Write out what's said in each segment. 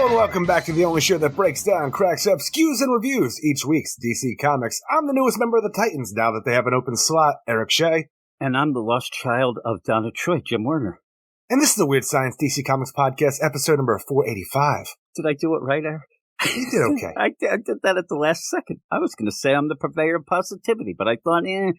and welcome back to the only show that breaks down, cracks up, skews, and reviews each week's DC Comics. I'm the newest member of the Titans now that they have an open slot, Eric Shea. And I'm the lost child of Donna Troy, Jim Werner. And this is the Weird Science DC Comics Podcast, episode number 485. Did I do it right, Eric? You did okay. I did that at the last second. I was going to say I'm the purveyor of positivity, but I thought, I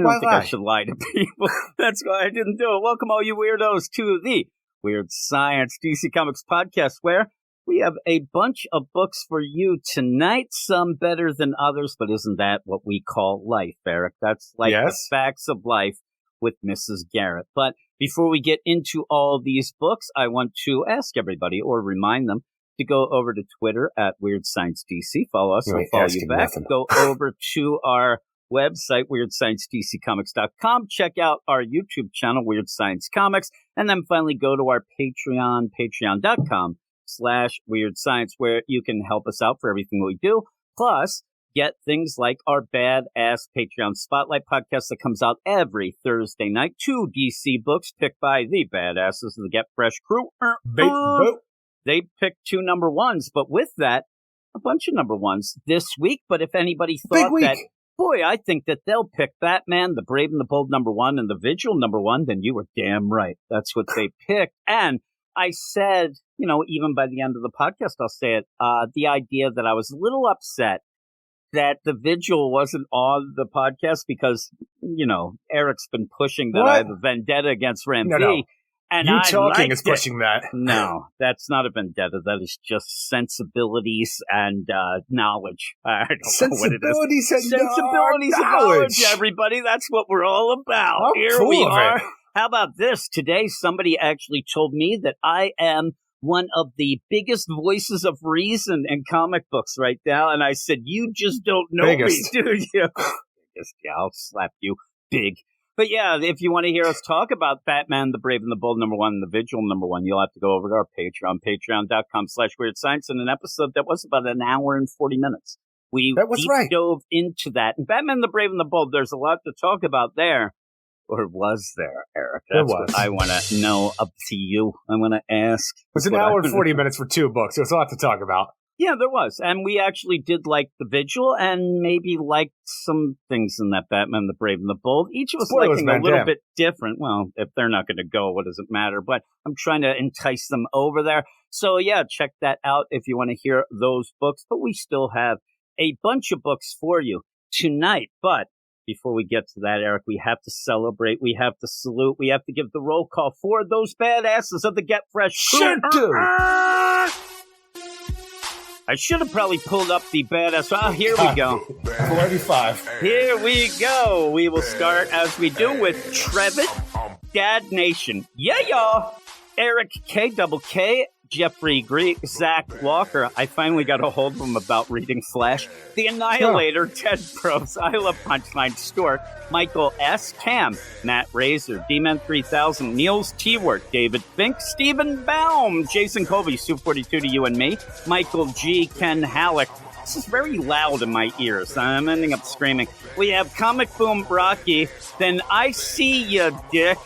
don't think I should lie to people. That's why I didn't do it. Welcome, all you weirdos, to the Weird Science DC Comics Podcast, where we have a bunch of books for you tonight, some better than others, but isn't that what we call life, Eric? That's like the facts of life with Mrs. Garrett. But before we get into all these books, I want to ask everybody, or remind them, to go over to Twitter at Weird Science DC. Follow us, we'll follow you back. Go over to our website, WeirdScienceDCComics.com. Check out our YouTube channel, Weird Science Comics. And then finally go to our Patreon, patreon.com/Weird Science, where you can help us out for everything we do. Plus, get things like our badass Patreon Spotlight podcast that comes out every Thursday night. 2 DC books picked by the badasses of the Get Fresh crew. They picked 2 number ones, but with that, a bunch of number ones this week. But if anybody thought that, boy, I think that they'll pick Batman, the Brave and the Bold number 1, and the Vigil number 1, then you were damn right. That's what they picked. And I said, even by the end of the podcast, I'll say it, the idea that I was a little upset that the Vigil wasn't on the podcast because, Eric's been pushing that I have a vendetta against Ram V. And you talking is pushing that. No, that's not a vendetta. That is just sensibilities and knowledge. I don't know what it is. Sensibilities and knowledge, everybody. That's what we're all about. Here we are. How about this? Today, somebody actually told me that I am one of the biggest voices of reason in comic books right now. And I said, you just don't know me, do you? I'll slap you big. But yeah, if you want to hear us talk about Batman, the Brave and the Bold number 1, and the Vigil number 1, you'll have to go over to our Patreon, patreon.com/Weird Science, in an episode that was about an hour and 40 minutes. We dove into that. And Batman, the Brave and the Bold, there's a lot to talk about there. Or was there, Eric? That's what I want to know up to you. I want to ask. It was an hour and 40 minutes for 2 books. There's a lot to talk about. Yeah, there was. And we actually did like the Vigil and maybe liked some things in that Batman, the Brave and the Bold. Each of us liking a little bit different. Well, if they're not going to go, what does it matter? But I'm trying to entice them over there. So yeah, check that out if you want to hear those books. But we still have a bunch of books for you tonight. But before we get to that, Eric, we have to celebrate. We have to salute. We have to give the roll call for those badasses of the Get Fresh crew. I should have probably pulled up the badass. Oh, here we go. 45. Here we go. We will start, as we do, with Trevitt, Dad Nation. Yeah, y'all. Eric K. Jeffrey Greek, Zach Walker. I finally got a hold of him about reading Flash. The Annihilator, Ted Probst, I Love Punchline Stewart, Michael S. Cam, Matt Razor, D-Man 3000, Niels T-Word, David Fink, Stephen Baum, Jason Colby, Sue 42 to you and me, Michael G. Ken Halleck. This is very loud in my ears. I'm ending up screaming. We have Comic Boom Rocky, then I See Ya, Dick.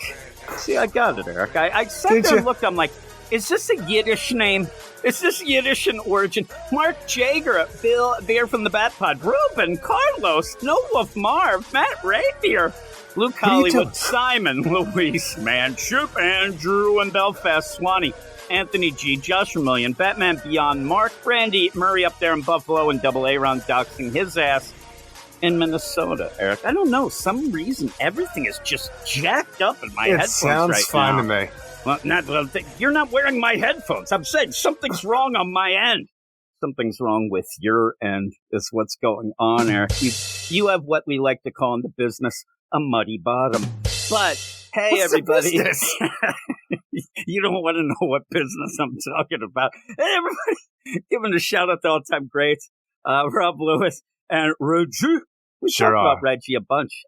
See, I got it, Eric. I sat there and looked, I'm like, is this a Yiddish name? Is this Yiddish in origin? Mark Jager, Bill Beer from the Bat Pod, Ruben, Carlos, No Wolf Marv, Matt Rapier, Luke Hollywood, Simon, Luis Manship, Andrew and Belfast, Swanee, Anthony G, Josh Vermillion, Batman Beyond, Mark, Brandy, Murray up there in Buffalo, and Double A-Ron doxing his ass in Minnesota, Eric. I don't know. Some reason everything is just jacked up in my headphones right now. It sounds fine to me. Well, you're not wearing my headphones. I'm saying something's wrong on my end. Something's wrong with your end is what's going on, Eric. You have what we like to call in the business a muddy bottom. But, hey, what's everybody. You don't want to know what business I'm talking about. Hey, everybody. Giving a shout out to all-time greats, Rob Lewis and Reggie. We talked about Reggie a bunch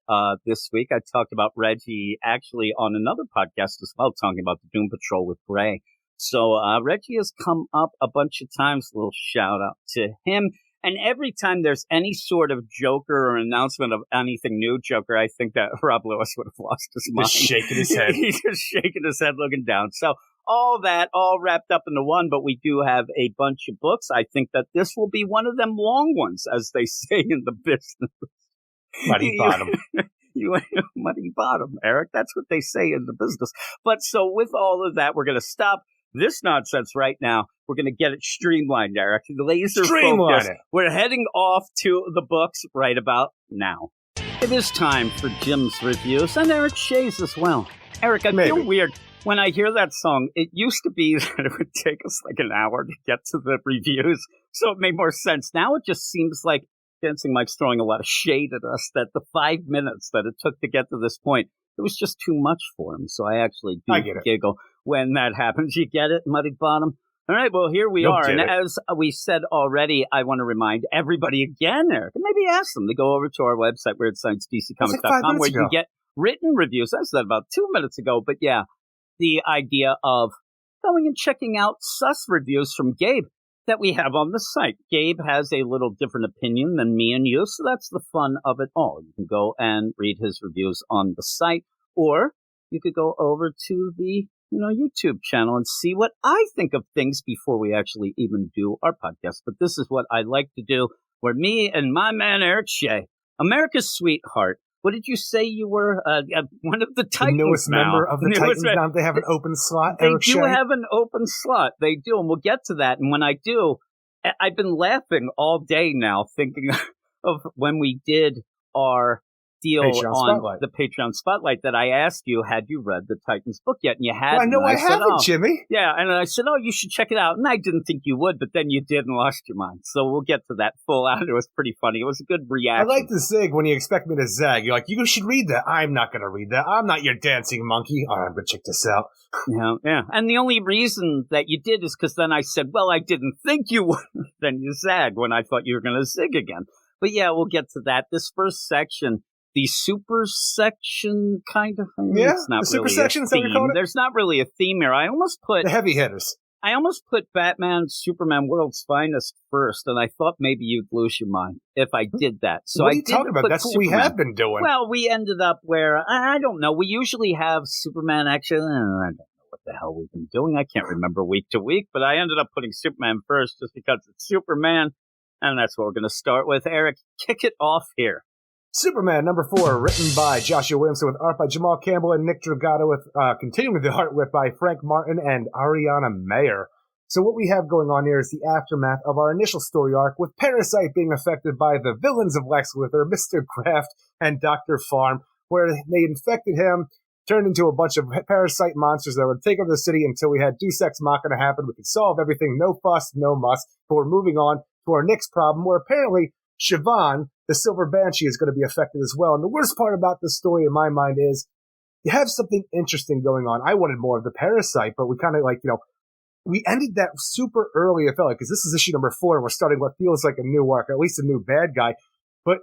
this week. I talked about Reggie actually on another podcast as well, talking about the Doom Patrol with Gray. So Reggie has come up a bunch of times. A little shout out to him. And every time there's any sort of Joker or announcement of anything new Joker, I think that Rob Lewis would have lost his mind. Just shaking his head. He's just shaking his head looking down. So all that all wrapped up into one, but we do have a bunch of books. I think that this will be one of them long ones, as they say in the business. Muddy bottom. You muddy bottom, Eric. That's what they say in the business. But so with all of that, we're going to stop this nonsense right now. We're going to get it streamlined, Eric. The laser focus. We're heading off to the books right about now. It is time for Jim's reviews and Eric Shay's as well. Eric, I feel weird when I hear that song. It used to be that it would take us like an hour to get to the reviews, so it made more sense. Now it just seems like Dancing Mike's throwing a lot of shade at us, that the 5 minutes that it took to get to this point, it was just too much for him. So I actually do giggle when that happens. You get it, Muddy Bottom? All right, well, here we are. And as we said already, I want to remind everybody again, Eric, and maybe ask them to go over to our website, WeirdScienceDCComics.com, where you can get written reviews. I said that about 2 minutes ago. But yeah, the idea of going and checking out sus reviews from Gabe that we have on the site. Gabe has a little different opinion than me and you, so that's the fun of it all. You can go and read his reviews on the site, or you could go over to the YouTube channel and see what I think of things before we actually even do our podcast. But this is what I like to do, where me and my man Eric Shay, America's sweetheart. What did you say you were? One of the Titans. The newest member of the Titans. Now they have an open slot. They do have an open slot. They do, and we'll get to that. And when I do, I've been laughing all day now, thinking of when we did our deal on the Patreon Spotlight, that I asked you, had you read the Titans book yet? And you hadn't. Well, I haven't, Jimmy. Yeah, and I said, you should check it out. And I didn't think you would, but then you did and lost your mind. So we'll get to that full out. It was pretty funny. It was a good reaction. I like to zig when you expect me to zag. You're like, you should read that. I'm not going to read that. I'm not your dancing monkey. All right, I'm going to check this out. Yeah. And the only reason that you did is because then I said, well, I didn't think you would. Then you zagged when I thought you were going to zig again. But yeah, we'll get to that. This first section, the super section kind of thing. Yeah, it's not the super really section, is that what you call it? There's not really a theme here. I almost put the heavy hitters. I almost put Batman, Superman, World's Finest first, and I thought maybe you'd lose your mind if I did that. So what are you talking about? That's Superman. What we have been doing. Well, we ended up where, I don't know, we usually have Superman action. I don't know what the hell we've been doing. I can't remember week to week, but I ended up putting Superman first just because it's Superman, and that's what we're going to start with. Eric, kick it off here. Superman number 4, written by Joshua Williamson with art by Jamal Campbell and Nick Dragato, with continuing the art with by Frank Martin and Ariana Mayer. So what we have going on here is the aftermath of our initial story arc, with Parasite being affected by the villains of Lex Luthor, Mr. Kraft and Dr. Farm, where they infected him, turned into a bunch of parasite monsters that would take over the city until we had Deus Ex Machina happen. We could solve everything, no fuss, no muss. But we're moving on to our next problem, where apparently Siobhan, the Silver Banshee, is going to be affected as well. And the worst part about this story in my mind is you have something interesting going on. I wanted more of the Parasite, but we kind of we ended that super early, I felt like, because this is issue number 4, and we're starting what feels like a new arc, or at least a new bad guy. But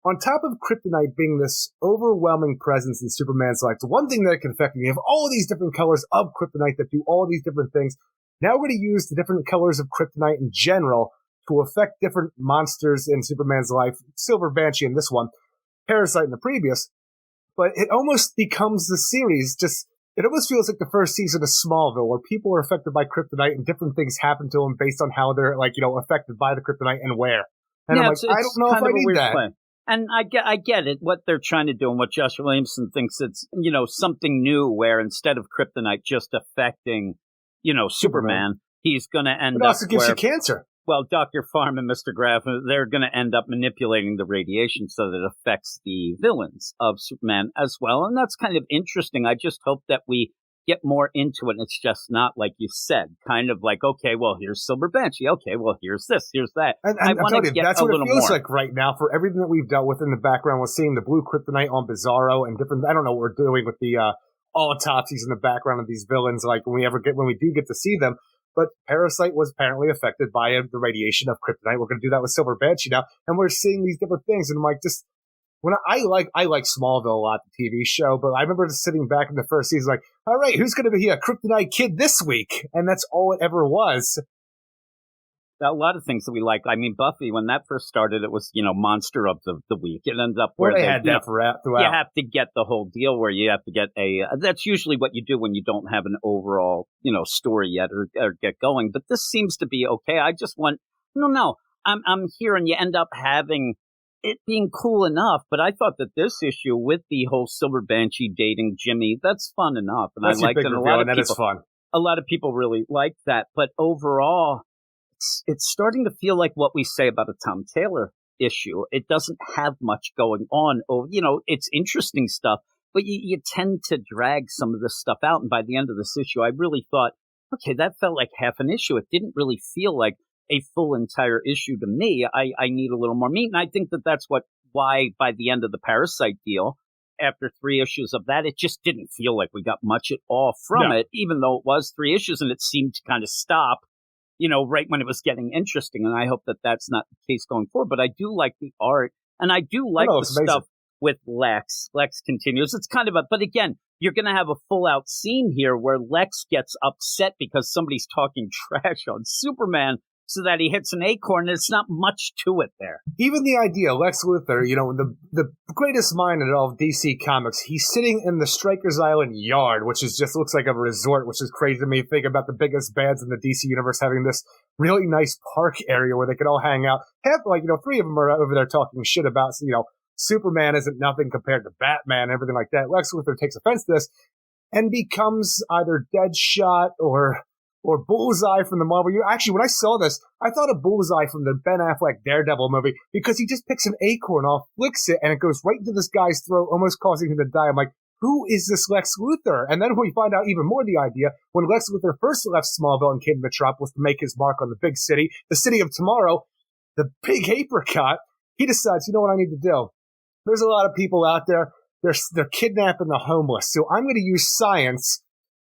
on top of Kryptonite being this overwhelming presence in Superman's life, the one thing that can affect me, you have all of these different colors of Kryptonite that do all these different things. Now we're going to use the different colors of Kryptonite in general to affect different monsters in Superman's life. Silver Banshee in this one, Parasite in the previous. But it almost becomes the series it almost feels like the first season of Smallville, where people are affected by Kryptonite and different things happen to them based on how they're affected by the Kryptonite and where. And I'm like, I don't know if I need that. Play. And I get it, what they're trying to do, and what Josh Williamson thinks it's, something new, where instead of Kryptonite just affecting, Superman, he's going to end up. It also gives you cancer. Well, Dr. Farm and Mr. Graff, they're going to end up manipulating the radiation so that it affects the villains of Superman as well. And that's kind of interesting. I just hope that we get more into it. And it's just not like you said, kind of like, okay, well, here's Silver Banshee. Okay, well, here's this, here's that. And I want to get that's what it feels like right now for everything that we've dealt with in the background. We're seeing the blue Kryptonite on Bizarro and different, I don't know what we're doing with the autopsies in the background of these villains, like when we do get to see them. But Parasite was apparently affected by the radiation of Kryptonite. We're going to do that with Silver Banshee now, and we're seeing these different things. And I'm like, just when I like Smallville a lot, the TV show, but I remember just sitting back in the first season, like, all right, who's going to be a Kryptonite kid this week? And that's all it ever was. A lot of things that we like. I mean, Buffy, when that first started, it was, Monster of the Week. It ended up where they had that throughout. You have to get the whole deal where you have to get that's usually what you do when you don't have an overall, story yet or get going. But this seems to be okay. I just want, no. I'm here and you end up having it being cool enough. But I thought that this issue with the whole Silver Banshee dating Jimmy, that's fun enough. And that's I liked it. That is fun. A lot of people really like that. But overall, it's starting to feel like what we say about a Tom Taylor issue. It doesn't have much going on. It's interesting stuff, but you tend to drag some of this stuff out. And by the end of this issue, I really thought, okay, that felt like half an issue. It didn't really feel like a full entire issue to me. I need a little more meat. And I think that's why by the end of the Parasite deal, after 3 issues of that, it just didn't feel like we got much at all from it, even though it was 3 issues and it seemed to kind of stop, right when it was getting interesting. And I hope that that's not the case going forward. But I do like the art and I do like the stuff with Lex. Lex continues. It's kind of but again, you're going to have a full out scene here where Lex gets upset because somebody's talking trash on Superman, so that he hits an acorn. It's not much to it there. Even the idea, Lex Luthor, the greatest mind in all of DC Comics, he's sitting in the Strikers Island yard, which just looks like a resort, which is crazy to me. Think about the biggest bands in the DC universe having this really nice park area where they could all hang out. 3 of them are over there talking shit about, Superman isn't nothing compared to Batman and everything like that. Lex Luthor takes offense to this and becomes either Deadshot or Bullseye from the Marvel. Actually, when I saw this, I thought of Bullseye from the Ben Affleck Daredevil movie because he just picks an acorn off, flicks it, and it goes right into this guy's throat, almost causing him to die. I'm like, who is this Lex Luthor? And then we find out even more the idea, when Lex Luthor first left Smallville and came to Metropolis to make his mark on the big city, the city of tomorrow, the big apricot, he decides, you know what I need to do? There's a lot of people out there, they're kidnapping the homeless, so I'm going to use science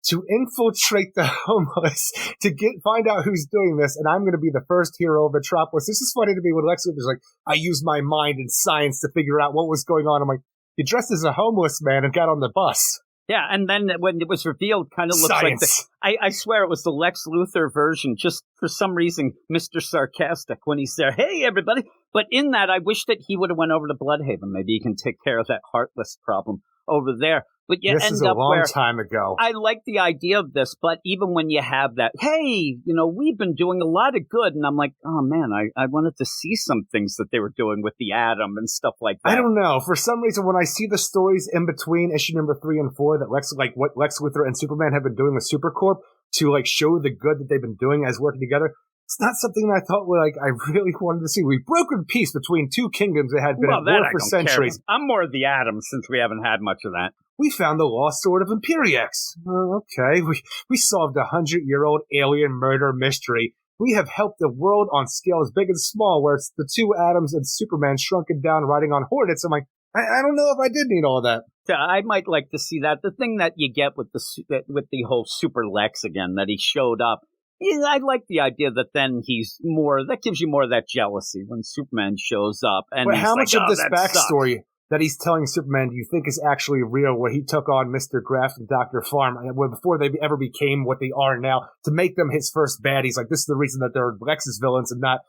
to infiltrate the homeless to find out who's doing this, and I'm going to be the first hero of Metropolis. This is funny to me when Lex Luthor's like, I used my mind and science to figure out what was going on. I'm like, you dressed as a homeless man and got on the bus. Yeah, and then when it was revealed, kind of looks science. like I swear it was the Lex Luthor version, just for some reason, Mr. Sarcastic when he's there. Hey, everybody. But in that, I wish that he would have went over to Bloodhaven. Maybe he can take care of that Heartless problem over there. But you this end is a up long where time ago. I like the idea of this, but even when you have that, hey, we've been doing a lot of good, and I'm like, oh man, I wanted to see some things that they were doing with the Atom and stuff like that. I don't know. For some reason, when I see the stories in between issue number 3 and 4 that what Lex Luthor and Superman have been doing with Supercorp to show the good that they've been doing as working together, it's not something that I thought I really wanted to see. We've broken peace between 2 kingdoms that had been at war for centuries. I'm more of the Atom since we haven't had much of that. We found the lost sword of Imperiex. Okay, we solved a 100-year-old alien murder mystery. We have helped the world on scales big and small, where it's the 2 Atoms and Superman shrunken down riding on Hornets. I'm like, I don't know if I did need all that. Yeah, I might like to see that. The thing that you get with the whole Super Lex again, that he showed up, I like the idea that then that gives you more of that jealousy when Superman shows up. And but how much of this backstory sucks that he's telling Superman do you think is actually real, where he took on Mr. Graft and Dr. Farm before they ever became what they are now, to make them his first baddies? This is the reason that they're Lex's villains and not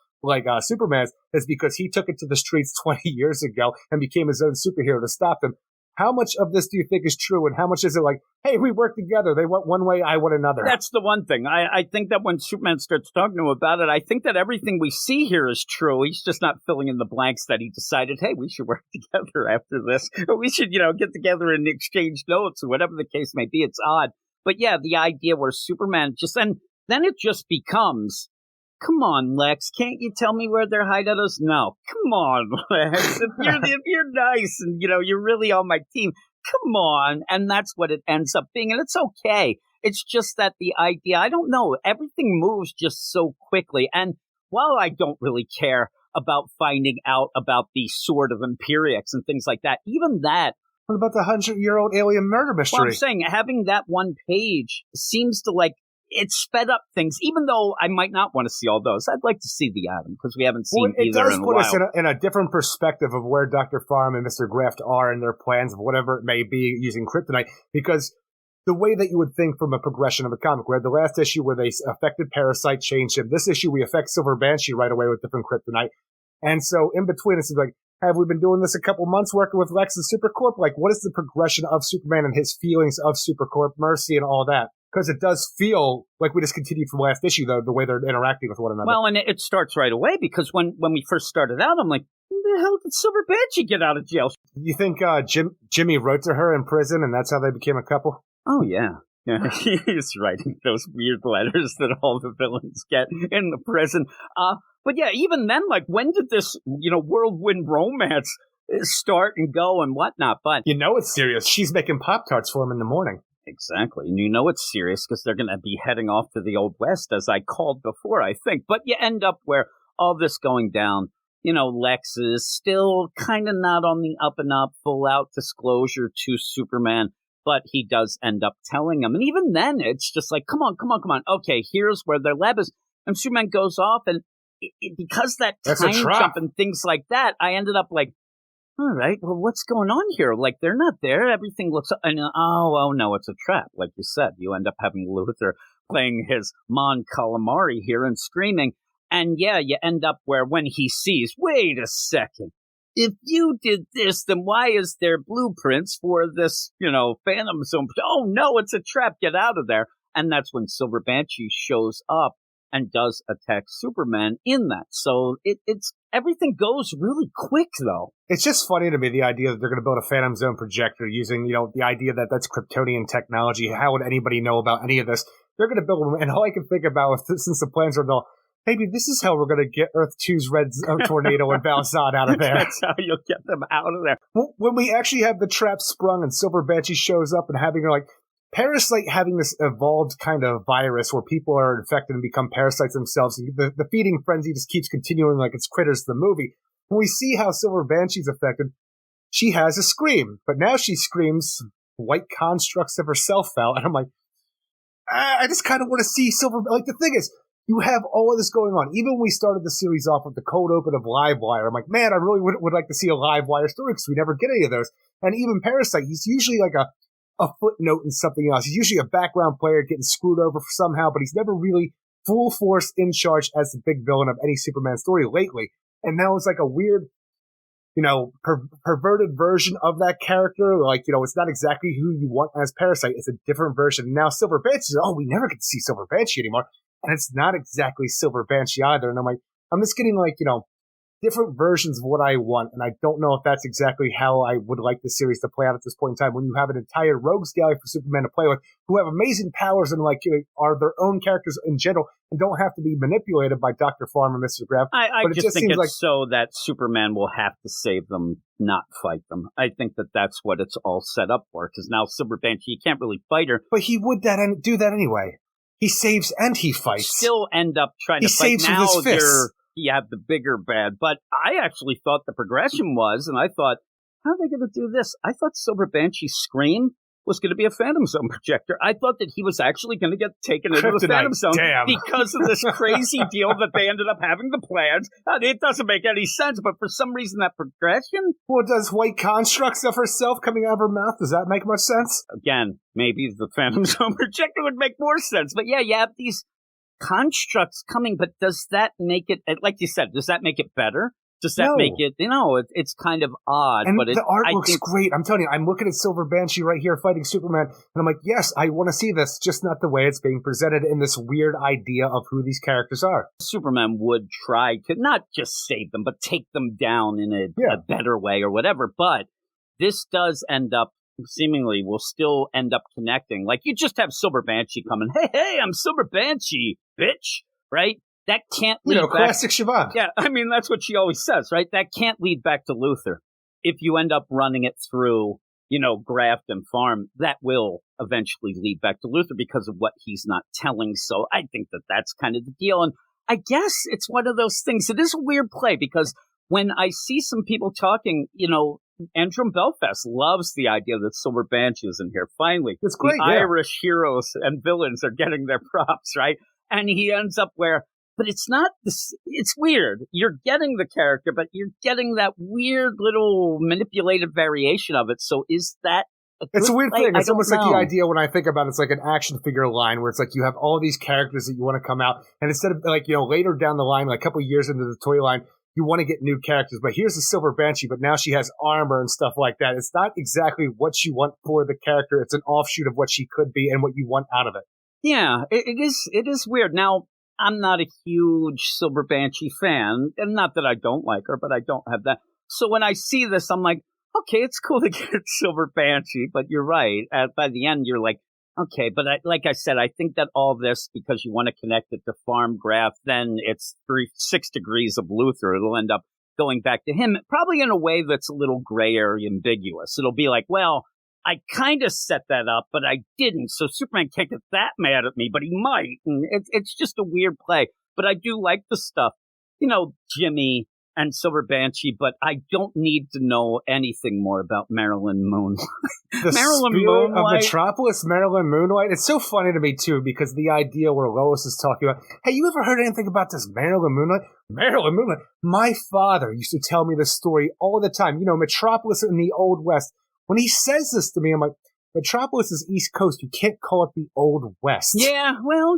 Superman's, is because he took it to the streets 20 years ago and became his own superhero to stop them. How much of this do you think is true, and how much is it hey, we work together, they went one way, I went another? That's the one thing. I think that when Superman starts talking to him about it, I think that everything we see here is true. He's just not filling in the blanks that he decided, hey, we should work together after this. Or we should, get together and exchange notes, or whatever the case may be. It's odd. But yeah, the idea where Superman and then it just becomes, come on, Lex, can't you tell me where their hideout is? No, come on, Lex. If you're nice and, you're really on my team, come on. And that's what it ends up being. And it's okay. It's just that the idea, I don't know, everything moves just so quickly. And while I don't really care about finding out about the Sword of Imperiex and things like that, even that. What about the 100-year-old alien murder mystery? Well, I'm saying having that one page seems to it sped up things, even though I might not want to see all those. I'd like to see the Atom, because we haven't seen either in a while. It does put us in a different perspective of where Dr. Farm and Mr. Graft are in their plans of whatever it may be using kryptonite, because the way that you would think from a progression of a comic. We had the last issue where they affected Parasite, changed him. This issue, we affect Silver Banshee right away with different kryptonite. And so in between, it's like, have we been doing this a couple months working with Lex and Supercorp? Like, what is the progression of Superman and his feelings of Supercorp, Mercy, and all that? Because it does feel like we just continued from last issue, though, the way they're interacting with one another. Well, and it starts right away, because when we first started out, I'm like, when the hell did Silver Banshee get out of jail? You think Jimmy wrote to her in prison, and that's how they became a couple? Oh, yeah. Yeah, he's writing those weird letters that all the villains get in the prison. But yeah, even then, like, when did this, whirlwind romance start and go and whatnot? But you know it's serious. She's making Pop-Tarts for him in the morning. Exactly. And you know it's serious because they're going to be heading off to the Old West, as I called before, I think. But you end up where all this going down, Lex is still kind of not on the up and up, full out disclosure to Superman. But he does end up telling him. And even then, it's just like, come on. Okay, here's where their lab is. And Superman goes off. And because that's time jump and things like that, I ended up like, all right, well, what's going on here? Like, they're not there. Everything looks... And, oh, no, it's a trap. Like you said, you end up having Luthor playing his Mon Calamari here and screaming. And, yeah, you end up where when he sees, wait a second. If you did this, then why is there blueprints for this, Phantom Zone? Oh, no, it's a trap. Get out of there. And that's when Silver Banshee shows up and does attack Superman in that. So it's everything goes really quick, though. It's just funny to me, the idea that they're going to build a Phantom Zone projector using, the idea that that's Kryptonian technology. How would anybody know about any of this? They're going to build them. And all I can think about, since the plans are null, maybe this is how we're going to get Earth 2's Red Tornado and Balzad out of there. That's how you'll get them out of there. When we actually have the trap sprung and Silver Banshee shows up and having her, like, Parasite having this evolved kind of virus where people are infected and become parasites themselves. And the feeding frenzy just keeps continuing like it's Critters, the movie. When we see how Silver Banshee's affected, she has a scream. But now she screams white constructs of herself out. And I'm like, I just kind of want to see Silver... Like, the thing is, you have all of this going on. Even when we started the series off with the cold open of Livewire, I'm like, man, I really would like to see a Livewire story because we never get any of those. And even Parasite, he's usually like a footnote in something else. He's usually a background player getting screwed over somehow, but he's never really full force in charge as the big villain of any Superman story lately. And now it's like a weird, perverted version of that character. Like, it's not exactly who you want as Parasite. It's a different version. Now Silver Banshee, we never get to see Silver Banshee anymore. And it's not exactly Silver Banshee either. And I'm like, I'm just getting like, different versions of what I want, and I don't know if that's exactly how I would like the series to play out at this point in time, when you have an entire rogues gallery for Superman to play with, who have amazing powers and are their own characters in general, and don't have to be manipulated by Dr. Farm or Mr. Graff. I just think it's so that Superman will have to save them, not fight them. I think that's what it's all set up for, because now Silver Banshee, you can't really fight her. But he would do that anyway. He saves and he fights. Still end up trying to fight. Now with his fists. You have the bigger bad. But I actually thought the progression was, and I thought, how are they going to do this? I thought Silver Banshee's scream was going to be a Phantom Zone projector. I thought that he was actually going to get taken into the Phantom Zone because of this crazy deal that they ended up having the plans. It doesn't make any sense, but for some reason that progression... Well, does white constructs of herself coming out of her mouth, does that make much sense? Again, maybe the Phantom Zone projector would make more sense. But yeah, you have these constructs coming, but does that make it, like you said, does that make it better? Does that make it, it's kind of odd. And but the art looks great. I'm telling you, I'm looking at Silver Banshee right here fighting Superman, and I'm like, yes, I want to see this, just not the way it's being presented in this weird idea of who these characters are. Superman would try to not just save them, but take them down in a better way or whatever, but this does end up seemingly will still end up connecting. Like, you just have Silver Banshee coming, hey, I'm Silver Banshee, bitch, right? That can't lead back... classic Siobhan. Yeah, I mean, that's what she always says, right? That can't lead back to Luthor. If you end up running it through, Graft and Farm, that will eventually lead back to Luthor because of what he's not telling. So I think that's kind of the deal. And I guess it's one of those things. It is a weird play because when I see some people talking, Andrew Belfast loves the idea that Silver Banshee is in here. Finally, it's great. The Irish heroes and villains are getting their props, right? And he ends up where, but it's not this. It's weird. You're getting the character, but you're getting that weird little manipulative variation of it. So is that It's a weird thing. It's almost like the know. idea when I think about it, it's like an action figure line where it's like you have all these characters that you want to come out, and instead of like, later down the line, like a couple of years into the toy line, you want to get new characters. But here's the Silver Banshee, but now she has armor and stuff like that. It's not exactly what you want for the character. It's an offshoot of what she could be and what you want out of it. Yeah, it is weird. Now, I'm not a huge Silver Banshee fan, and not that I don't like her, but I don't have that. So when I see this, I'm like, okay, it's cool to get Silver Banshee, but you're right. By the end, you're like, okay, but like I said, I think that all this, because you want to connect it to Farm Graph, then it's 6 degrees of Luthor. It'll end up going back to him, probably in a way that's a little gray area ambiguous. It'll be like, well, I kind of set that up, but I didn't, so Superman can't get that mad at me, but he might. And it's just a weird play. But I do like the stuff, Jimmy and Silver Banshee, but I don't need to know anything more about Marilyn Moonlight. The Marilyn spirit Moonlight of Metropolis, Marilyn Moonlight. It's so funny to me, too, because the idea where Lois is talking about, hey, you ever heard anything about this Marilyn Moonlight? Marilyn Moonlight. My father used to tell me this story all the time. Metropolis in the Old West. When he says this to me, I'm like, Metropolis is East Coast. You can't call it the Old West. Yeah, well,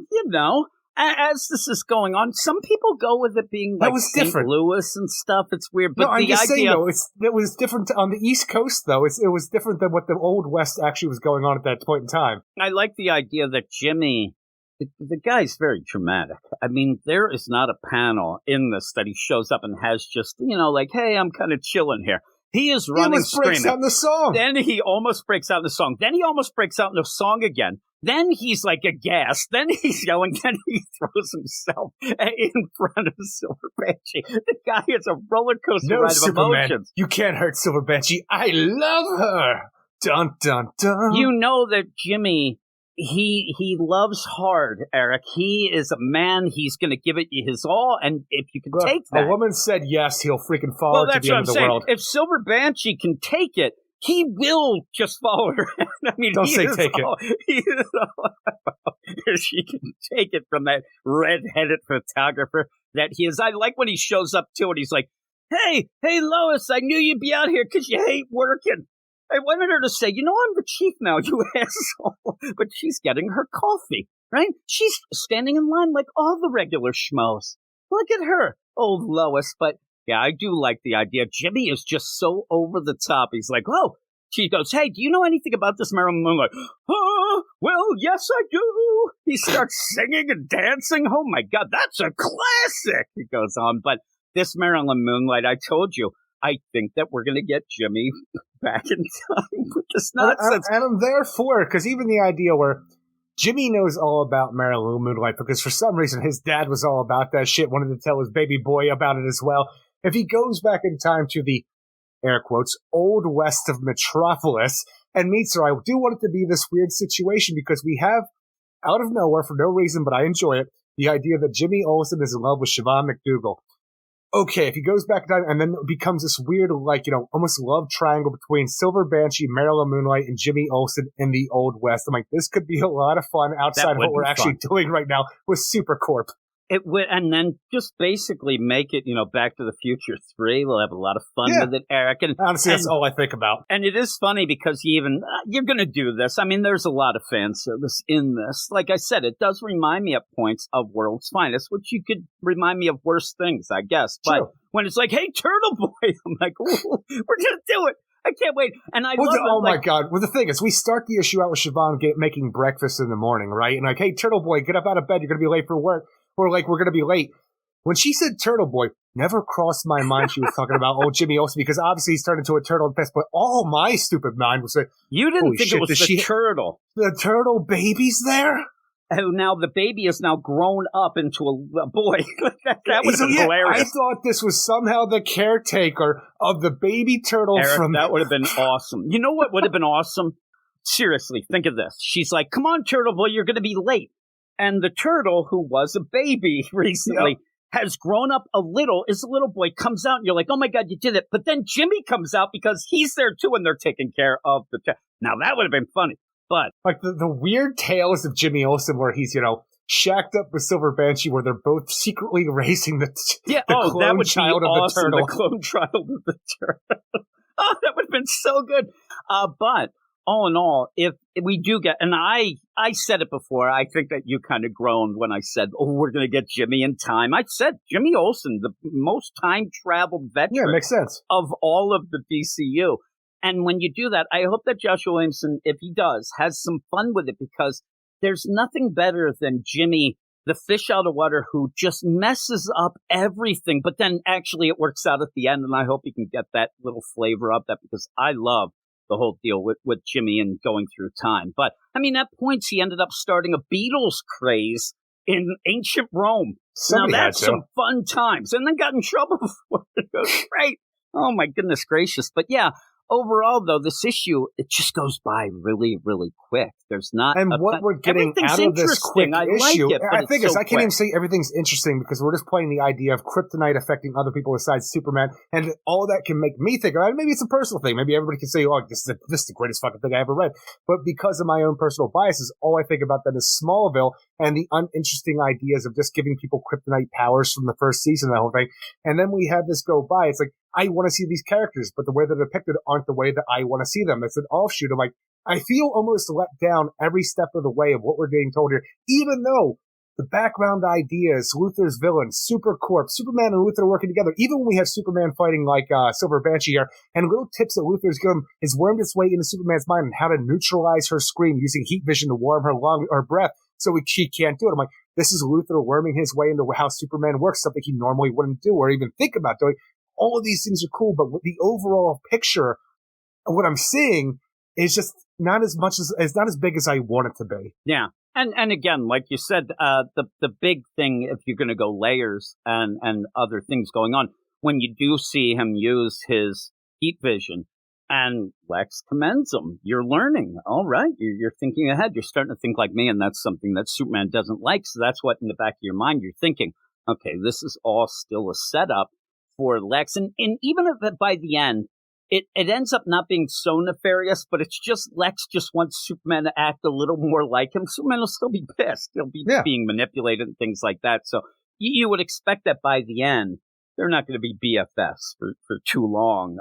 as this is going on, some people go with it being like St. Louis and stuff. It's weird, but I'm just saying, though, it was different on the East Coast, though. It was different than what the Old West actually was going on at that point in time. I like the idea that Jimmy, the guy's very dramatic. I mean, there is not a panel in this that he shows up and has just, like, hey, I'm kind of chilling here. He is running, screaming. He almost breaks out in the song. Then he almost breaks out in the song. Then he almost breaks out in the song again. Then he's like aghast. Then he's yelling. Then he throws himself in front of Silver Banshee. The guy is a roller coaster ride of emotions. You can't hurt Silver Banshee. I love her. Dun, dun, dun. You know that Jimmy, he loves hard, Eric. He is a man. He's going to give it his all. And if you can take that. A woman said yes, he'll freaking follow her to the end of the world. If Silver Banshee can take it, he will just follow her. I mean, don't say take it. If she can take it from that red-headed photographer that he is. I like when he shows up to it. He's like, hey, Lois, I knew you'd be out here because you hate working. I wanted her to say, I'm the chief now, you asshole. But she's getting her coffee, right? She's standing in line like all the regular schmoes. Look at her, old Lois. But yeah, I do like the idea. Jimmy is just so over the top. He's like, oh. She goes, hey, do you know anything about this Marilyn Moonlight? Well, yes, I do. He starts singing and dancing. Oh, my God, that's a classic, he goes on. But this Marilyn Moonlight, I told you, I think that we're going to get Jimmy back in time with this nonsense. And I'm there for it, because even the idea where Jimmy knows all about Marilyn Moonlight, because for some reason his dad was all about that shit, wanted to tell his baby boy about it as well. If he goes back in time to the, air quotes, Old West of Metropolis and meets her, I do want it to be this weird situation, because we have, out of nowhere, for no reason, but I enjoy it, the idea that Jimmy Olsen is in love with Siobhan McDougal. Okay, if he goes back in time and then it becomes this weird, almost love triangle between Silver Banshee, Marilyn Moonlight, and Jimmy Olsen in the Old West, I'm like, this could be a lot of fun outside of what we're actually doing right now with Supercorp. It would, and then just basically make it, Back to the Future 3. We'll have a lot of fun with it, Eric. And honestly, that's all I think about. And it is funny because you're going to do this. I mean, there's a lot of fan service in this. Like I said, it does remind me at points of World's Finest, which you could remind me of worse things, I guess. But when it's like, hey, Turtle Boy, I'm like, we're going to do it. I can't wait. And I love it. Oh, my God. Well, the thing is, we start the issue out with Siobhan making breakfast in the morning, right? And like, hey, Turtle Boy, get up out of bed. You're going to be late for work. Or like, we're going to be late. When she said Turtle Boy, never crossed my mind she was talking about old Jimmy Olsen, because obviously he's turned into a turtle in the past, but all my stupid mind was like, you didn't think it was the turtle. The turtle baby's there? Oh, now the baby is now grown up into a boy. that was hilarious. I thought this was somehow the caretaker of the baby turtle. Eric, that would have been awesome. You know what would have been awesome? Seriously, think of this. She's like, come on, Turtle Boy, you're going to be late. And the turtle, who was a baby recently, has grown up a little. As a little boy comes out, and you're like, oh, my God, you did it. But then Jimmy comes out because he's there, too, and they're taking care of the turtle. Now, that would have been funny. But like the weird tales of Jimmy Olsen where he's, shacked up with Silver Banshee, where they're both secretly raising the clone child of the turtle. The clone child of the turtle. Oh, that would have been so good. But all in all, if we do get, and I said it before, I think that you kind of groaned when I said, oh, we're going to get Jimmy in time. I said Jimmy Olsen, the most time-traveled veteran makes sense. of all of the DCU. And when you do that, I hope that Joshua Williamson, if he does, has some fun with it, because there's nothing better than Jimmy, the fish out of water, who just messes up everything. But then actually it works out at the end, and I hope he can get that little flavor of that, because I love the whole deal with Jimmy and going through time. But, I mean, at points he ended up starting a Beatles craze in ancient Rome. Somebody now, that's some fun times. And then got in trouble for it. It was great. Oh, my goodness gracious. But, yeah, overall, though, this issue, it just goes by really, really quick. There's not... And what we're getting out of this quick issue... Like it, I think I can't even say everything's interesting, because we're just playing the idea of kryptonite affecting other people besides Superman, and all that can make me think, maybe it's a personal thing. Maybe everybody can say, oh, this is the greatest fucking thing I ever read. But because of my own personal biases, all I think about then is Smallville and the uninteresting ideas of just giving people kryptonite powers from the first season, that whole thing. And then we have this go by. It's like, I want to see these characters, but the way they're depicted aren't the way that I want to see them. It's an offshoot. I'm like, I feel almost let down every step of the way of what we're being told here, even though the background ideas, Luthor's villain, Supercorp, Superman and Luthor working together, even when we have Superman fighting like Silver Banshee here, and little tips that Luthor's given him has wormed its way into Superman's mind on how to neutralize her scream using heat vision to warm her breath so she can't do it. I'm like, this is Luthor worming his way into how Superman works, something he normally wouldn't do or even think about doing. All of these things are cool, but with the overall picture of what I'm seeing is just not as big as I want it to be. Yeah. And again, like you said, the big thing, if you're going to go layers and other things going on, when you do see him use his heat vision, and Lex commends him, you're learning. All right, you're thinking ahead. You're starting to think like me, and that's something that Superman doesn't like. So that's what in the back of your mind you're thinking, okay, this is all still a setup for Lex. And even if by the end, it ends up not being so nefarious, but it's just Lex just wants Superman to act a little more like him. Superman will still be pissed. He'll be being manipulated and things like that. So you would expect that by the end, they're not going to be BFFs for too long.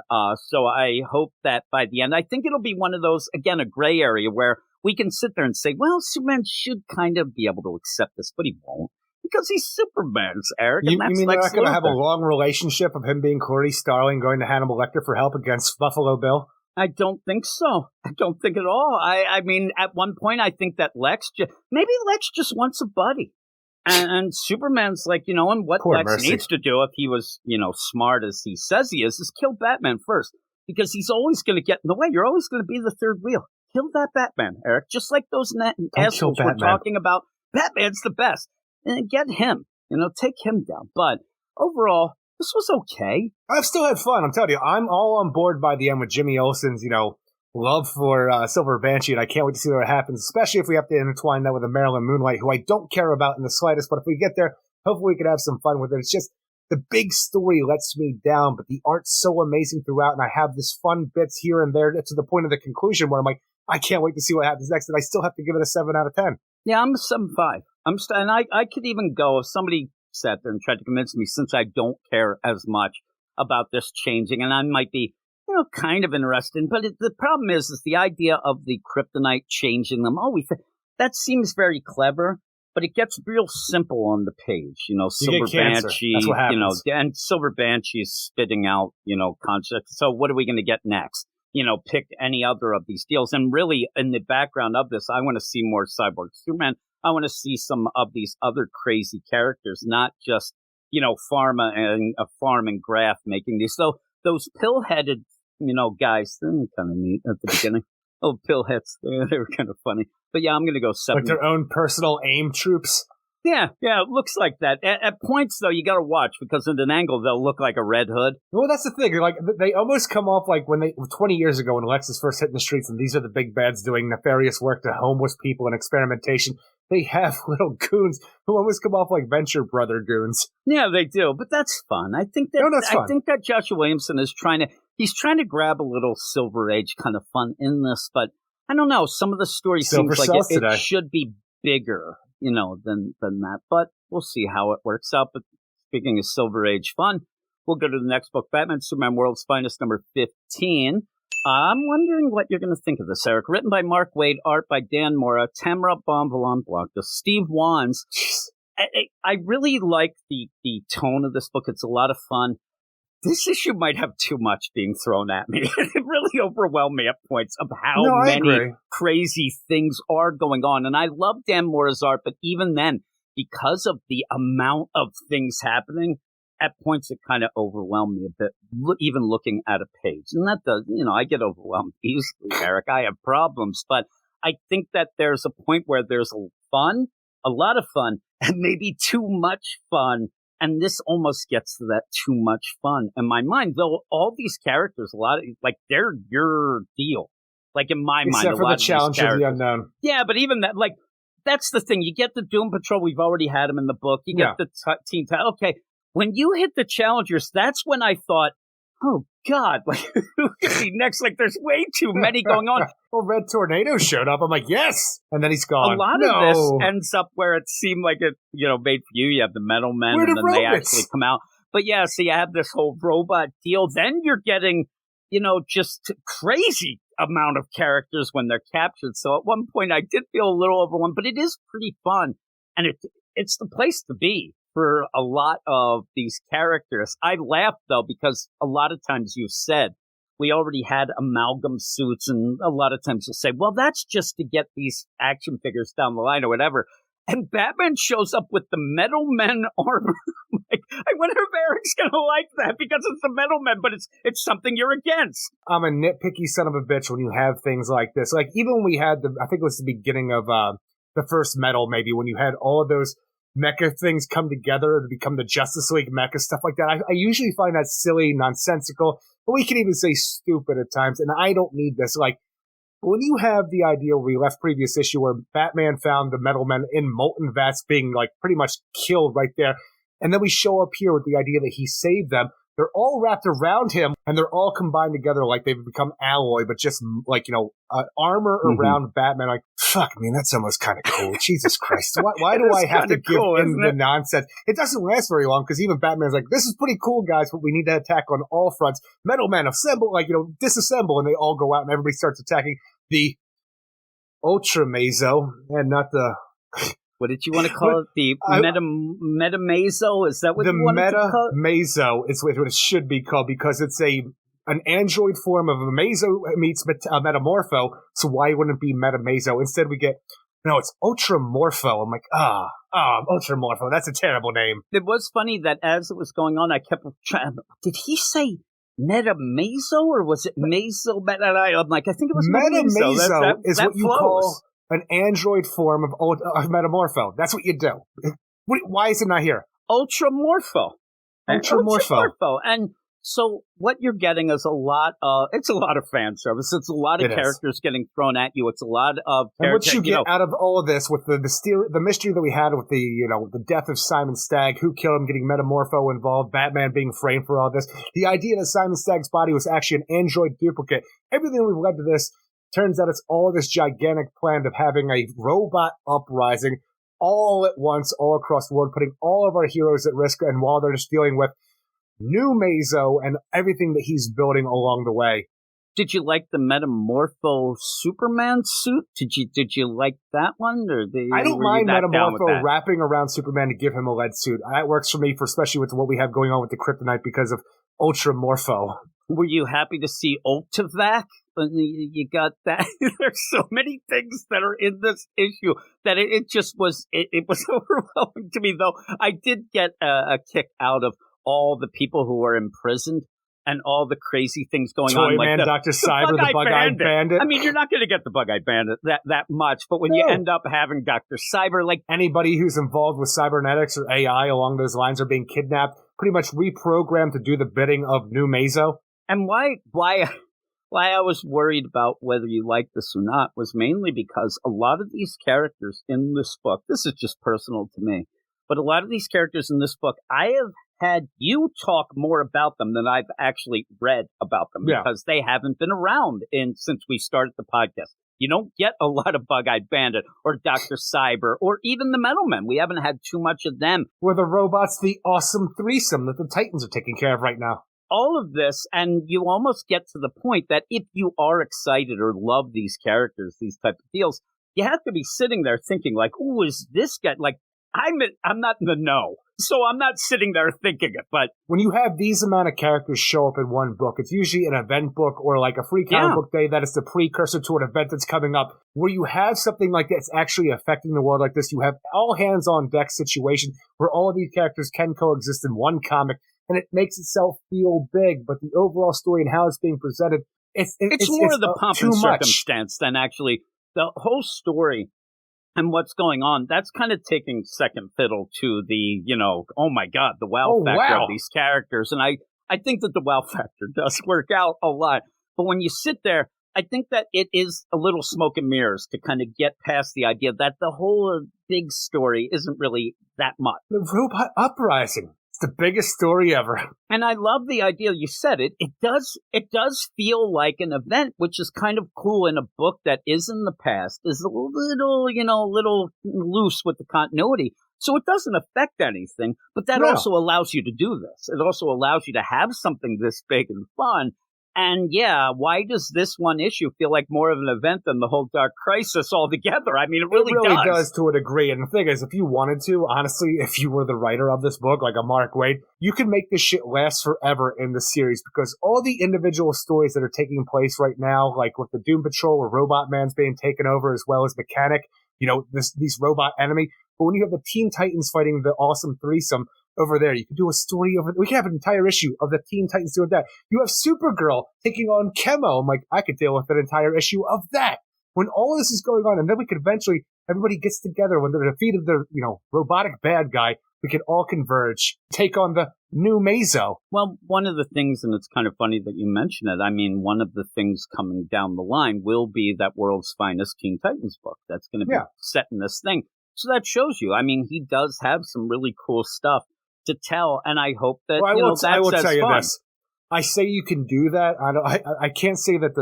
So I hope that by the end, I think it'll be one of those, again, a gray area where we can sit there and say, well, Superman should kind of be able to accept this, but he won't. Because he's Superman's, Eric. You mean they're not going to have a long relationship of him being Clarice Starling going to Hannibal Lecter for help against Buffalo Bill? I don't think so. I don't think at all. I mean, at one point, I think that maybe Lex just wants a buddy. And Superman's like, and what Poor Lex Mercy needs to do if he was, smart as he says he is kill Batman first. Because he's always going to get in the way. You're always going to be the third wheel. Kill that Batman, Eric. Just like those assholes we're talking about. Batman's the best. And get him, take him down. But overall, this was okay. I've still had fun. I'm telling you, I'm all on board by the end with Jimmy Olsen's, love for Silver Banshee, and I can't wait to see what happens, especially if we have to intertwine that with a Marilyn Moonlight, who I don't care about in the slightest, but if we get there, hopefully we can have some fun with it. It's just, the big story lets me down, but the art's so amazing throughout, and I have this fun bits here and there to the point of the conclusion where I'm like, I can't wait to see what happens next, and I still have to give it a 7 out of 10. Yeah, I'm a 7.5. And I could even go if somebody sat there and tried to convince me, since I don't care as much about this changing, and I might be, kind of interested. But the problem is the idea of the kryptonite changing them. That seems very clever, but it gets real simple on the page. Silver Banshee, that's what happens. And Silver Banshee is spitting out, concepts. So what are we going to get next? Pick any other of these deals. And really, in the background of this, I want to see more Cyborg Superman. I want to see some of these other crazy characters, not just, Pharma and Graph making these. So those pill-headed, guys, they're kind of neat at the beginning. Oh, pill heads, they were kind of funny. But yeah, I'm going to go 7. Like their own personal AIM troops? Yeah, it looks like that. At points, though, you got to watch, because at an angle, they'll look like a Red Hood. Well, that's the thing. Like, they almost come off like 20 years ago when Lex is first hitting the streets, and these are the big bads doing nefarious work to homeless people and experimentation. They have little goons who almost come off like Venture Brother goons. Yeah, they do, but that's fun. I think that Joshua Williamson is trying to grab a little Silver Age kind of fun in this, but I don't know. Some of the story seems like it should be bigger, than that, but we'll see how it works out. But speaking of Silver Age fun, we'll go to the next book, Batman Superman World's Finest, number 15. I'm wondering what you're going to think of this, Eric. Written by Mark Waid, art by Dan Mora, Tamara Bonvillain, Steve Wands. I really like the tone of this book. It's a lot of fun. This issue might have too much being thrown at me. It really overwhelmed me at points of how many crazy things are going on. And I love Dan Mora's art, but even then, because of the amount of things happening, at points it kind of overwhelmed me a bit, even looking at a page. And that does, I get overwhelmed easily, Eric. I have problems. But I think that there's a point where there's a lot of fun, and maybe too much fun. And this almost gets to that too much fun in my mind, though all these characters, they're your deal. Like in my mind, except for the challenge of the unknown. Yeah, but even that, that's the thing. You get the Doom Patrol. We've already had them in the book. You get the Teen Titans. Okay, when you hit the Challengers, that's when I thought, oh, God, who could be next? There's way too many going on. Well, Red Tornado showed up. I'm like, yes! And then he's gone. A lot of this ends up where it seemed like it, made for you. You have the Metal Men, and then they actually come out. But yeah, so you have this whole robot deal. Then you're getting, just crazy amount of characters when they're captured. So at one point I did feel a little overwhelmed, but it is pretty fun. And it's the place to be for a lot of these characters. I laughed, though, because a lot of times you've said we already had amalgam suits, and a lot of times you'll say, well, that's just to get these action figures down the line or whatever. And Batman shows up with the Metal Men armor. I wonder if Eric's going to like that, because it's the Metal Men, but it's something you're against. I'm a nitpicky son of a bitch when you have things like this. Even when we had I think it was the beginning of the first Metal, maybe, when you had all of those mecha things come together to become the Justice League mecha, stuff like that. I usually find that silly, nonsensical, but we can even say stupid at times, and I don't need this. When you have the idea we left previous issue where Batman found the Metal Men in molten vats being pretty much killed right there, and then we show up here with the idea that he saved them. They're all wrapped around him, and they're all combined together like they've become alloy, but just armor around Batman. Fuck, that's almost kind of cool. Jesus Christ. Why do I have to give in the nonsense? It doesn't last very long, because even Batman's like, this is pretty cool, guys, but we need to attack on all fronts. Metal Men, assemble, disassemble, and they all go out, and everybody starts attacking the Ultra Mazo, and not the... What did you want to call it? The Meta Mazo? Is that what you wanted to call it? The Meta Mazo is what it should be called, because it's an android form of a Mazo meets Metamorpho, so why wouldn't it be Meta Mazo? Instead we get, no, it's Ultramorpho. I'm like, Ultramorpho, that's a terrible name. It was funny that as it was going on, I kept trying, did he say Meta Mazo, or was it Mazo? I'm like, I think it was Meta Mazo. Mazo is what you call an android form of Metamorpho. That's what you do. Why is it not here? Ultramorpho. Ultramorpho. And so what you're getting is it's a lot of fan service. It's a lot of characters getting thrown at you. It's a lot of characters. And what you get out of all of this with the mystery that we had with the death of Simon Stagg, who killed him, getting Metamorpho involved, Batman being framed for all this, the idea that Simon Stagg's body was actually an android duplicate, everything we've led to this, turns out it's all this gigantic plan of having a robot uprising all at once, all across the world, putting all of our heroes at risk, and while they're just dealing with new Mazo and everything that he's building along the way. Did you like the Metamorpho Superman suit? Did you like that one? I don't mind Metamorpho wrapping around Superman to give him a lead suit. That works for me, especially with what we have going on with the Kryptonite because of Ultramorpho. Were you happy to see Ultivac? You got that. There's so many things that are in this issue that it just was. It was overwhelming to me, though. I did get a kick out of all the people who were imprisoned and all the crazy things going on. Toyman, Dr. Cyber, the Bug-Eyed Bandit. I mean, you're not going to get the Bug-Eyed Bandit that much, but when you end up having Dr. Cyber, anybody who's involved with cybernetics or AI along those lines are being kidnapped, pretty much reprogrammed to do the bidding of New Mazo. And why I was worried about whether you liked this or not was mainly because a lot of these characters in this book, this is just personal to me, but a lot of these characters in this book, I have had you talk more about them than I've actually read about them because they haven't been around since we started the podcast. You don't get a lot of Bug-Eyed Bandit or Dr. Cyber or even the Metal Men. We haven't had too much of them. Were the robots the awesome threesome that the Titans are taking care of right now? all of this, and you almost get to the point that if you are excited or love these characters, these type of deals, you have to be sitting there thinking like, "Oh, is this guy like?" I'm not in the know, so I'm not sitting there thinking it. But when you have these amount of characters show up in one book, it's usually an event book or like a free comic book day that is the precursor to an event that's coming up, where you have something like that's actually affecting the world like this. You have all hands on deck situation where all of these characters can coexist in one comic, and it makes itself feel big. But the overall story and how it's being presented, it's more of the pomp and much. circumstance than actually the whole story. And what's going on, that's kind of taking second fiddle to the, oh my God, the wow factor of these characters. And I think that the wow factor does work out a lot. But when you sit there, I think that it is a little smoke and mirrors to kind of get past the idea that the whole big story isn't really that much. The robot uprising. The biggest story ever. And I love the idea. You said it. It does feel like an event, which is kind of cool in a book that is in the past, is a little loose with the continuity. So it doesn't affect anything, but that also allows you to do this. It also allows you to have something this big and fun. And why does this one issue feel like more of an event than the whole Dark Crisis altogether? I mean, it really does to a degree. And the thing is, if you wanted to, honestly, if you were the writer of this book, like a Mark Waid, you can make this shit last forever in the series, because all the individual stories that are taking place right now, like with the Doom Patrol where Robot Man's being taken over as well as Mechanic, these robot enemy. But when you have the Teen Titans fighting the awesome threesome, over there, you can do a story we can have an entire issue of the Teen Titans doing that. You have Supergirl taking on Chemo. I'm like, I could deal with an entire issue of that. When all of this is going on, and then we could eventually, everybody gets together when they're defeated their, robotic bad guy, we can all converge, take on the new Mazo. Well, one of the things, and it's kind of funny that you mention it, I mean, one of the things coming down the line will be that World's Finest Teen Titans book. That's going to be set in this thing. So that shows you, I mean, he does have some really cool stuff to tell, and I hope that I will tell you fun. this. I say you can do that. I can't say that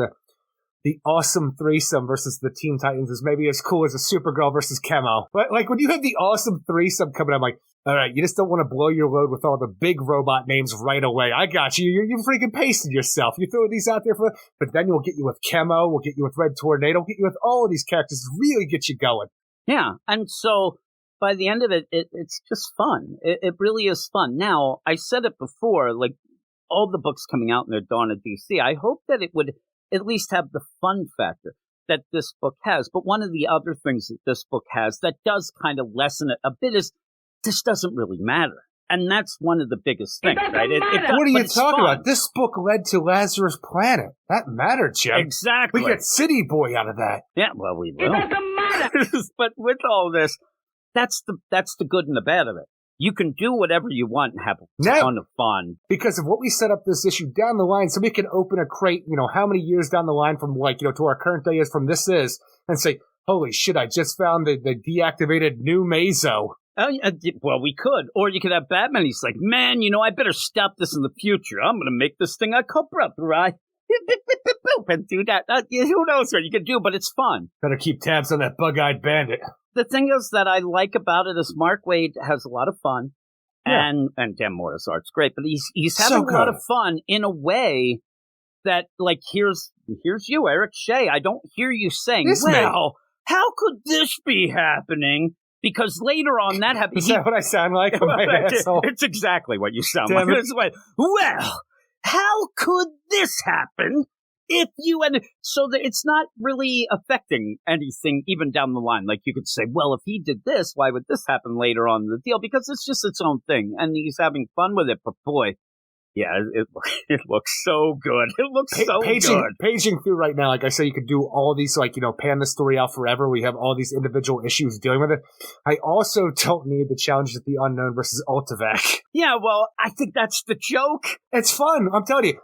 the awesome threesome versus the Teen Titans is maybe as cool as a Supergirl versus Chemo. But like when you have the awesome threesome coming, I'm like, all right, you just don't want to blow your load with all the big robot names right away. I got you. You're freaking pacing yourself. You throw these out there but then we'll get you with Chemo, we'll get you with Red Tornado, we'll get you with all of these characters to really get you going. Yeah, and so by the end of it, it's just fun. It really is fun. Now, I said it before, like all the books coming out in their dawn at DC, I hope that it would at least have the fun factor that this book has. But one of the other things that this book has that does kind of lessen it a bit is this doesn't really matter. And that's one of the biggest things, right? What are you talking about? This book led to Lazarus Planet. That mattered, Jim. Exactly. We get City Boy out of that. Yeah, well, we will. It doesn't matter. But with all this, that's the good and the bad of it. You can do whatever you want and have a ton of fun. Because of what we set up this issue down the line, somebody can open a crate, how many years down the line from to our current day is from this is, and say, holy shit, I just found the deactivated new Mazo. Well, we could. Or you could have Batman. He's like, man, I better stop this in the future. I'm going to make this thing a Cobra, right? And do that. Who knows what you can do, but it's fun. Better keep tabs on that bug-eyed bandit. The thing is that I like about it is Mark Waid has a lot of fun, and Dan Morris' art's great, but he's having a lot of fun in a way that, like, here's you, Eric Shea. I don't hear you saying, how could this be happening? Because later on that happened. Is that what I sound like? It's exactly what you sound like. It's like, well, how could this happen? If you and so that it's not really affecting anything even down the line. Like you could say, well, if he did this, why would this happen later on in the deal? Because it's just its own thing, and he's having fun with it. But boy, it looks so good. It looks so good. Paging through right now, like I say, you could do all these, pan the story out forever. We have all these individual issues dealing with it. I also don't need the challenges of the Unknown versus Ultivac. Yeah, well, I think that's the joke. It's fun. I'm telling you,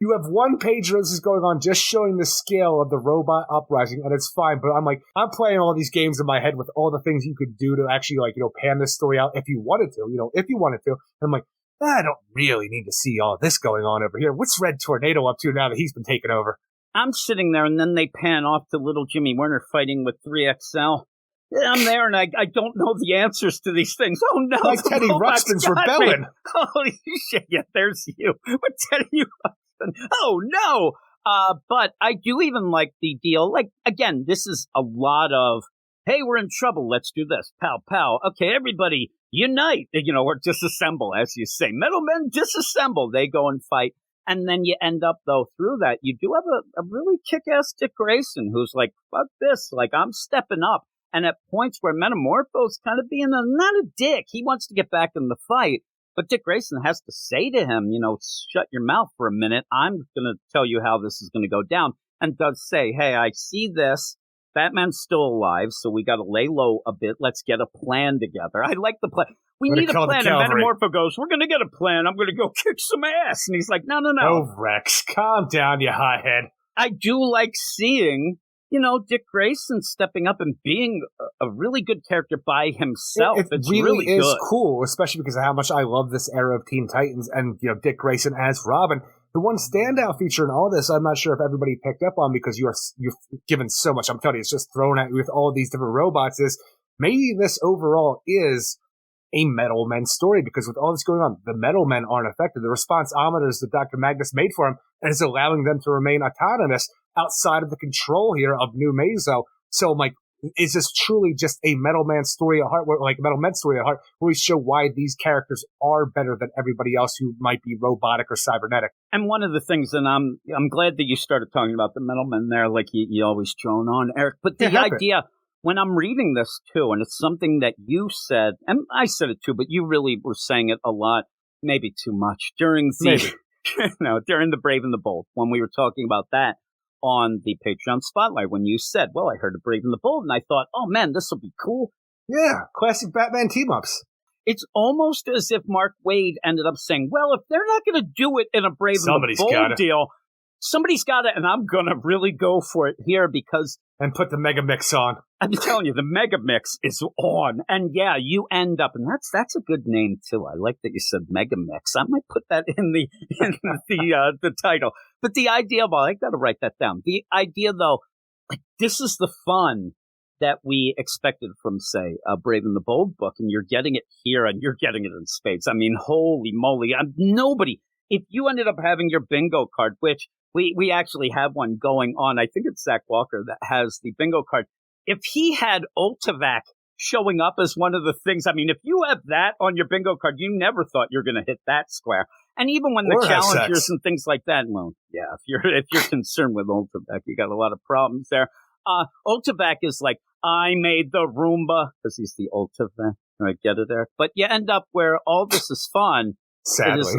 you have one page where this is going on just showing the scale of the robot uprising, and it's fine. But I'm playing all these games in my head with all the things you could do to actually, pan this story out if you wanted to, And I'm like, I don't really need to see all this going on over here. What's Red Tornado up to now that he's been taken over? I'm sitting there, and then they pan off to little Jimmy Werner fighting with 3XL. I'm there and I don't know the answers to these things. Oh no, like Teddy Ruxpin's rebelling. Holy shit, yeah, there's you. But Teddy Ruxpin. Oh no. But I do even like the deal. Like, again, this is a lot of, hey, we're in trouble. Let's do this. Pow, pow. Okay, everybody unite, or disassemble, as you say. Metal men disassemble. They go and fight. And then you end up, though, through that, you do have a really kick-ass Dick Grayson who's like, fuck this. Like, I'm stepping up. And at points where Metamorpho's kind of being not a dick. He wants to get back in the fight. But Dick Grayson has to say to him, shut your mouth for a minute. I'm going to tell you how this is going to go down. And does say, hey, I see this. Batman's still alive, so we got to lay low a bit. Let's get a plan together. I like the plan. We need a plan. And Metamorpho goes, we're going to get a plan. I'm going to go kick some ass. And he's like, no. Oh, Rex, calm down, you hothead. I do like seeing, Dick Grayson stepping up and being a really good character by himself. It really is cool, especially because of how much I love this era of Teen Titans and, Dick Grayson as Robin. The one standout feature in all this, I'm not sure if everybody picked up on because you've given so much. I'm telling you, it's just thrown at you with all these different robots. Is maybe this overall is a Metal Men story because with all this going on, the Metal Men aren't affected. The responsometers that Dr. Magnus made for him is allowing them to remain autonomous outside of the control here of New Mazo. So I'm like, is this truly just a Metal Man story at heart, like a Metal Men story at heart, where we show why these characters are better than everybody else who might be robotic or cybernetic? And one of the things, and I'm glad that you started talking about the Metal Men there, like you always drone on, Eric. But the idea, when I'm reading this too, and it's something that you said, and I said it too, but you really were saying it a lot, maybe too much, during the during the Brave and the Bold, when we were talking about that on the Patreon Spotlight, when you said, well, I heard of Brave and the Bold, and I thought, oh man, this will be cool. Yeah, classic Batman team-ups. It's almost as if Mark Waid ended up saying, well, if they're not going to do it in a Brave and the Bold deal, somebody's got it, and I'm going to really go for it here because... And put the Mega Mix on. I'm telling you, the Mega Mix is on. And yeah, you end up, and that's a good name too. I like that you said Mega Mix. I might put that in the title. But the idea of, I got to write that down. The idea though, like this is the fun that we expected from, say, a Brave and the Bold book, and you're getting it here, and you're getting it in spades. I mean, holy moly! Nobody. If you ended up having your bingo card, which we actually have one going on, I think it's Zach Walker that has the bingo card. If he had Ultivac showing up as one of the things, I mean, if you have that on your bingo card, you never thought you're going to hit that square. And even when the challengers and things like that, well, yeah, if you're concerned with Ultivac, you got a lot of problems there. Ultivac is like, I made the Roomba, because he's the Ultivac. Right, get it there? But you end up where all this is fun. Sadly.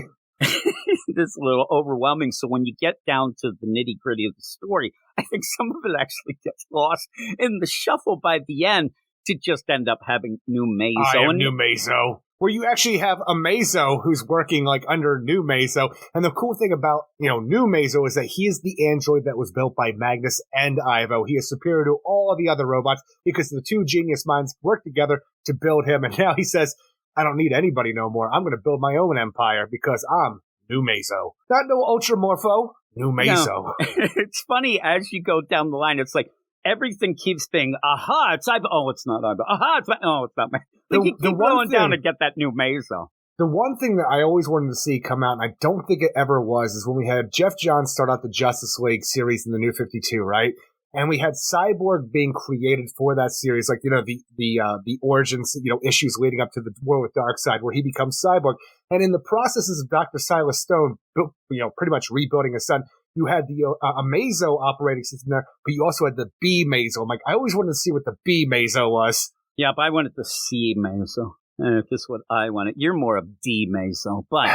It's a little overwhelming. So when you get down to the nitty gritty of the story, I think some of it actually gets lost in the shuffle by the end to just end up having New Mazo. New Mazo. Where you actually have a Mazo who's working like under New Mazo. And the cool thing about, New Mazo is that he is the android that was built by Magnus and Ivo. He is superior to all of the other robots because the two genius minds work together to build him. And now he says, I don't need anybody no more. I'm going to build my own empire because I'm New Mazo. Not no Ultramorpho. New Mazo. No. It's funny as you go down the line. It's like everything keeps being, aha, it's Ivo. Oh, it's not Ivo. Aha, it's not me. You keep going down to get that New Mazo. The one thing that I always wanted to see come out, and I don't think it ever was, is when we had Jeff Johns start out the Justice League series in the New 52, right? And we had Cyborg being created for that series, like, the origins, issues leading up to the war with Darkseid, where he becomes Cyborg. And in the processes of Dr. Silas Stone, pretty much rebuilding his son, you had the Mazo operating system there, but you also had the B Mazo. I'm like, I always wanted to see what the B Mazo was. Yeah, but I wanted the C Mazo. That's what I wanted. You're more of D Mazo. But,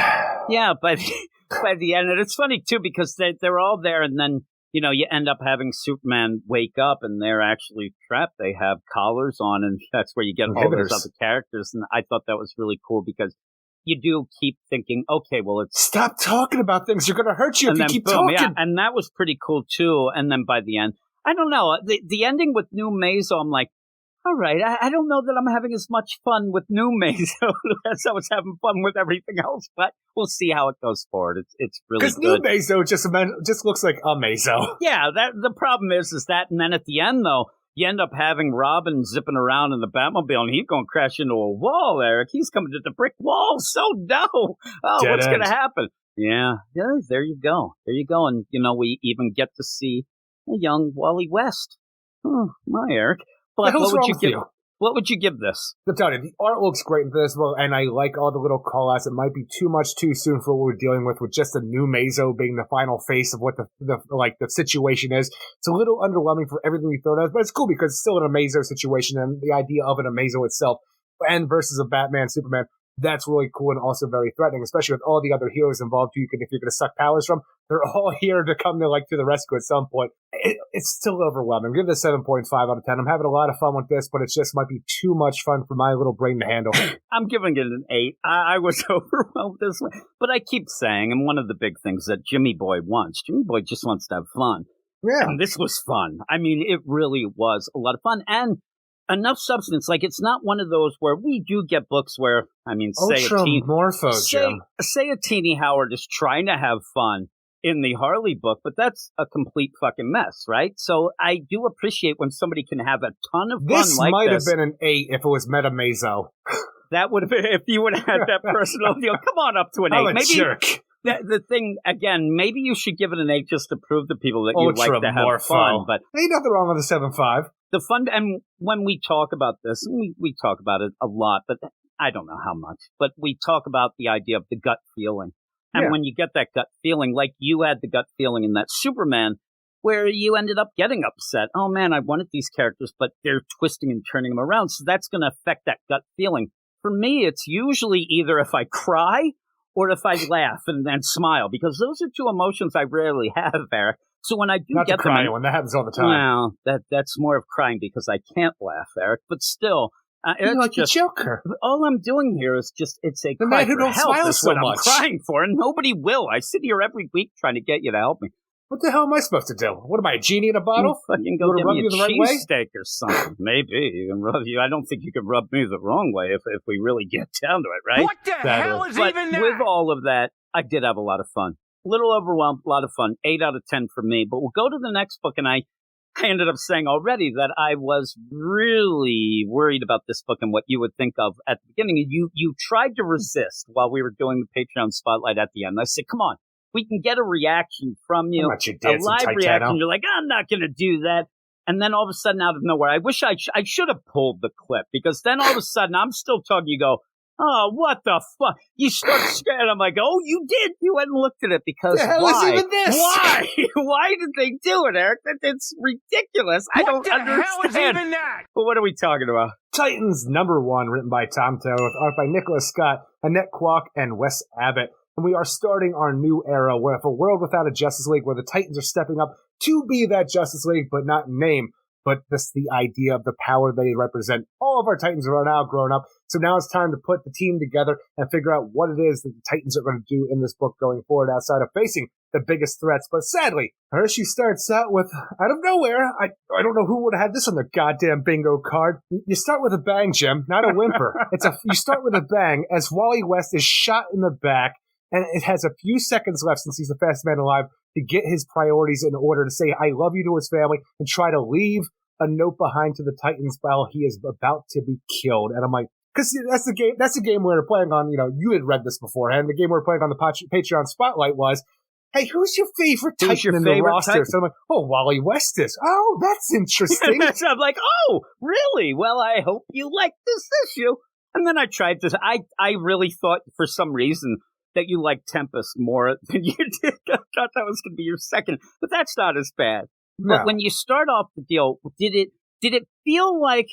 yeah, by the end, and it's funny, too, because they're all there, and then, you end up having Superman wake up and they're actually trapped. They have collars on, and that's where you get all those other characters. And I thought that was really cool because you do keep thinking, okay, well, it's... Stop talking about things. You're going to hurt you if you keep talking. Yeah, and that was pretty cool, too. And then by the end, I don't know. The ending with New Mazo, I'm like, all right, I don't know that I'm having as much fun with New Mazo as I was having fun with everything else, but we'll see how it goes forward. It's really good. Because New Mazo just looks like a Mazo. Yeah, the problem is that, and then at the end, though, You end up having Robin zipping around in the Batmobile, and he's going to crash into a wall, Eric. He's coming to the brick wall. So no. Oh, Dead what's end. going to happen? Yeah, there you go. There you go. And, we even get to see a young Wally West. Oh, my Eric. But what would you give this? I'm telling you, the art looks great in this one, and I like all the little call-outs. It might be too much too soon for what we're dealing with just the new Mazo being the final face of what the situation is. It's a little underwhelming for everything we throw at us, but it's cool because it's still an Mazo situation, and the idea of an Mazo itself, and versus a Batman, Superman, that's really cool and also very threatening, especially with all the other heroes involved who if you're going to suck powers from. They're all here to come to the rescue at some point. It's still overwhelming. Give this 7.5 out of 10. I'm having a lot of fun with this, but it just might be too much fun for my little brain to handle. I'm giving it an 8. I was overwhelmed this way. But I keep saying, and one of the big things that Jimmy Boy wants, Jimmy Boy just wants to have fun. Yeah. And this was fun. I mean, it really was a lot of fun. And enough substance. It's not one of those where we do get books where, say a Teeny Howard is trying to have fun in the Harley book, but that's a complete fucking mess, right? So I do appreciate when somebody can have a ton of fun like this. This might have been an 8 if it was Meta Mazo. That would have been, if you would have had that personal deal. Come on up to an 8. I'm a jerk. The thing, again, maybe you should give it an 8 just to prove to people that you like to have fun. But ain't nothing wrong with a 7.5. The fun, and when we talk about this, and we talk about it a lot, but I don't know how much, but we talk about the idea of the gut feeling. And when you get that gut feeling, like you had the gut feeling in that Superman, where you ended up getting upset. Oh, man, I wanted these characters, but they're twisting and turning them around. So that's going to affect that gut feeling. For me, it's usually either if I cry or if I laugh and then smile, because those are two emotions I rarely have, Eric. So when I do Not get the crying one, that happens all the time. Well, that's more of crying because I can't laugh, Eric. But still, you're like just, the Joker. All I'm doing here is it's a the cry man who for don't help smile is so what much. I'm crying for, and nobody will. I sit here every week trying to get you to help me. What the hell am I supposed to do? What am I, a genie in a bottle? Fucking go get me a cheesesteak or something. Maybe you can rub you. I don't think you can rub me the wrong way if we really get down to it, right? What the hell is even that? With all of that, I did have a lot of fun. A little overwhelmed, a lot of fun. 8 out of 10 for me. But we'll go to the next book, and I ended up saying already that I was really worried about this book and what you would think of at the beginning. You tried to resist while we were doing the Patreon spotlight at the end. I said, come on, we can get a reaction from you, a live reaction. You're like, I'm not going to do that. And then all of a sudden, out of nowhere, I wish I should have pulled the clip, because then all of a sudden, I'm still talking, you go, oh, what the fuck? You start scared. I'm like, oh, you did. You went and looked at it because the hell why? is even this? Why? Why did they do it, Eric? It's ridiculous. I don't understand. What the hell is even that? But what are we talking about? Titans #1, written by Tom Taylor, with art by Nicholas Scott, Annette Kwok, and Wes Abbott. And we are starting our new era where, if a world without a Justice League, where the Titans are stepping up to be that Justice League, but not in name. But this the idea of the power they represent. All of our Titans are now grown up, so now it's time to put the team together and figure out what it is that the Titans are going to do in this book going forward outside of facing the biggest threats. But sadly, our issue starts out with, out of nowhere, I don't know who would have had this on their goddamn bingo card. You start with a bang, Jim, not a whimper. You start with a bang as Wally West is shot in the back, and it has a few seconds left, since he's the fastest man alive, to get his priorities in order to say, I love you, to his family, and try to leave a note behind to the Titans while he is about to be killed. And I'm like, because that's the game we were playing on, you had read this beforehand. The game we were playing on the Patreon Spotlight was, hey, who's your favorite Titan in the roster? Titan? So I'm like, oh, Wally West is. Oh, that's interesting. So I'm like, oh, really? Well, I hope you like this issue. And then I tried this. I really thought for some reason that you liked Tempest more than you did. I thought that was going to be your second, but that's not as bad. No. But when you start off the deal, did it feel like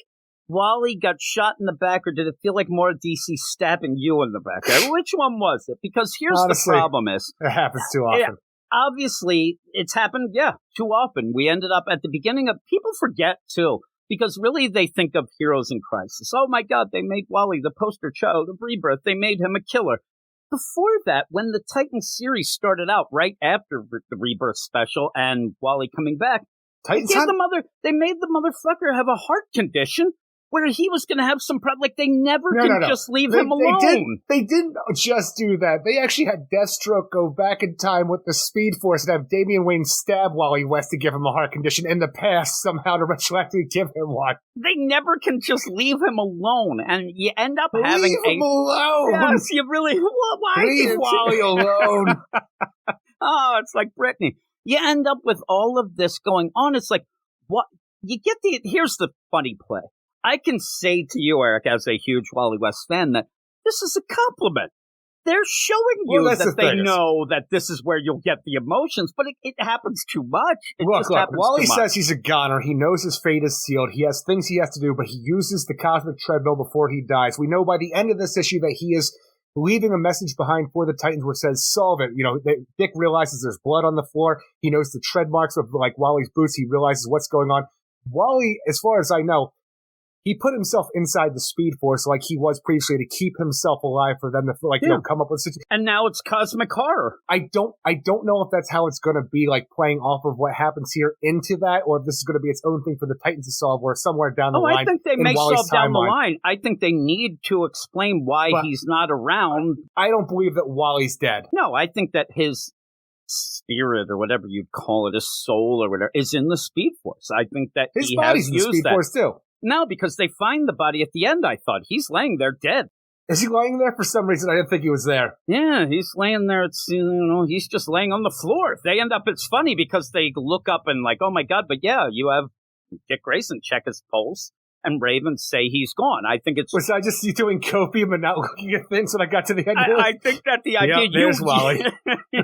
Wally got shot in the back, or did it feel like more DC stabbing you in the back? Which one was it? Because here's Honestly, the problem is, it happens too often. Obviously, it's happened, too often. We ended up at the beginning of, people forget too, because really they think of heroes in crisis. Oh my God, they made Wally the poster child of Rebirth. They made him a killer. Before that, when the Titans series started out, right after the Rebirth special and Wally coming back, they made the motherfucker have a heart condition where he was going to have some problem. Like, they never just leave him alone. They didn't just do that. They actually had Deathstroke go back in time with the Speed Force and have Damian Wayne stab Wally West to give him a heart condition in the past somehow to retroactively give him one. They never can just leave him alone, and you end up having Leave him alone! Yes, you really... Why leave Wally alone! Oh, it's like Britney. You end up with all of this going on. It's like, what? You get here's the funny play. I can say to you, Eric, as a huge Wally West fan, that this is a compliment. They're showing you that they know that this is where you'll get the emotions, but it happens too much. Look, Wally says he's a goner. He knows his fate is sealed. He has things he has to do, but he uses the cosmic treadmill before he dies. We know by the end of this issue that he is leaving a message behind for the Titans which says, solve it. You know, Dick realizes there's blood on the floor. He knows the tread marks of, like, Wally's boots. He realizes what's going on. Wally, as far as I know, he put himself inside the Speed Force like he was previously to keep himself alive for them to, like, you know, come up with such. And now it's cosmic horror. I don't know if that's how it's going to be, like, playing off of what happens here into that, or if this is going to be its own thing for the Titans to solve, or somewhere down the line. I think they may solve down the line. I think they need to explain why he's not around. I don't believe that Wally's dead. No, I think that his spirit, or whatever you'd call it, his soul or whatever, is in the Speed Force. I think that his body's in the Speed Force too. No, because they find the body at the end, I thought. He's laying there dead. Is he laying there? For some reason, I didn't think he was there. Yeah, he's laying there. It's, you know, he's just laying on the floor. They end up, it's funny because they look up and like, oh my God, but yeah, you have Dick Grayson check his pulse and Raven say he's gone. I think it's... Was I just doing copium and not looking at things when I got to the end of I think that the idea... there's Wally.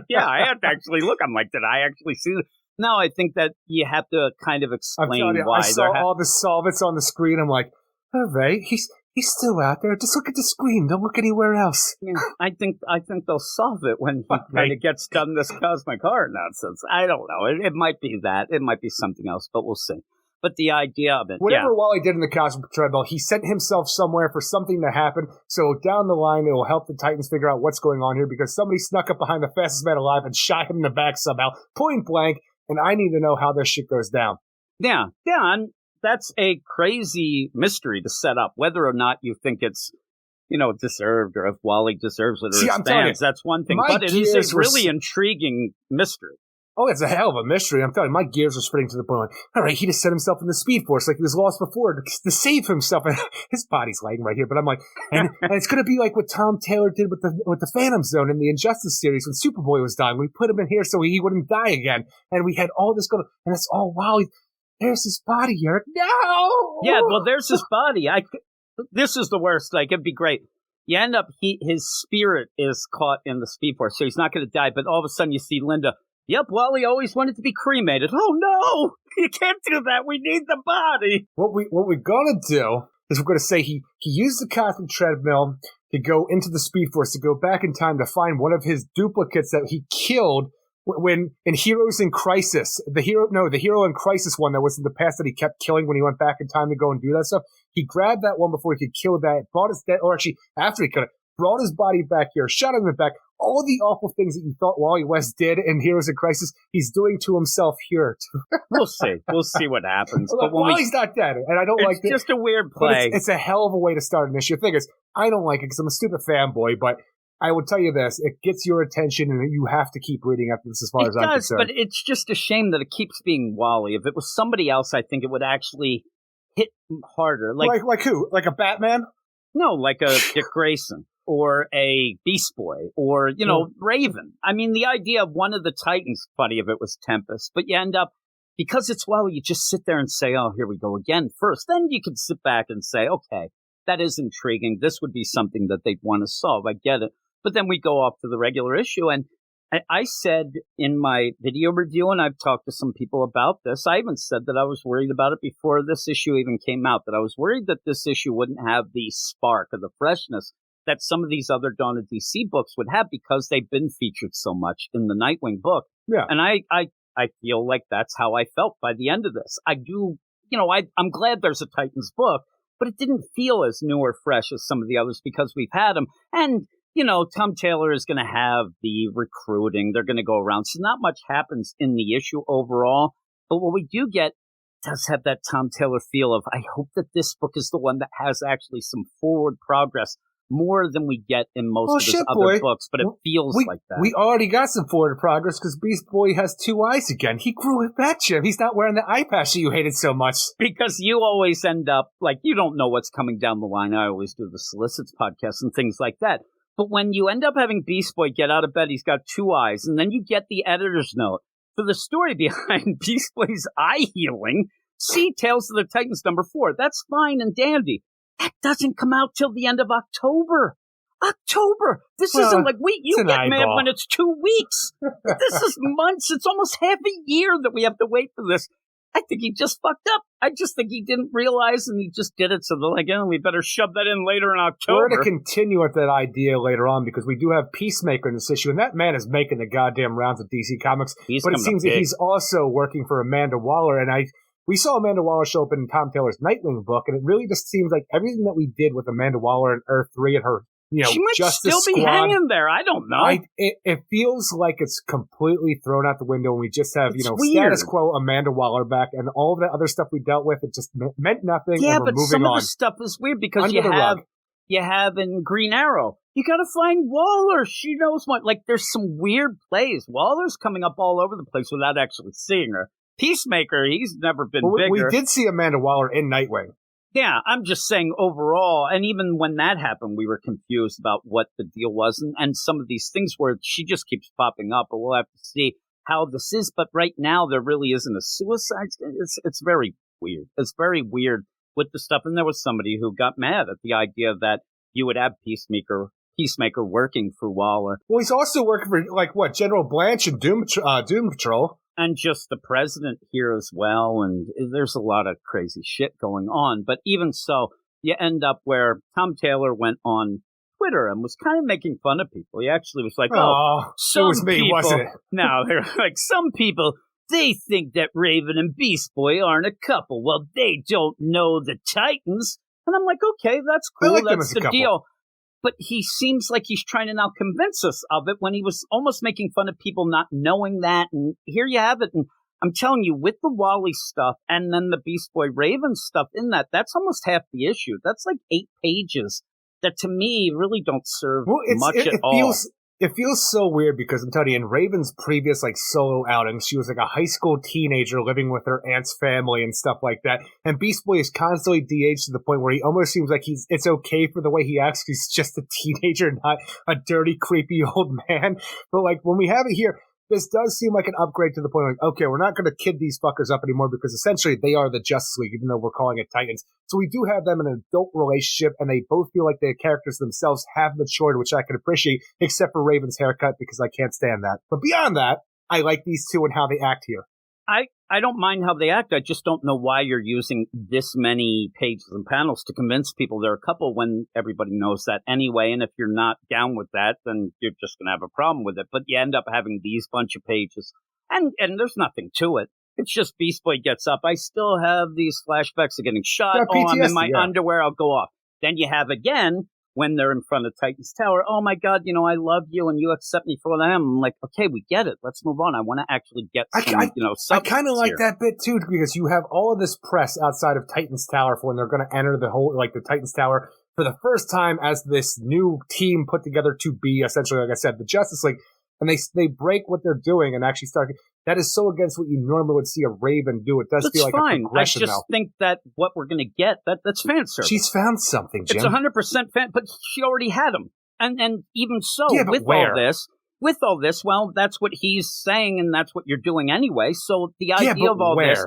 Yeah, I had to actually look. I'm like, did I actually see this? No, I think that you have to kind of explain why. I saw all the solvents on the screen. I'm like, all right, he's still out there. Just look at the screen. Don't look anywhere else. Yeah, I think they'll solve it when he kind of gets done this cosmic horror nonsense. I don't know. It might be that. It might be something else, but we'll see. But the idea of it, whatever Wally did in the cosmic treadmill, he sent himself somewhere for something to happen. So down the line, it will help the Titans figure out what's going on here because somebody snuck up behind the fastest man alive and shot him in the back somehow, point blank. And I need to know how this shit goes down. Yeah, and that's a crazy mystery to set up. Whether or not you think it's, you know, deserved or if Wally deserves it or his fans, that's one thing. But it is a really intriguing mystery. Oh, it's a hell of a mystery. I'm telling you, my gears are spinning to the point. All right, he just set himself in the Speed Force like he was lost before to save himself. And his body's laying right here. But I'm like, and it's going to be like what Tom Taylor did with the Phantom Zone in the Injustice series when Superboy was dying. We put him in here so he wouldn't die again. And we had all this going, and it's all Wally. There's his body, Eric. No! Yeah, well, there's his body. This is the worst. Like, it'd be great. You end up, his spirit is caught in the Speed Force, so he's not going to die. But all of a sudden, you see Linda. Yep, Wally always wanted to be cremated. Oh, no! You can't do that. We need the body. What we're going to do is we're going to say he used the cosmic treadmill to go into the Speed Force, to go back in time to find one of his duplicates that he killed when in Heroes in Crisis. The Hero in Crisis one that was in the past that he kept killing when he went back in time to go and do that stuff. He grabbed that one before he could kill that, brought his dead, or actually after he killed it, brought his body back here, shot him in the back. All the awful things that you thought Wally West did in Heroes in Crisis, he's doing to himself here. We'll see. We'll see what happens. But Wally's not dead, and I don't like it. It's just a weird play. It's a hell of a way to start an issue. The thing is, I don't like it because I'm a stupid fanboy, but I will tell you this, it gets your attention and you have to keep reading after this as far as I'm concerned. But it's just a shame that it keeps being Wally. If it was somebody else, I think it would actually hit harder. Like who? Like a Batman? No, like a Dick Grayson. Or a Beast Boy, or, you know, Raven. I mean, the idea of one of the Titans, funny if it was Tempest, but you end up, because it's Wally, you just sit there and say, oh, here we go again first. Then you can sit back and say, okay, that is intriguing. This would be something that they'd want to solve. I get it. But then we go off to the regular issue, and I said in my video review, and I've talked to some people about this, I even said that I was worried about it before this issue even came out, that I was worried that this issue wouldn't have the spark or the freshness that some of these other Dawn of DC books would have because they've been featured so much in the Nightwing book. Yeah. And I feel like that's how I felt by the end of this. I do, you know, I'm glad there's a Titans book, but it didn't feel as new or fresh as some of the others because we've had them. And, you know, Tom Taylor is going to have the recruiting. They're going to go around. So not much happens in the issue overall. But what we do get does have that Tom Taylor feel of, I hope that this book is the one that has actually some forward progress, more than we get in most of his other books, but it feels like that. We already got some forward progress because Beast Boy has 2 eyes again. He grew it back, Jim. He's not wearing the eye patch that you hated so much. Because you always end up, like, you don't know what's coming down the line. I always do the Solicits podcast and things like that. But when you end up having Beast Boy get out of bed, he's got 2 eyes, and then you get the editor's note for the story behind Beast Boy's eye healing. See Tales of the Titans #4. That's fine and dandy. That doesn't come out till the end of October. October! This isn't like you get mad when it's 2 weeks. This is months. It's almost half a year that we have to wait for this. I think he just fucked up. I just think he didn't realize and he just did it. So they're like, oh, we better shove that in later in October. We're going to continue with that idea later on because we do have Peacemaker in this issue. And that man is making the goddamn rounds of DC Comics. But it seems that he's also working for Amanda Waller. And we saw Amanda Waller show up in Tom Taylor's Nightwing book. And it really just seems like everything that we did with Amanda Waller and Earth 3 and her, she might Justice still be Squad, hanging there. I don't know. It feels like it's completely thrown out the window, and we just have status quo Amanda Waller back, and all of that other stuff we dealt with. It just meant nothing. Yeah, and we're but moving some on. of the stuff is weird because you have in Green Arrow. You got to find Waller. She knows what. Like, there's some weird plays. Waller's coming up all over the place without actually seeing her. Peacemaker, he's never been bigger. We did see Amanda Waller in Nightwing. Yeah, I'm just saying overall, and even when that happened, we were confused about what the deal was, and some of these things where she just keeps popping up, but we'll have to see how this is. But right now, there really isn't a suicide. It's very weird. It's very weird with the stuff, and there was somebody who got mad at the idea that you would have Peacemaker working for Waller. Well, he's also working for, General Blanche and Doom Patrol. And just the president here as well, and there's a lot of crazy shit going on. But even so, you end up where Tom Taylor went on Twitter and was kind of making fun of people. He actually was like, it was me, people, wasn't it? No, they're like, some people, they think that Raven and Beast Boy aren't a couple. Well, they don't know the Titans. And I'm like, okay, that's cool. That's the deal. But he seems like he's trying to now convince us of it when he was almost making fun of people not knowing that. And here you have it. And I'm telling you, with the Wally stuff and then the Beast Boy Raven stuff in that's almost half the issue. That's like 8 pages that to me really don't serve much at all. It feels so weird because I'm telling you, in Raven's previous solo outings, she was like a high school teenager living with her aunt's family and stuff like that. And Beast Boy is constantly de-aged to the point where he almost seems like it's okay for the way he acts. He's just a teenager, not a dirty, creepy old man. But when we have it here, this does seem like an upgrade to the point okay, we're not going to kid these fuckers up anymore because essentially they are the Justice League, even though we're calling it Titans. So we do have them in an adult relationship, and they both feel like the characters themselves have matured, which I can appreciate, except for Raven's haircut because I can't stand that. But beyond that, I like these two and how they act here. I don't mind how they act. I just don't know why you're using this many pages and panels to convince people they're a couple when everybody knows that anyway. And if you're not down with that, then you're just going to have a problem with it. But you end up having these bunch of pages. And there's nothing to it. It's just Beast Boy gets up. I still have these flashbacks of getting shot. I'm in my underwear. I'll go off. Then you have again when they're in front of Titan's Tower. Oh, my God, I love you and you accept me for what I am. I'm like, okay, we get it. Let's move on. I want to actually get some, I kind of like that bit, too, because you have all of this press outside of Titan's Tower for when they're going to enter the whole, the Titan's Tower for the first time as this new team put together to be, essentially, like I said, the Justice League. And they break what they're doing and actually start. That is so against what you normally would see a Raven do. It does feel like a progression. I just think that what we're going to get, that's fan service. She's found something, Jim. It's 100% fan, but she already had him. And even so, with all this, well, that's what he's saying, and that's what you're doing anyway. So the idea of all this,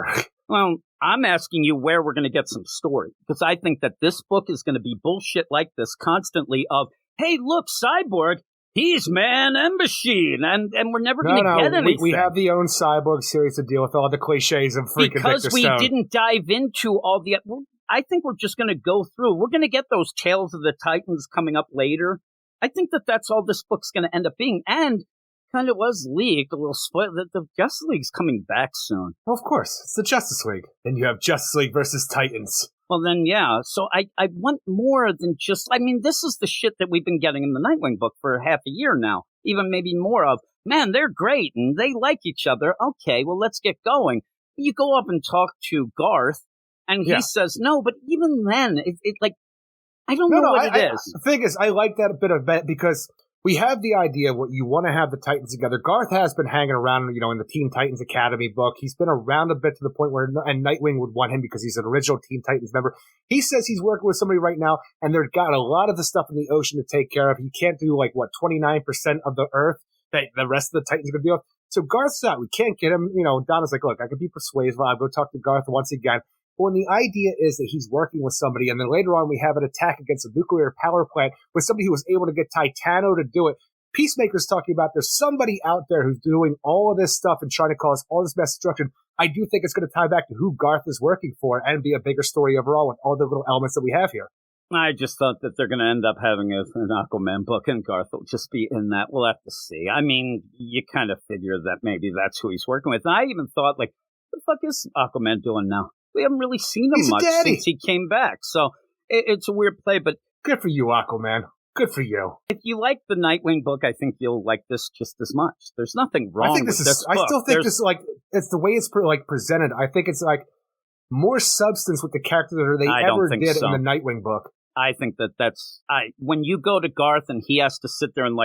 well, I'm asking you where we're going to get some story, because I think that this book is going to be bullshit like this constantly of, hey, look, Cyborg, he's man and machine, and we're never going to get anything. We have the own Cyborg series to deal with all the cliches of freaking because Victor we Stone. Didn't dive into all the. I think we're just going to go through. We're going to get those Tales of the Titans coming up later. I think that's all this book's going to end up being, and kind of was leaked a little spoiled that the Justice League's coming back soon. Well, of course, it's the Justice League. Then you have Justice League versus Titans. Well, then, yeah. So I want more than just, this is the shit that we've been getting in the Nightwing book for half a year now. Even maybe more of, man, they're great and they like each other. Okay, well, let's get going. You go up and talk to Garth, and he says no. But even then, it like I don't know what it is. The thing is, I like that a bit of that because we have the idea of what you want to have the Titans together. Garth has been hanging around, in the Teen Titans Academy book. He's been around a bit to the point where and Nightwing would want him because he's an original Teen Titans member. He says he's working with somebody right now, and they've got a lot of the stuff in the ocean to take care of. He can't do 29% of the Earth that the rest of the Titans are going to deal with. So Garth's out. We can't get him. Donna's like, look, I could be persuasive. I'll go talk to Garth once again. But when the idea is that he's working with somebody, and then later on we have an attack against a nuclear power plant with somebody who was able to get Titano to do it. Peacemaker's talking about there's somebody out there who's doing all of this stuff and trying to cause all this mass destruction. I do think it's going to tie back to who Garth is working for and be a bigger story overall with all the little elements that we have here. I just thought that they're going to end up having an Aquaman book, and Garth will just be in that. We'll have to see. I mean, you kind of figure that maybe that's who he's working with. And I even thought, what the fuck is Aquaman doing now? We haven't really seen him much since he came back. So it's a weird play, but good for you, Aquaman. Good for you. If you like the Nightwing book, I think you'll like this just as much. There's nothing wrong with this book. I still think this it's the way it's presented. I think it's more substance with the character than they ever did in the Nightwing book. I think when you go to Garth and he has to sit there and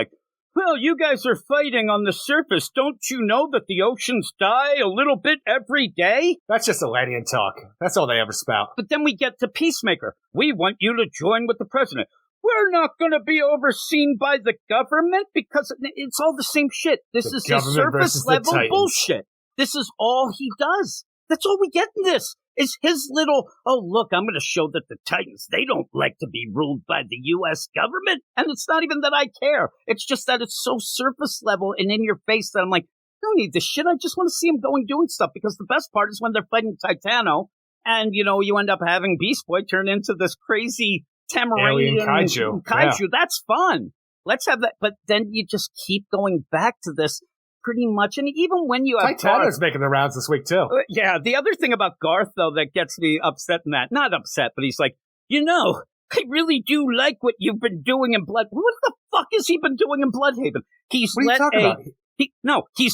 well, you guys are fighting on the surface. Don't you know that the oceans die a little bit every day? That's just Atlantean talk. That's all they ever spout. But then we get to Peacemaker. We want you to join with the president. We're not going to be overseen by the government because it's all the same shit. This is his surface level bullshit. This is all he does. That's all we get in this. Is his little, oh, look, I'm going to show that the Titans, they don't like to be ruled by the U.S. government. And it's not even that I care. It's just that it's so surface level and in your face that I'm like, I don't need this shit. I just want to see him doing stuff. Because the best part is when they're fighting Titano and, you end up having Beast Boy turn into this crazy Tamarine kaiju. Yeah. That's fun. Let's have that. But then you just keep going back to this pretty much. And even when you have Titano's making the rounds this week, too. Yeah. The other thing about Garth, though, that gets me upset in that, not upset, but he's like, I really do like what you've been doing in Blood. What the fuck has he been doing in Bloodhaven? He's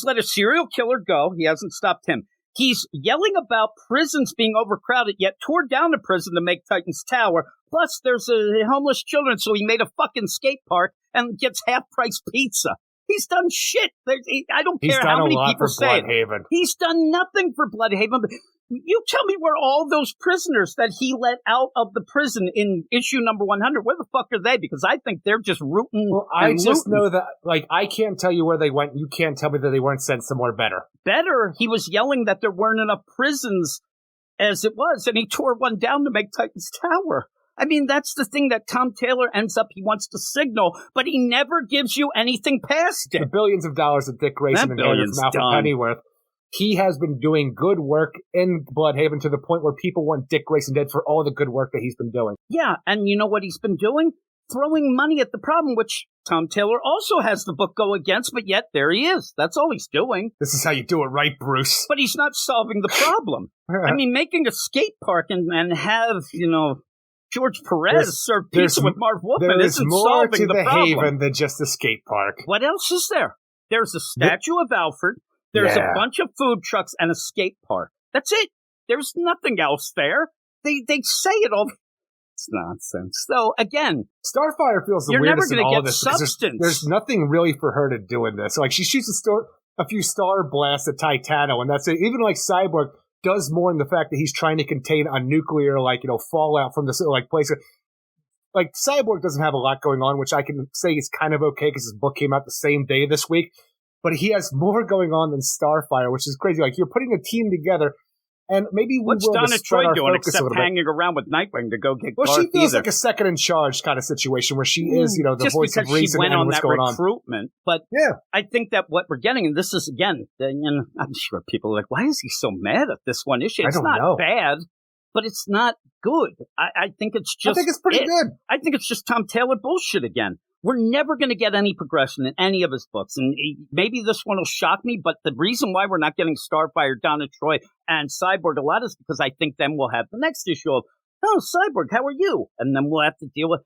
let a serial killer go. He hasn't stopped him. He's yelling about prisons being overcrowded, yet tore down a prison to make Titan's Tower. Plus, there's homeless children, so he made a fucking skate park and gets half-price pizza. He's done shit. I don't care how many people say it. He's done nothing for Bloodhaven. You tell me where all those prisoners that he let out of the prison in issue number 100, where the fuck are they? Because I think they're just rooting. Well, I just know that, I can't tell you where they went. You can't tell me that they weren't sent somewhere better. Better? He was yelling that there weren't enough prisons as it was, and he tore one down to make Titan's Tower. I mean, that's the thing that Tom Taylor he wants to signal, but he never gives you anything past it. The billions of dollars that Dick Grayson inherited from Alfred Pennyworth. He has been doing good work in Bloodhaven to the point where people want Dick Grayson dead for all the good work that he's been doing. Yeah, and you know what he's been doing? Throwing money at the problem, which Tom Taylor also has the book go against, but yet there he is. That's all he's doing. This is how you do it right, Bruce. But he's not solving the problem. I mean, making a skate park and have, George Perez serve pizza with Marv Wolfman isn't solving the problem. There is more to the Haven than just a skate park. What else is there? There's a statue of Alfred. There's a bunch of food trucks and a skate park. That's it. There's nothing else there. They say it all. It's nonsense. So, again, Starfire feels the weirdest in all of this. Substance. There's nothing really for her to do in this. She shoots a few star blasts at Titano, and that's it. Even Cyborg does more in the fact that he's trying to contain a nuclear, fallout from this, place. Cyborg doesn't have a lot going on, which I can say is kind of okay because his book came out the same day this week. But he has more going on than Starfire, which is crazy. You're putting a team together, and maybe what's Donna Troy doing except hanging around with Nightwing to go get Garth? Well, she feels like a second in charge kind of situation where she is, the voice of reason and what's going on. Just because she went on that recruitment. But I think that what we're getting, and this is, again, I'm sure people are like, why is he so mad at this one issue? It's not bad, but it's not good. I think it's just... I think it's pretty good. I think it's just Tom Taylor bullshit again. We're never going to get any progression in any of his books. And maybe this one will shock me, but the reason why we're not getting Starfire, Donna Troy, and Cyborg a lot is because I think then we'll have the next issue of, oh, Cyborg, how are you? And then we'll have to deal with...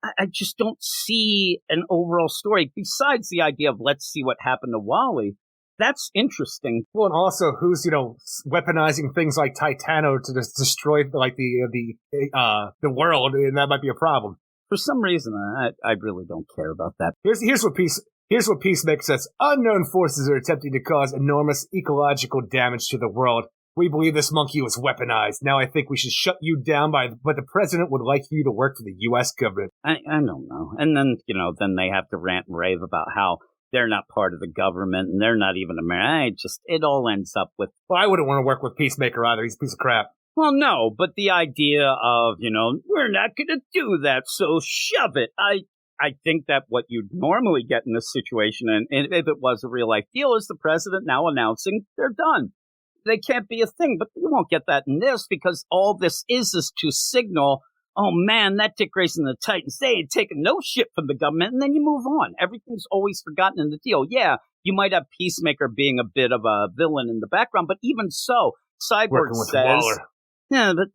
I just don't see an overall story besides the idea of let's see what happened to Wally. That's interesting. Well, and also who's, weaponizing things like Titano to just destroy the world, and that might be a problem. For some reason, I really don't care about that. Here's what Peacemaker says. Unknown forces are attempting to cause enormous ecological damage to the world. We believe this monkey was weaponized. Now I think we should shut you down but the president would like you to work for the U.S. government. I don't know. And then, then they have to rant and rave about how they're not part of the government and they're not even American. It all ends up with... Well, I wouldn't want to work with Peacemaker either. He's a piece of crap. Well, no, but the idea of, we're not going to do that, so shove it. I think that what you'd normally get in this situation, and if it was a real-life deal, is the president now announcing they're done. They can't be a thing, but you won't get that in this because all this is to signal, oh man, that Dick Grayson and the Titans, they ain't taking no shit from the government, and then you move on. Everything's always forgotten in the deal. Yeah, you might have Peacemaker being a bit of a villain in the background, but even so, Cyborg says... Waller. Yeah, but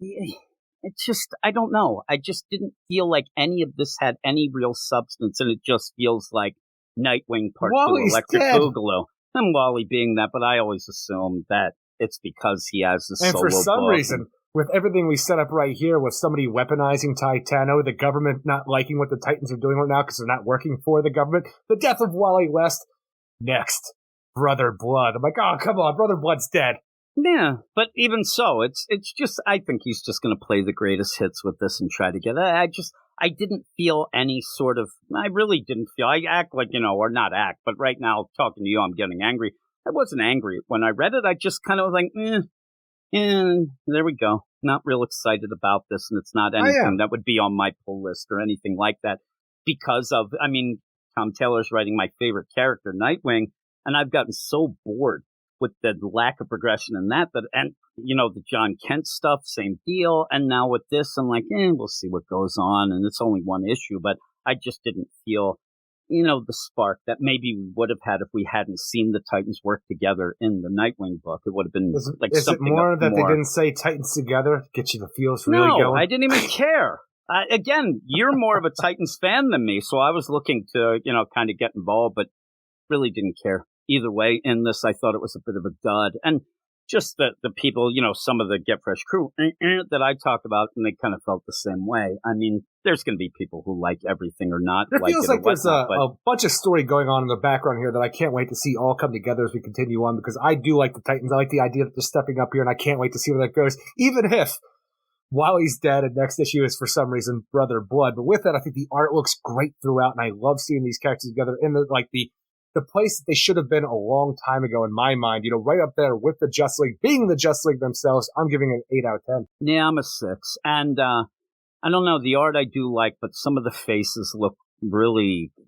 it's just, I don't know. I just didn't feel like any of this had any real substance, and it just feels like Nightwing Part 2 Electric Boogaloo. And Wally being that, but I always assume that it's because he has this solo And for some book. reason, with everything we set up right here, with somebody weaponizing Titano, the government not liking what the Titans are doing right now because they're not working for the government, the death of Wally West, next, Brother Blood. I'm like, oh, come on, Brother Blood's dead. Yeah, but even so, it's just, I think he's just going to play the greatest hits with this and try to get it. I didn't feel any sort of, I really didn't feel, I act like, or not act, but right now, talking to you, I'm getting angry. I wasn't angry. When I read it, I just kind of was like, there we go. Not real excited about this, and it's not anything that would be on my pull list or anything like that because of, Tom Taylor's writing my favorite character, Nightwing, and I've gotten so bored with the lack of progression in that, and the John Kent stuff, same deal. And now with this, I'm like, we'll see what goes on. And it's only one issue, but I just didn't feel, the spark that maybe we would have had if we hadn't seen the Titans work together in the Nightwing book. It would have been is something it more that they didn't say Titans together? Get you the feels really going? No, I didn't even care. Again, you're more of a Titans fan than me, so I was looking to, kind of get involved, but really didn't care. Either way, in this, I thought it was a bit of a dud. And just the people, some of the Get Fresh crew that I talked about, and they kind of felt the same way. There's going to be people who like everything or not. It feels like there's a bunch of story going on in the background here that I can't wait to see all come together as we continue on, because I do like the Titans. I like the idea that they're stepping up here, and I can't wait to see where that goes, even if Wally's dead and next issue is, for some reason, Brother Blood. But with that, I think the art looks great throughout, and I love seeing these characters together in the place that they should have been a long time ago in my mind, right up there with the Just League, being the Just League themselves. I'm giving it an 8 out of 10. Yeah, I'm a 6. And I don't know, the art I do like, but some of the faces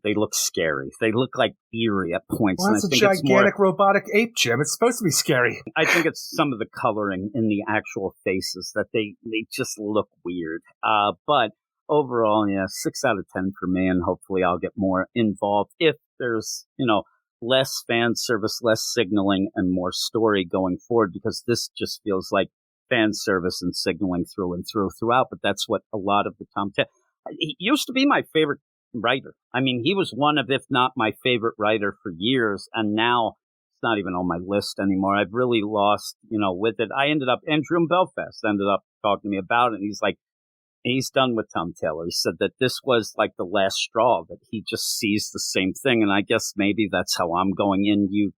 they look scary. They look like eerie at points. Well, it's a gigantic robotic ape, Jim. It's supposed to be scary. I think it's some of the coloring in the actual faces that they just look weird. But overall, 6 out of 10 for me, and hopefully I'll get more involved if there's, less fan service, less signaling, and more story going forward, because this just feels like fan service and signaling through and throughout, but that's what a lot of the Tom Taylor... He used to be my favorite writer. He was one of, if not my favorite writer for years, and now it's not even on my list anymore. I've really lost, with it. Andrew in Belfast ended up talking to me about it, and he's like, he's done with Tom Taylor. He said that this was like the last straw, that he just sees the same thing. And I guess maybe that's how I'm going in. You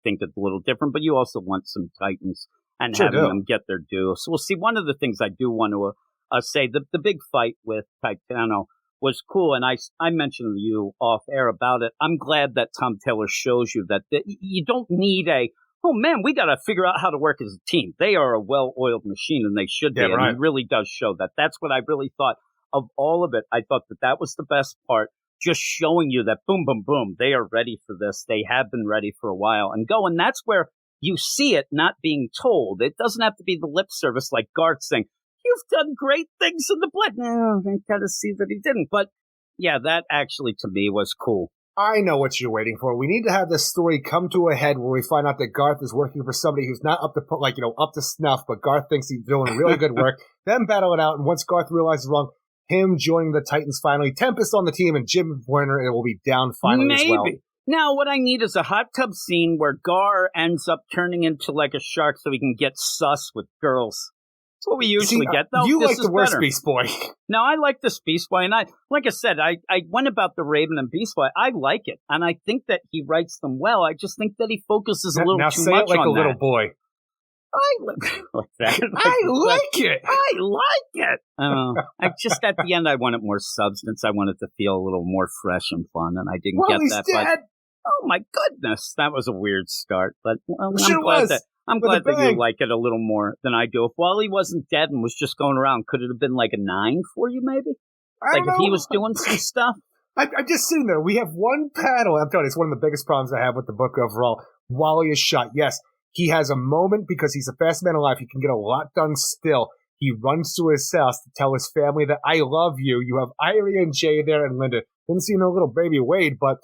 think it's a little different, but you also want some Titans and having them get their due. So we'll see. One of the things I do want to say, the big fight with Titano was cool. And I mentioned to you off air about it. I'm glad that Tom Taylor shows you that you don't need oh man, we got to figure out how to work as a team. They are a well-oiled machine, and they should be. And he really does show that. That's what I really thought of all of it. I thought that was the best part, just showing you that boom, boom, boom, they are ready for this. They have been ready for a while and go. And that's where you see it not being told. It doesn't have to be the lip service like Garth saying, you've done great things in the Blood. No, I got to see that he didn't. But yeah, that actually to me was cool. I know what you're waiting for. We need to have this story come to a head where we find out that Garth is working for somebody who's not up to snuff, but Garth thinks he's doing really good work. Then battle it out, and once Garth realizes wrong, him joining the Titans finally. Tempest on the team, and Jim Werner, it will be down finally as well. Now, what I need is a hot tub scene where Gar ends up turning into like a shark so he can get sus with girls. That's what we usually get, though. You this like is the worst better. Beast Boy. No, I like this Beast Boy, and like I said, I went about the Raven and Beast Boy. I like it, and I think that he writes them well. I just think that he focuses a little now too say much it like on a little boy. I like that. I like it. I like it. I just at the end, I wanted more substance. I wanted to feel a little more fresh and fun, and I didn't get that. Dead. But oh my goodness, that was a weird start. But I'm sure glad that. I'm glad that bang. you like it a little more than I do. If Wally wasn't dead and was just going around, could it have been like a 9 for you, maybe? Like if he was doing some stuff? I'm just sitting there. We have one panel. I'm telling you, it's one of the biggest problems I have with the book overall. Wally is shot. Yes, he has a moment because he's the fastest man alive. He can get a lot done still. He runs to his house to tell his family that I love you. You have Irie and Jay there and Linda. Didn't see no little baby Wade, but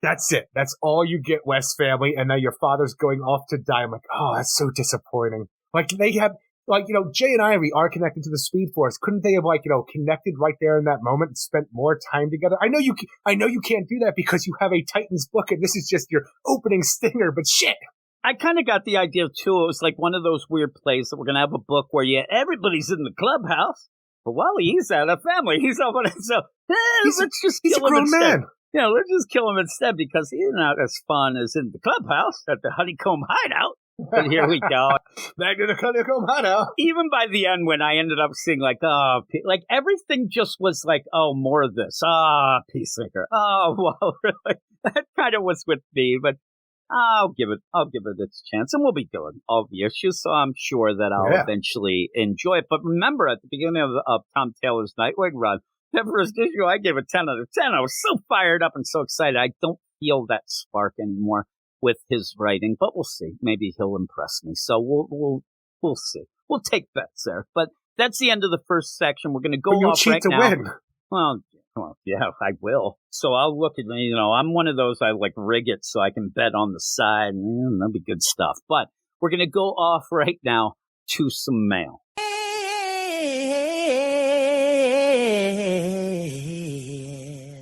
that's it. That's all you get, West family. And now your father's going off to die. I'm like, oh, that's so disappointing. Like they have, like, you know, Jay and Irie are connected to the Speed Force. Couldn't they have, like, you know, connected right there in that moment and spent more time together? I know you can't do that because you have a Titans book and this is just your opening stinger, but shit. I kind of got the idea, too. It was like one of those weird plays that we're going to have a book where, everybody's in the clubhouse. But Wally, he's out of family. He's over there. So let's just he's kill a grown him instead. man. Yeah, let's just kill him instead because he's not as fun as in the clubhouse at the Honeycomb Hideout. But here we go. Back to the Honeycomb Hideout. Even by the end, when I ended up seeing like everything just was like, oh, more of this. Peacemaker. Oh, well, really? That kind of was with me, but I'll give it its chance, and we'll be doing all the issues, so I'm sure that I'll eventually enjoy it. But remember, at the beginning of Tom Taylor's Nightwing run, that first issue, I gave it 10 out of 10. I was so fired up and so excited. I don't feel that spark anymore with his writing, but we'll see. Maybe he'll impress me. So we'll see. We'll take bets there. But that's the end of the first section. We're going to go off right now. Win. Well, yeah, I will. So I'll look at, I'm one of those, I like rig it so I can bet on the side. That'll be good stuff. But we're going to go off right now to some mail.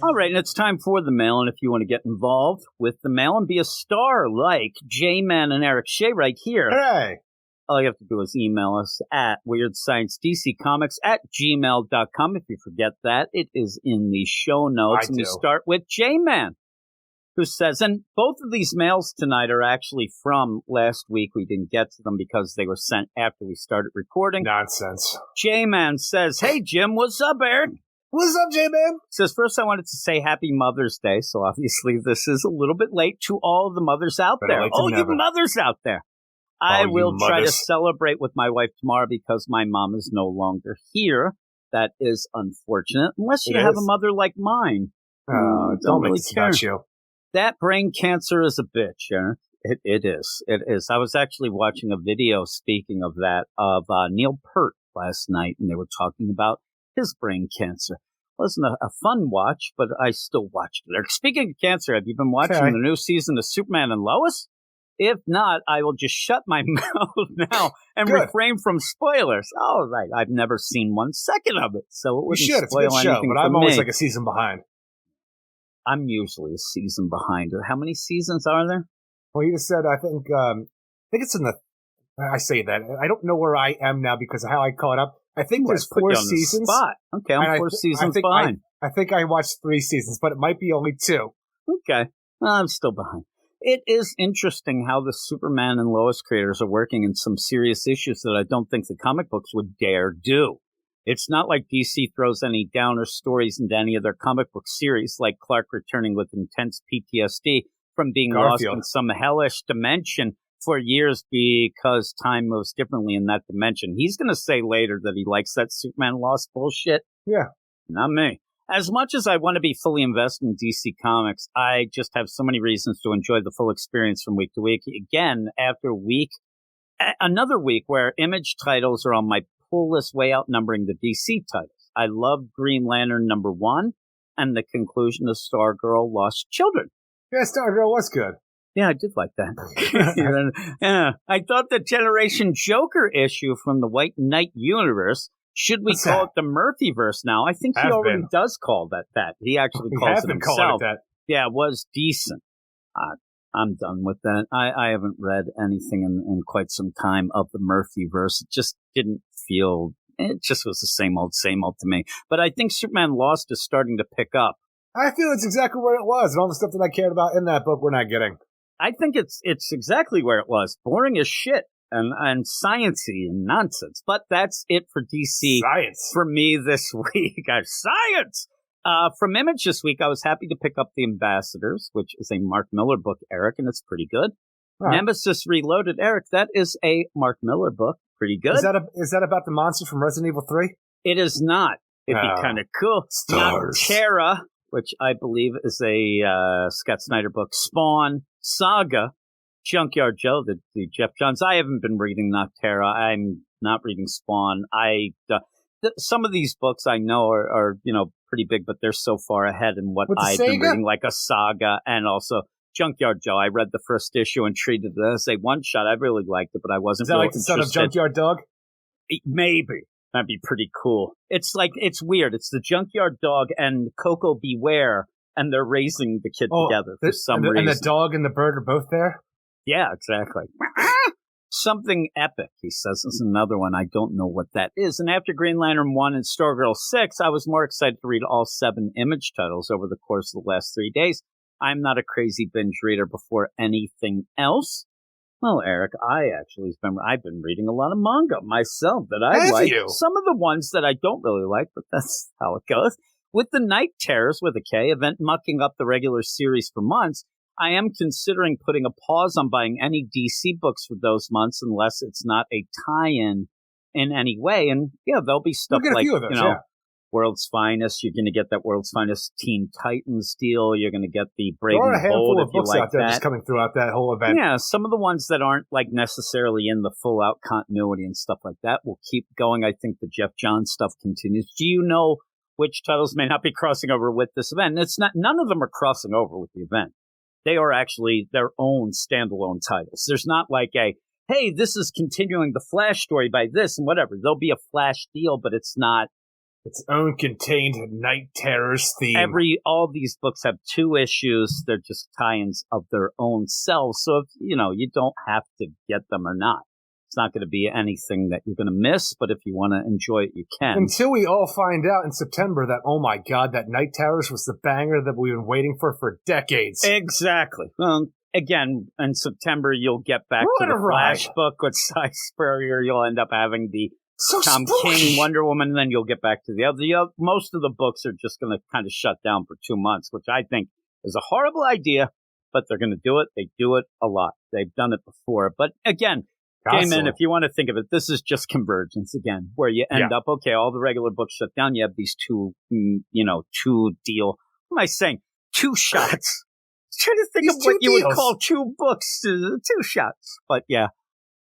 All right, and it's time for the mail, and if you want to get involved with the mail and be a star like J-Man and Eric Shea right here, hey, all you have to do is email us at WeirdScienceDCComics@gmail.com. If you forget that, it is in the show notes. We start with J-Man, who says, and both of these mails tonight are actually from last week. We didn't get to them because they were sent after we started recording. Nonsense. J-Man says, hey, Jim, what's up, Eric? What's up, J-Man? Says, first I wanted to say Happy Mother's Day, so obviously this is a little bit late to all the mothers out there. You mothers out there. I will try to celebrate with my wife tomorrow because my mom is no longer here. That is unfortunate, unless you have a mother like mine. Don't make this about you. That brain cancer is a bitch, Aaron. It is. It is. I was actually watching a video, speaking of that, of Neil Peart last night, and they were talking about his brain cancer. Wasn't a fun watch, but I still watched it. Speaking of cancer, have you been watching the new season of Superman and Lois? If not, I will just shut my mouth now and refrain from spoilers. All right, I've never seen 1 second of it, so it wouldn't spoil anything show, but I'm always like a season behind. I'm usually a season behind. How many seasons are there? Well, you just said, I think it's in the. I say that I don't know where I am now because of how I caught up. I think there's 4 seasons. Okay, I'm 4 seasons behind. I think I watched 3 seasons, but it might be only 2. Okay, I'm still behind. It is interesting how the Superman and Lois creators are working in some serious issues that I don't think the comic books would dare do. It's not like DC throws any downer stories into any of their comic book series, like Clark returning with intense PTSD from being lost in some hellish dimension for years because time moves differently in that dimension. He's going to say later that he likes that Superman Lost bullshit. Yeah. Not me. As much as I want to be fully invested in DC Comics, I just have so many reasons to enjoy the full experience from week to week. Again, after another week where Image titles are on my pull list way outnumbering the DC titles. I loved Green Lantern #1 and the conclusion of Stargirl Lost Children. Yeah, Stargirl was good. Yeah, I did like that. Yeah, I thought the Generation Joker issue from the White Knight universe, should we call it the Murphyverse now? I think he already does call that. He actually calls it himself. Yeah, it was decent. I'm done with that. I haven't read anything in quite some time of the Murphyverse. It just didn't feel, it just was the same old to me. But I think Superman Lost is starting to pick up. I feel it's exactly where it was, and all the stuff that I cared about in that book we're not getting. I think it's exactly where it was. Boring as shit and sciencey and nonsense. But that's it for DC. Science. For me this week. Science! From Image this week, I was happy to pick up The Ambassadors, which is a Mark Miller book, Eric, and it's pretty good. Right. Nemesis Reloaded, Eric, that is a Mark Miller book. Pretty good. Is that about the monster from Resident Evil 3? It is not. It'd be kind of cool. Stars. Terra, which I believe is a Scott Snyder book. Spawn, Saga, Junkyard Joe, the Jeff Johns. I haven't been reading Nocterra. I'm not reading Spawn. Some of these books I know are pretty big, but they're so far ahead in what I've been reading, like a Saga and also Junkyard Joe. I read the first issue and treated it as a one-shot. I really liked it, but I wasn't. Is that like the son of Junkyard Dog? Maybe. That'd be pretty cool. It's weird. It's the Junkyard Dog and Coco Beware, and they're raising the kid together for some reason. And the dog and the bird are both there? Yeah, exactly. Something epic, he says, is another one. I don't know what that is. And after Green Lantern 1 and Stargirl 6, I was more excited to read all 7 Image titles over the course of the last 3 days. I'm not a crazy binge reader before anything else. Well, Eric, I've been reading a lot of manga myself that I like. Some of the ones that I don't really like, but that's how it goes. With the Night Terrors, with a K, event mucking up the regular series for months, I am considering putting a pause on buying any DC books for those months unless it's not a tie-in in any way. And, yeah, there'll be stuff like, World's Finest. You're going to get that World's Finest Teen Titans deal. You're going to get the Brave and Bold. There are a handful of books out there just coming throughout that whole event. Yeah, some of the ones that aren't like necessarily in the full-out continuity and stuff like that will keep going. I think the Jeff Johns stuff continues. Do you know which titles may not be crossing over with this event? And none of them are crossing over with the event. They are actually their own standalone titles. There's not like hey, this is continuing the Flash story by this and whatever. There'll be a Flash deal, but it's not its own contained Night Terrors theme. All these books have 2 issues. They're just tie-ins of their own selves. So if, you don't have to get them or not. It's not going to be anything that you're going to miss, but if you want to enjoy it, you can. Until we all find out in September that, oh my God, that Night Terrors was the banger that we've been waiting for decades. Exactly. Well, again, in September, you'll get back to the Flash book with Cy Spurrier. You'll end up having the Tom King, Wonder Woman, and then you'll get back to the other. Most of the books are just going to kind of shut down for 2 months, which I think is a horrible idea, but they're going to do it. They do it a lot. They've done it before. But again, J-Man, if you want to think of it, this is just convergence again, where you end up, okay, all the regular books shut down. You have these 2 deal. What am I saying? 2 shots. Trying to think of what you would call 2 books, 2 shots. But yeah.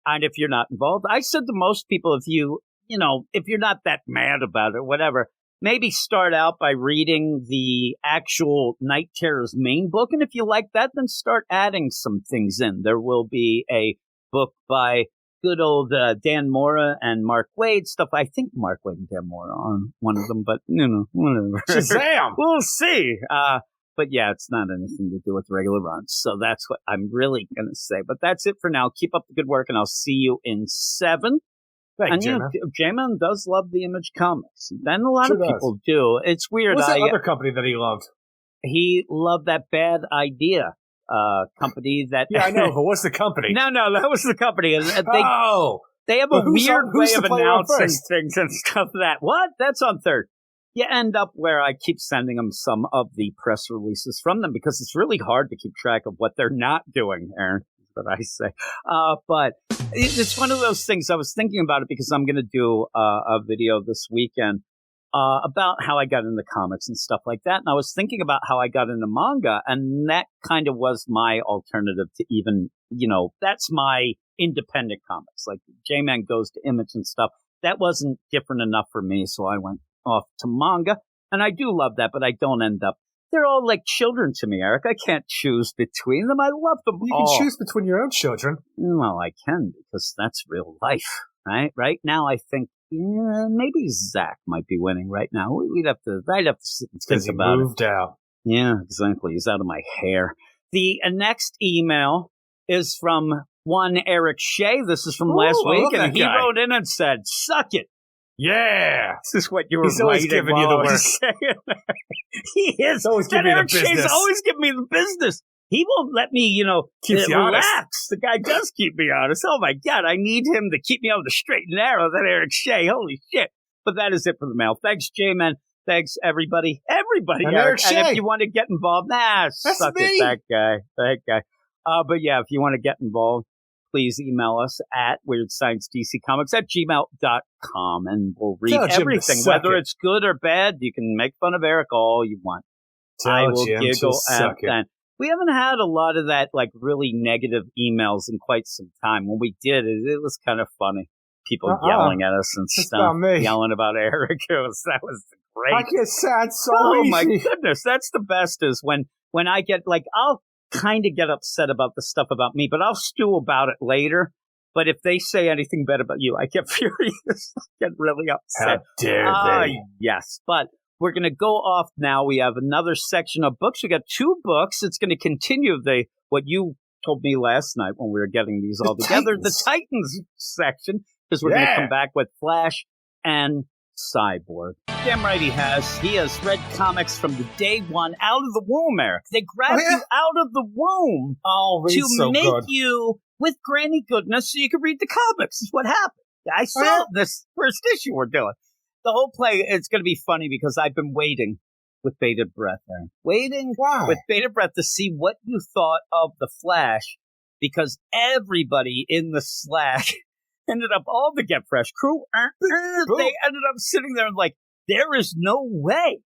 And if you're not involved, I said to most people, if you're not that mad about it, whatever, maybe start out by reading the actual Night Terrors main book. And if you like that, then start adding some things in. There will be a book by good old Dan Mora and Mark Waid stuff. I think Mark Waid and Dan Mora on one of them, but whatever. Shazam! We'll see. But yeah, it's not anything to do with regular runs. So that's what I'm really going to say. But that's it for now. Keep up the good work, and I'll see you in 7. Thanks, J-Man. J-Man does love the Image comics. And a lot of people do. It's weird. What's that other company that he loved? He loved that Bad Idea company that... Yeah, I know, but what's the company? No, that was the company. They have a weird way of announcing things and stuff what? That's on 3rd. You end up where I keep sending them some of the press releases from them because it's really hard to keep track of what they're not doing, Aaron, is what I say. But it's one of those things. I was thinking about it because I'm going to do a video this weekend about how I got into comics and stuff like that. And I was thinking about how I got into manga, and that kind of was my alternative to even, that's my independent comics. Like J-Man goes to Image and stuff. That wasn't different enough for me, so I went off to manga, and I do love that, but I don't end up. They're all like children to me, Eric. I can't choose between them. I love them all. You can choose between your own children. Well, I can, because that's real life, right? Right now, I think maybe Zach might be winning right now. I'd have to sit and think about it. He moved out. Yeah, exactly. He's out of my hair. The next email is from one Eric Shea. This is from last week, and he wrote in and said, "Suck it." Yeah. This is what you were He's always writing giving you the work. He is. Always giving me the Eric Shea's business. always giving me the business. He won't let me, Keeps you honest. relax. The guy does keep me honest. Oh, my God. I need him to keep me on the straight and narrow. That Eric Shea. Holy shit. But that is it for the mail. Thanks, J-Man. Thanks, everybody. Everybody, And Eric. Shea. And if you want to get involved, suck me. it, that guy. But yeah, if you want to get involved, please email us at weirdsciencedccomics@gmail.com, and we'll read everything. Whether it's good or bad, you can make fun of Eric all you want. I will giggle at that. We haven't had a lot of that, like, really negative emails in quite some time. When we did, it was kind of funny. People yelling at us and stuff, yelling about Eric. That was great. I get sad so Oh, easy. my goodness. That's the best is when I get, like, I'll kind of get upset about the stuff about me, but I'll stew about it later. But if they say anything bad about you, I get furious. I get really upset. How dare they? Yes, but we're going to go off now. We have another section of books. We got 2 books. It's going to continue what you told me last night when we were getting these all together. The Titans section, because we're going to come back with Flash and Cyborg. Damn right he has. He has read comics from the day one out of the womb, Eric. They grabbed you out of the womb to make you with granny goodness so you could read the comics. Is what happened. I saw this first issue we're doing. The whole play, it's going to be funny because I've been waiting with bated breath, Aaron. With bated breath to see what you thought of the Flash, because everybody in the Slack ended up, all the Get Fresh crew, they ended up sitting there and like, there is no way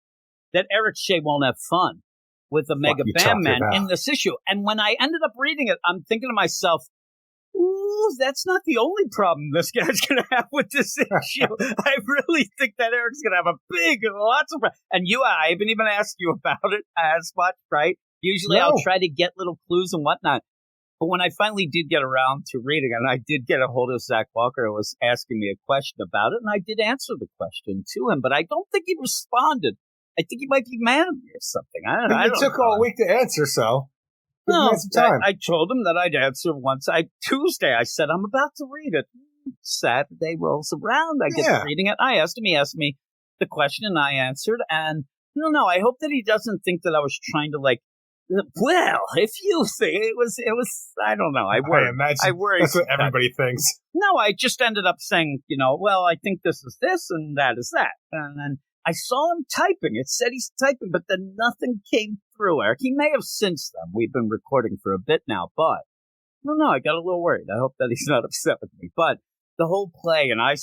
that Eric Shea won't have fun with the Mega Bam Man in this issue. And when I ended up reading it, I'm thinking to myself, ooh, that's not the only problem this guy's going to have with this issue. I really think that Eric's going to have lots of problems. And I haven't even asked you about it as much, right? Usually I'll try to get little clues and whatnot. But when I finally did get around to reading it, and I did get a hold of Zach Walker, who was asking me a question about it, and I did answer the question to him, but I don't think he responded. I think he might be mad at me or something. I don't know. It took all week to answer, so. No, I told him that I'd answer once. Tuesday, I said, I'm about to read it. Saturday rolls around. I get to reading it. I asked him. He asked me the question, and I answered. And no, I hope that he doesn't think that I was trying to, like, well, if you think it was, I don't know. I worry. That's what everybody thinks. No, I just ended up saying, well, I think this is this and that is that. And then I saw him typing. It said he's typing, but then nothing came through, Eric. He may have since then. We've been recording for a bit now, but no, I got a little worried. I hope that he's not upset with me. But the whole play, and I'm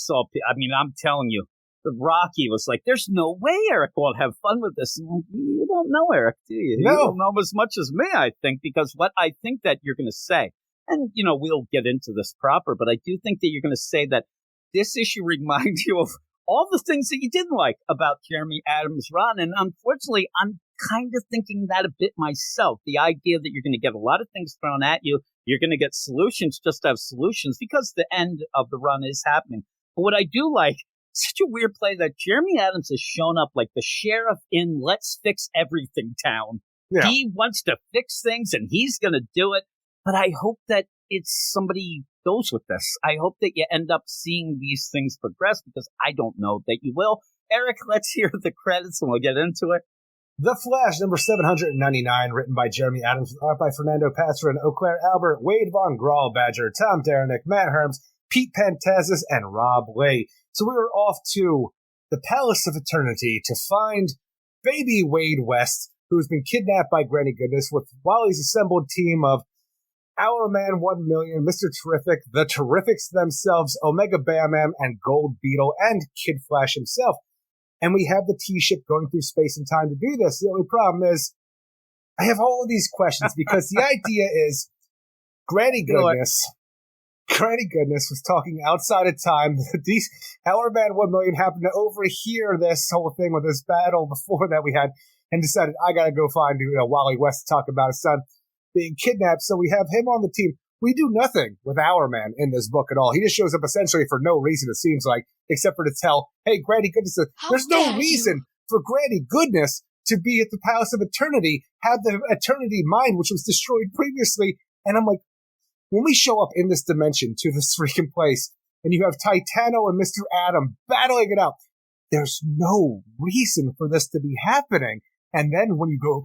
telling you, the Rocky was like, there's no way Eric won't have fun with this. I'm like, you don't know Eric, do you? No. You don't know him as much as me, I think, because what I think that you're going to say, and, we'll get into this proper, but I do think that you're going to say that this issue reminds you of all the things that you didn't like about Jeremy Adams' run. And unfortunately, I'm kind of thinking that a bit myself. The idea that you're going to get a lot of things thrown at you. You're going to get solutions just to have solutions because the end of the run is happening. But what I do like, such a weird play that Jeremy Adams has shown up like the sheriff in Let's Fix Everything Town. Yeah. He wants to fix things and he's going to do it. But I hope that it's somebody goes with this. I hope that you end up seeing these things progress because I don't know that you will. Eric, let's hear the credits and we'll get into it. The Flash, number 799, written by Jeremy Adams, with art by Fernando Pastor, Eau Claire Albert, Wade Von Grawl Badger, Tom Derenick, Matt Herms, Pete Pantazis, and Rob Lay. So we were off to the Palace of Eternity to find baby Wade West, who's been kidnapped by Granny Goodness with Wally's assembled team of Our Man 1 Million, Mr. Terrific, the Terrifics themselves, Omega Bam-Man, and Gold Beetle, and Kid Flash himself. And we have the T-ship going through space and time to do this. The only problem is I have all of these questions because the idea is Granny Goodness was talking outside of time. These Our Man 1 Million happened to overhear this whole thing with this battle before that we had and decided, I got to go find Wally West to talk about his son being kidnapped. So we have him on the team. We do nothing with Our Man in this book at all. He just shows up essentially for no reason, it seems like, except for to tell, hey, Granny Goodness, there's no reason for Granny Goodness to be at the Palace of Eternity, have the Eternity Mind, which was destroyed previously. And I'm like, when we show up in this dimension to this freaking place, and you have Titano and Mr. Atom battling it out, there's no reason for this to be happening. And then when you go,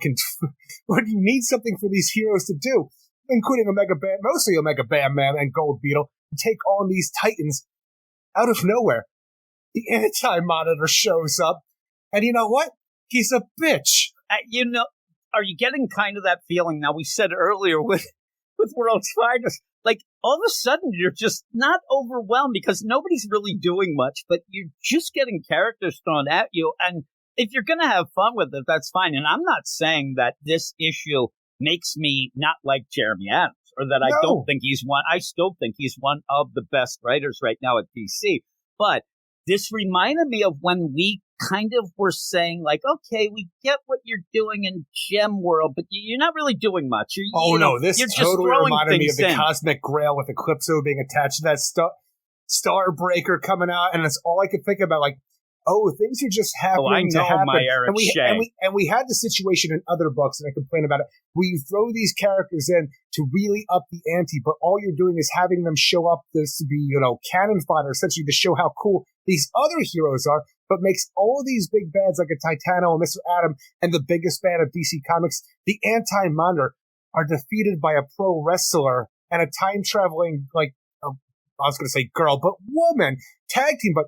when you need something for these heroes to do, including mostly Omega Bam and Gold Beetle, to take on these Titans, out of nowhere, the Anti-Monitor shows up, and you know what? He's a bitch. Are you getting kind of that feeling now? We said earlier with World's Finest, like all of a sudden you're just not overwhelmed because nobody's really doing much, but you're just getting characters thrown at you. And if you're going to have fun with it, that's fine. And I'm not saying that this issue makes me not like Jeremy Adams or that I don't think he's one. I still think he's one of the best writers right now at DC. But this reminded me of when we kind of were saying, like, okay, we get what you're doing in Gem World, but you're not really doing much. This totally reminded me of the Cosmic Grail with Eclipso being attached to that Starbreaker coming out, and that's all I could think about, like, things are just happening to happen. My Eric and we had the situation in other books, and I complain about it, where you throw these characters in to really up the ante, but all you're doing is having them show up to be, cannon fodder, essentially to show how cool these other heroes are, but makes all of these big bads like a Titano and Mr. Atom and the biggest bad of DC Comics, the Anti-Monitor, are defeated by a pro wrestler and a time-traveling, I was going to say girl, but woman, tag team, but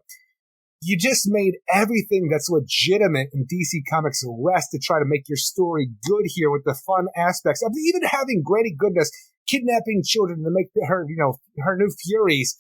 you just made everything that's legitimate in DC Comics less to try to make your story good here with the fun aspects of even having Granny Goodness kidnapping children to make her, her new Furies.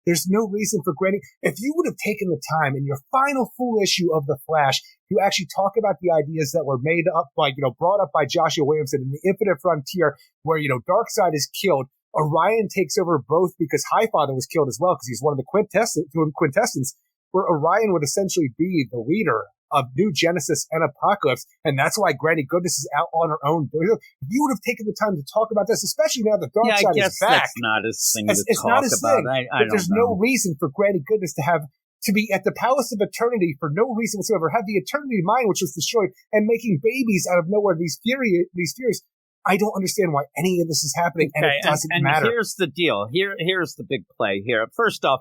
There's no reason for Granny. If you would have taken the time in your final full issue of The Flash to actually talk about the ideas that were made up, brought up by Joshua Williamson in the Infinite Frontier, where, Darkseid is killed, Orion takes over both because Highfather was killed as well because he's one of the quintessence, where Orion would essentially be the leader of New Genesis and Apocalypse, and that's why Granny Goodness is out on her own. If you would have taken the time to talk about this, especially now that Darkseid is back. That's not his thing to talk about. But there's no reason for Granny Goodness to be at the Palace of Eternity for no reason whatsoever, have the Eternity Mind, which was destroyed, and making babies out of nowhere, these Furies. I don't understand why any of this is happening, and it doesn't matter. And here's the deal. Here's the big play here. First off,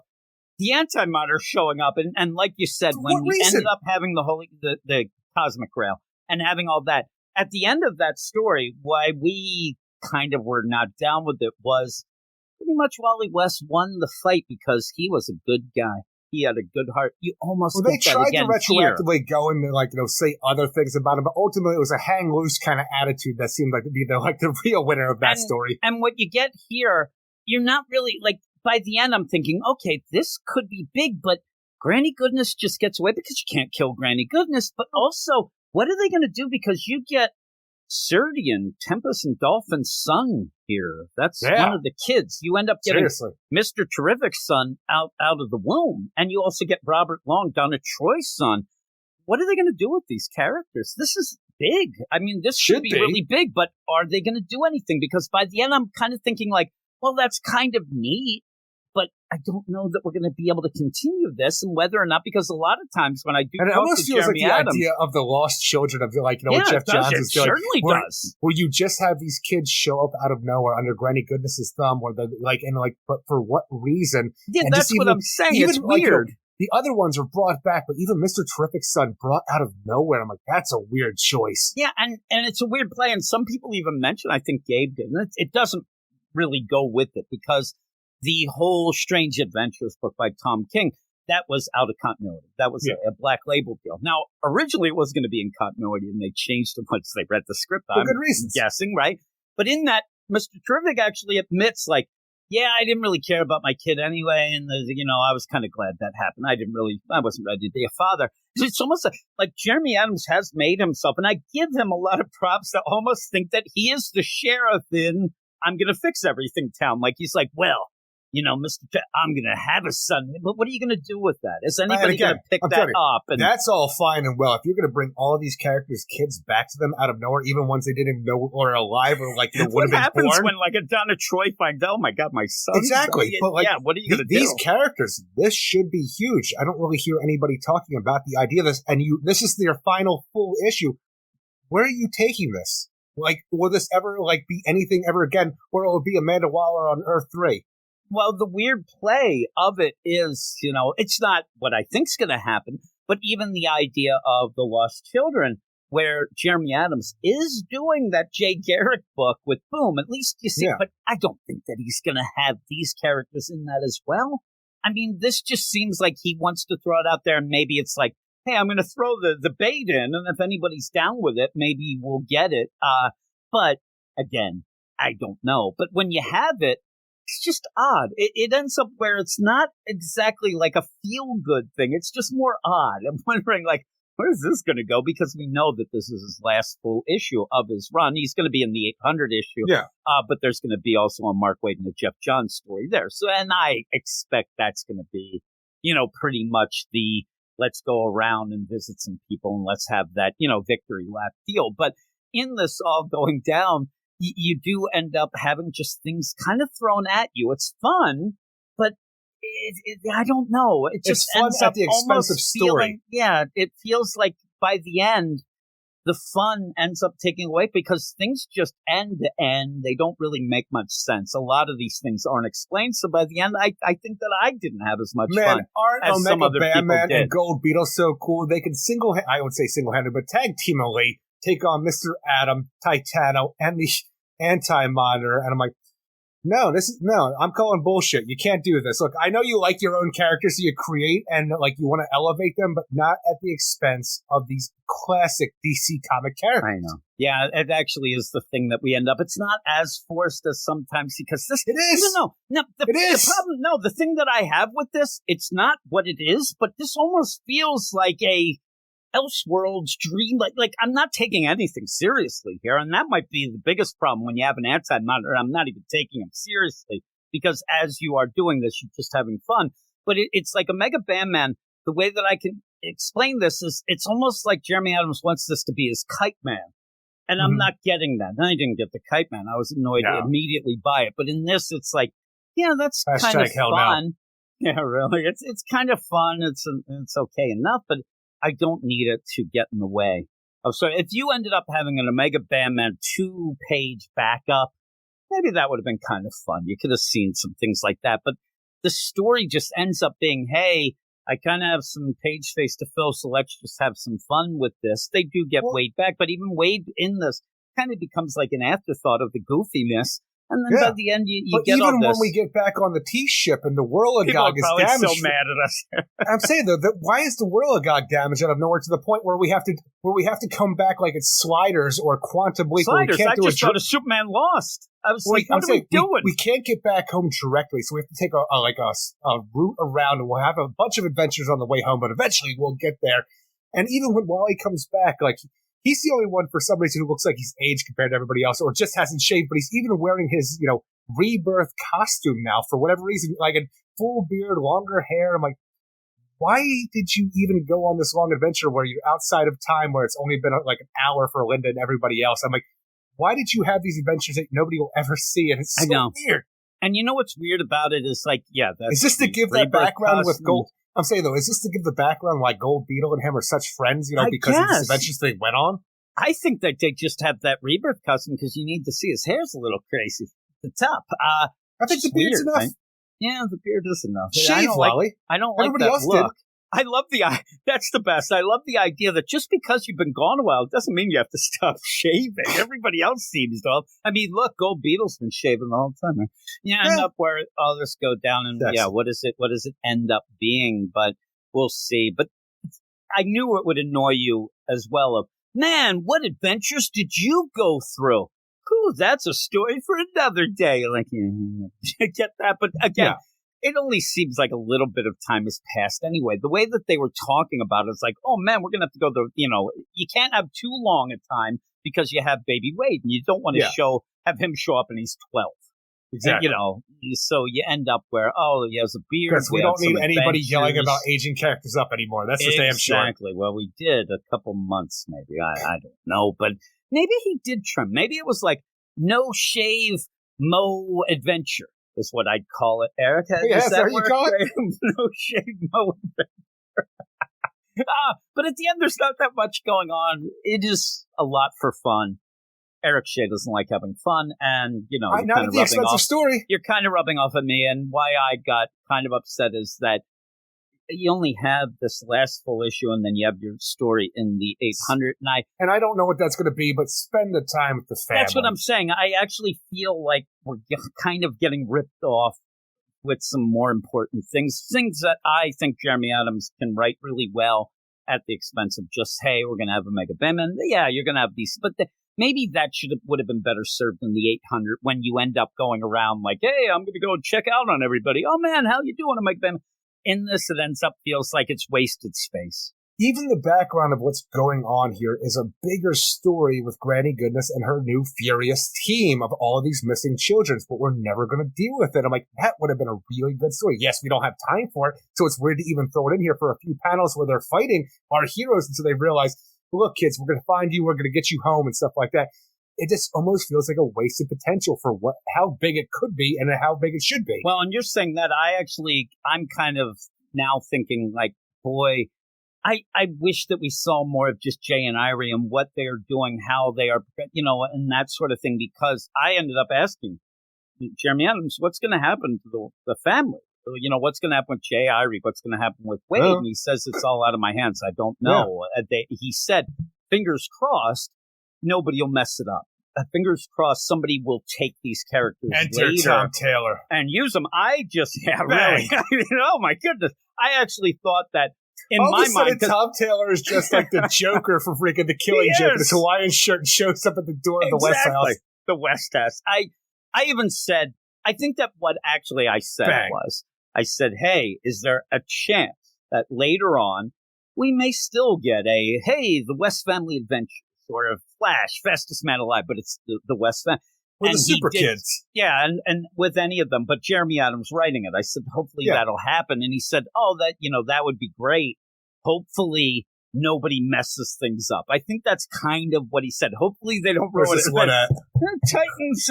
the Anti-Monitor showing up, and like you said, when we ended up having the Cosmic Grail and having all that, at the end of that story, why we kind of were not down with it was pretty much Wally West won the fight because he was a good guy. He had a good heart. You almost they tried to retroactively go and say other things about him, but ultimately it was a hang loose kind of attitude that seemed like to be the real winner of that story. And what you get here, you're not really by the end, I'm thinking, okay, this could be big, but Granny Goodness just gets away because you can't kill Granny Goodness. But also, what are they going to do? Because you get Serdian, Tempest and Dolphin's son here. That's one of the kids. You end up getting Mr. Terrific's son out of the womb. And you also get Robert Long, Donna Troy's son. What are they going to do with these characters? This is big. I mean, this should be really big, but are they going to do anything? Because by the end, I'm kind of thinking well, that's kind of neat. But I don't know that we're going to be able to continue this, and whether or not, because a lot of times when I do and it almost feels Jeremy like the Adams, idea of the lost children of what Jeff Johns is doing. Certainly does. Where you just have these kids show up out of nowhere under Granny Goodness's thumb, or but for what reason? Yeah, and that's what I'm saying. It's weird. The other ones are brought back, but even Mr. Terrific's son brought out of nowhere. I'm like, that's a weird choice. Yeah, and it's a weird play, and some people even mention, I think Gabe did, and it doesn't really go with it because the whole Strange Adventures book by Tom King, that was out of continuity. That was a Black Label deal. Now, originally it was going to be in continuity, and they changed it once they read the script. For good reasons. Guessing, right? But in that, Mr. Terrific actually admits, I didn't really care about my kid anyway, and I was kind of glad that happened. I wasn't ready to be a father. It's almost like Jeremy Adams has made himself, and I give him a lot of props to almost think that he is the sheriff in I'm going to fix everything town. He's I'm going to have a son. But what are you going to do with that? Is anybody going to pick that up? And that's all fine and well. If you're going to bring all of these characters' kids back to them out of nowhere, even ones they didn't even know or alive or would have been born. What happens when a Donna Troy finds, oh my God, my son? Exactly. But what are you going to do? These characters, this should be huge. I don't really hear anybody talking about the idea of this. And this is their final full issue. where are you taking this? Like, will this ever, like, be anything ever again, or will it be Amanda Waller on Earth 3? Well, the weird play of it is, it's not what I think's going to happen, but even the idea of the Lost Children, where Jeremy Adams is doing that Jay Garrick book with Boom, at least you see, but I don't think that he's going to have these characters in that as well. I mean, this just seems like he wants to throw it out there, and maybe it's like, hey, I'm going to throw the bait in, and if anybody's down with it, maybe we'll get it. But again, I don't know. But when you have it, it's just odd. It ends up where it's not exactly like a feel-good thing. It's just more odd. I'm wondering, like, where is this going to go? Because we know that this is his last full issue of his run. He's going to be in the 800 issue. Yeah. But there's going to be also a Mark Waid and a Jeff Johns story there. So, and I expect that's going to be, pretty much the let's go around and visit some people and let's have that, victory lap deal. But in this all going down, you do end up having just things kind of thrown at you. It's fun, but I don't know. It just ends at up the expense of story. It feels like by the end, the fun ends up taking away because things just end to end. They don't really make much sense. A lot of these things aren't explained. So by the end, I think that I didn't have as much fun as some other people Batman did. and Gold Beetle so cool. They can I would say single-handed, but tag teamily take on Mr. Atom, Titano, and the Anti-Monitor. And I'm like, no, I'm calling bullshit. You can't do this. Look, I know you like your own characters that you create and like you want to elevate them, but not at the expense of these classic DC comic characters. I know. Yeah, it actually is the thing that we end up. It's not as forced as sometimes because this. It is. No. It is. The problem. No, the thing that I have with this, it's not what it is, but this almost feels like a Elseworlds dream. Like I'm not taking anything seriously here, and that might be the biggest problem when you have an Anti-Monitor. I'm not even taking him seriously because as you are doing this, you're just having fun. But it's like a Mega Bandman. The way that I can explain this is it's almost like Jeremy Adams wants this to be his Kite Man, and I'm not getting that. And I didn't get the Kite Man. I was annoyed immediately by it. But in this, it's like, yeah, that's kind of fun. No. Yeah, really, it's kind of fun. It's okay enough, but I don't need it to get in the way. Oh, so if you ended up having an Omega Bandman 2-page backup, maybe that would have been kind of fun. You could have seen some things like that. But the story just ends up being, hey, I kind of have some page space to fill, so let's just have some fun with this. They do get Wade back, but even Wade in this kind of becomes like an afterthought of the goofiness. And then by the end, you get all this. Even when we get back on the T-ship and the Whirligog is damaged. People are so mad at us. I'm saying, though, why is the Whirligog damaged out of nowhere to the point where we have to come back like it's Sliders or Quantum Leap? Sliders, I just thought Superman lost. I was like, what are we doing? We can't get back home directly, so we have to take a route around, and we'll have a bunch of adventures on the way home, but eventually we'll get there. And even when Wally comes back, like, he's the only one for some reason who looks like he's aged compared to everybody else, or just hasn't shaved, but he's even wearing his, rebirth costume now for whatever reason, like a full beard, longer hair. I'm like, why did you even go on this long adventure where you're outside of time, where it's only been like an hour for Linda and everybody else? I'm like, why did you have these adventures that nobody will ever see? And it's so weird. And you know what's weird about it is like, is this to give that background with Gold? I'm saying, though, is this to give the background like Gold Beetle and him are such friends, because of these adventures they went on? I think that they just have that rebirth costume because you need to see his hair's a little crazy at the top. I think the beard's enough. Right? Yeah, the beard is enough. Shave, Wally. I don't like everybody that else look. Did. I love that's the best. I love the idea that just because you've been gone a while, it doesn't mean you have to stop shaving. Everybody else seems to. I mean, look, Gold Beetle's been shaving the whole time. Right? End up where all this go down, and what does it end up being? But we'll see. But I knew it would annoy you as well. Man, what adventures did you go through? Cool, that's a story for another day. Like, get that? But again, it only seems like a little bit of time has passed anyway. The way that they were talking about it is like, oh man, we're going to have to go to, you can't have too long a time because you have Baby Wade and you don't want to have him show up and he's 12. Exactly. So you end up where, he has a beard. Because we don't need anybody yelling about aging characters up anymore. That's for damn sure. Exactly. Well, we did a couple months, maybe. I don't know. But maybe he did trim. Maybe it was like no shave, Mo adventure is what I'd call it, Eric. Yes, there you call it. No shave, Mo adventure. But at the end, there's not that much going on. It is a lot for fun. Eric Shea doesn't like having fun, and, you know, not at the expense of story. You're kind of rubbing off on me, and why I got kind of upset is that you only have this last full issue, and then you have your story in the 800, and I don't know what that's going to be, but spend the time with the family. That's what I'm saying. I actually feel like we're kind of getting ripped off with some more important things that I think Jeremy Adams can write really well at the expense of just, hey, we're going to have a Mega Batman. Yeah, you're going to have these, but maybe that would have been better served in the 800 when you end up going around like, hey, I'm going to go check out on everybody. Oh man, how you doing, Mega Batman? In this, it ends up feels like it's wasted space. Even the background of what's going on here is a bigger story with Granny Goodness and her new furious team of all of these missing children, but we're never going to deal with it. I'm like, that would have been a really good story. Yes, we don't have time for it, so it's weird to even throw it in here for a few panels where they're fighting our heroes until they realize, look, kids, we're going to find you, we're going to get you home and stuff like that. It just almost feels like a wasted potential for how big it could be and how big it should be. Well, and you're saying that I'm kind of now thinking like, boy, I wish that we saw more of just Jay and Irie and what they are doing, how they are, you know, and that sort of thing, because I ended up asking Jeremy Adams, what's going to happen to the family? You know, what's going to happen with Jay, Irie? What's going to happen with Wade? And he says it's all out of my hands. I don't know. Yeah. He said, fingers crossed, nobody will mess it up. Fingers crossed, somebody will take these characters Enter later Tom Taylor and use them. Really. I mean, oh my goodness! I actually thought that in all my of a sudden, mind, Tom Taylor is just like the Joker from freaking The Killing Joke. His Hawaiian shirt and shows up at the door of the West House. The West House. I even said, I think that what actually I said was, I said, hey, is there a chance that later on we may still get the West Family Adventures or a Flash, fastest man alive, but it's the West Family. With the super kids. Yeah, and with any of them, but Jeremy Adams writing it. I said, hopefully that'll happen. And he said, that would be great. Hopefully nobody messes things up. I think that's kind of what he said. Hopefully they don't ruin it. Titans.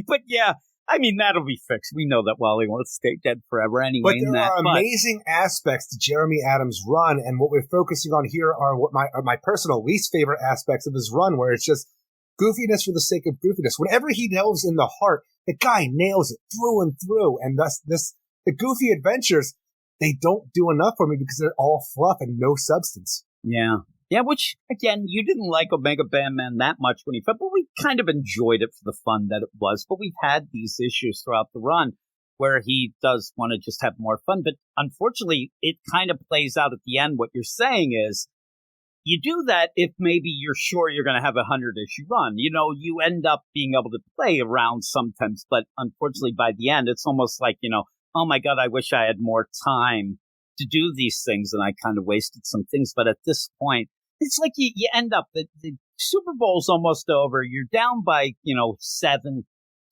But yeah, I mean, that'll be fixed. We know that Wally won't stay dead forever anyway. But there are amazing aspects to Jeremy Adams' run, and what we're focusing on here are what my personal least favorite aspects of his run, where it's just goofiness for the sake of goofiness. Whenever he delves in the heart, the guy nails it through and through, and thus the goofy adventures, they don't do enough for me because they're all fluff and no substance. Yeah. Yeah, which, again, you didn't like Omega Batman that much when he fell, but we kind of enjoyed it for the fun that it was. But we've had these issues throughout the run where he does want to just have more fun. But unfortunately, it kind of plays out at the end. What you're saying is you do that if maybe you're sure you're going to have a 100-issue run. You know, you end up being able to play around sometimes. But unfortunately, by the end, it's almost like, oh, my God, I wish I had more time to do these things. And I kind of wasted some things. But at this point, it's like you end up, the Super Bowl's almost over. You're down by, 7,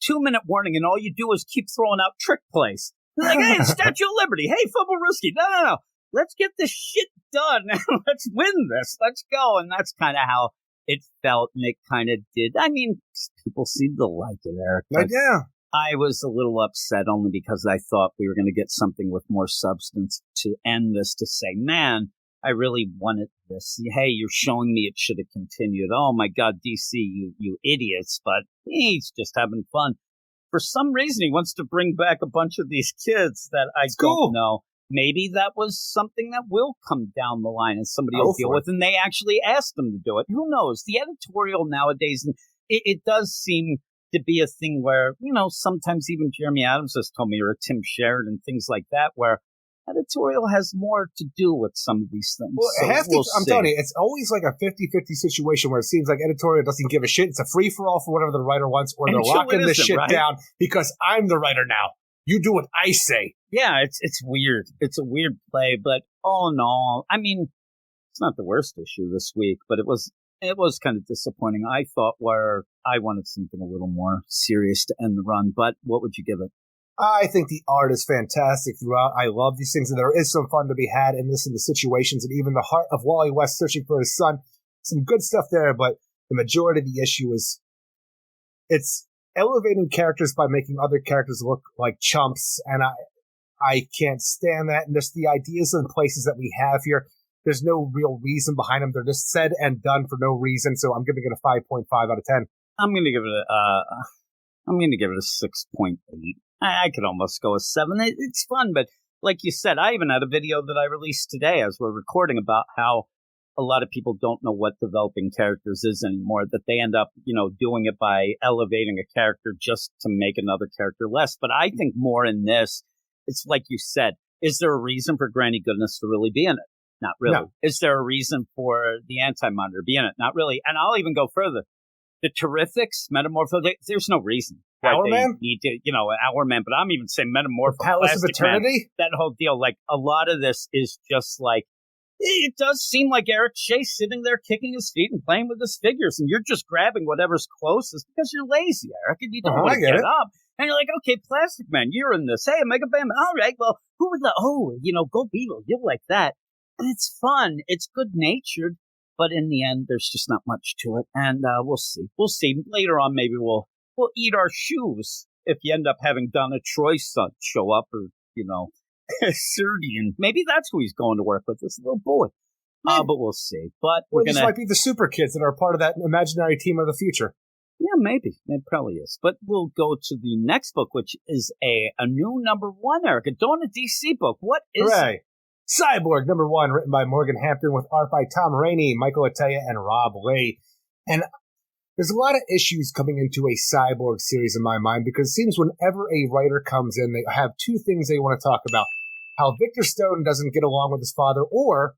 2-minute warning, and all you do is keep throwing out trick plays. Like, hey, Statue of Liberty. Hey, Fumble Risky. No. Let's get this shit done. Let's win this. Let's go. And that's kind of how it felt, and it kind of did. I mean, people seem to like it, Eric. Yeah. I was a little upset only because I thought we were going to get something with more substance to end this, to say, man, I really wanted this. Hey, you're showing me it should have continued. Oh, my God, DC, you idiots. But he's just having fun. For some reason, he wants to bring back a bunch of these kids that I don't know. Maybe that was something that will come down the line and somebody will deal with. And they actually asked them to do it. Who knows? The editorial nowadays, and it does seem to be a thing where, sometimes even Jeremy Adams has told me, or Tim Sheridan, things like that, where editorial has more to do with some of these things. Well, I'm telling you, it's always like a 50-50 situation where it seems like editorial doesn't give a shit. It's a free-for-all for whatever the writer wants, or they're locking this shit down because I'm the writer now. You do what I say. Yeah, it's weird. It's a weird play, but oh no. I mean, it's not the worst issue this week, but it was kind of disappointing. I thought where I wanted something a little more serious to end the run, but what would you give it? I think the art is fantastic throughout. I love these things, and there is some fun to be had in this, in the situations, and even the heart of Wally West searching for his son. Some good stuff there, but the majority of the issue is it's elevating characters by making other characters look like chumps, and I can't stand that. And just the ideas and places that we have here, there's no real reason behind them. They're just said and done for no reason. So I'm giving it a 5.5 out of 10. I'm going to give it a 6.8. I could almost go a 7. It's fun, but like you said, I even had a video that I released today as we're recording about how a lot of people don't know what developing characters is anymore, that they end up, doing it by elevating a character just to make another character less. But I think more in this, it's like you said, is there a reason for Granny Goodness to really be in it? Not really. No. Is there a reason for the Anti-Monitor to be in it? Not really. And I'll even go further. The Terrifics, Metamorpho, there's no reason. Hourman? Need to, Hourman, but I'm even saying Metamorpho. The Palace of Eternity? Man, that whole deal. Like, a lot of this is just like, it does seem like Eric Chase sitting there kicking his feet and playing with his figures, and you're just grabbing whatever's closest because you're lazy, Eric, and you don't want to get up. And you're like, okay, Plastic Man, you're in this. Hey, Omega Bam, all right, well, who would Go Beetle, you'll like that. And it's fun. It's good-natured. But in the end, there's just not much to it. And we'll see. We'll see. Later on, maybe we'll eat our shoes if you end up having Donna Troy's son show up, or, Serdian. Maybe that's who he's going to work with, this little boy. But we'll see. But we're going to... might be the super kids that are part of that imaginary team of the future. Yeah, maybe. It probably is. But we'll go to the next book, which is a new #1, Eric. A Dawn of DC book. What is Hooray. Cyborg, #1, written by Morgan Hampton with art by Tom Rainey, Michael Atiyeh, and Rob Lee. And there's a lot of issues coming into a Cyborg series in my mind, because it seems whenever a writer comes in, they have two things they want to talk about. How Victor Stone doesn't get along with his father, or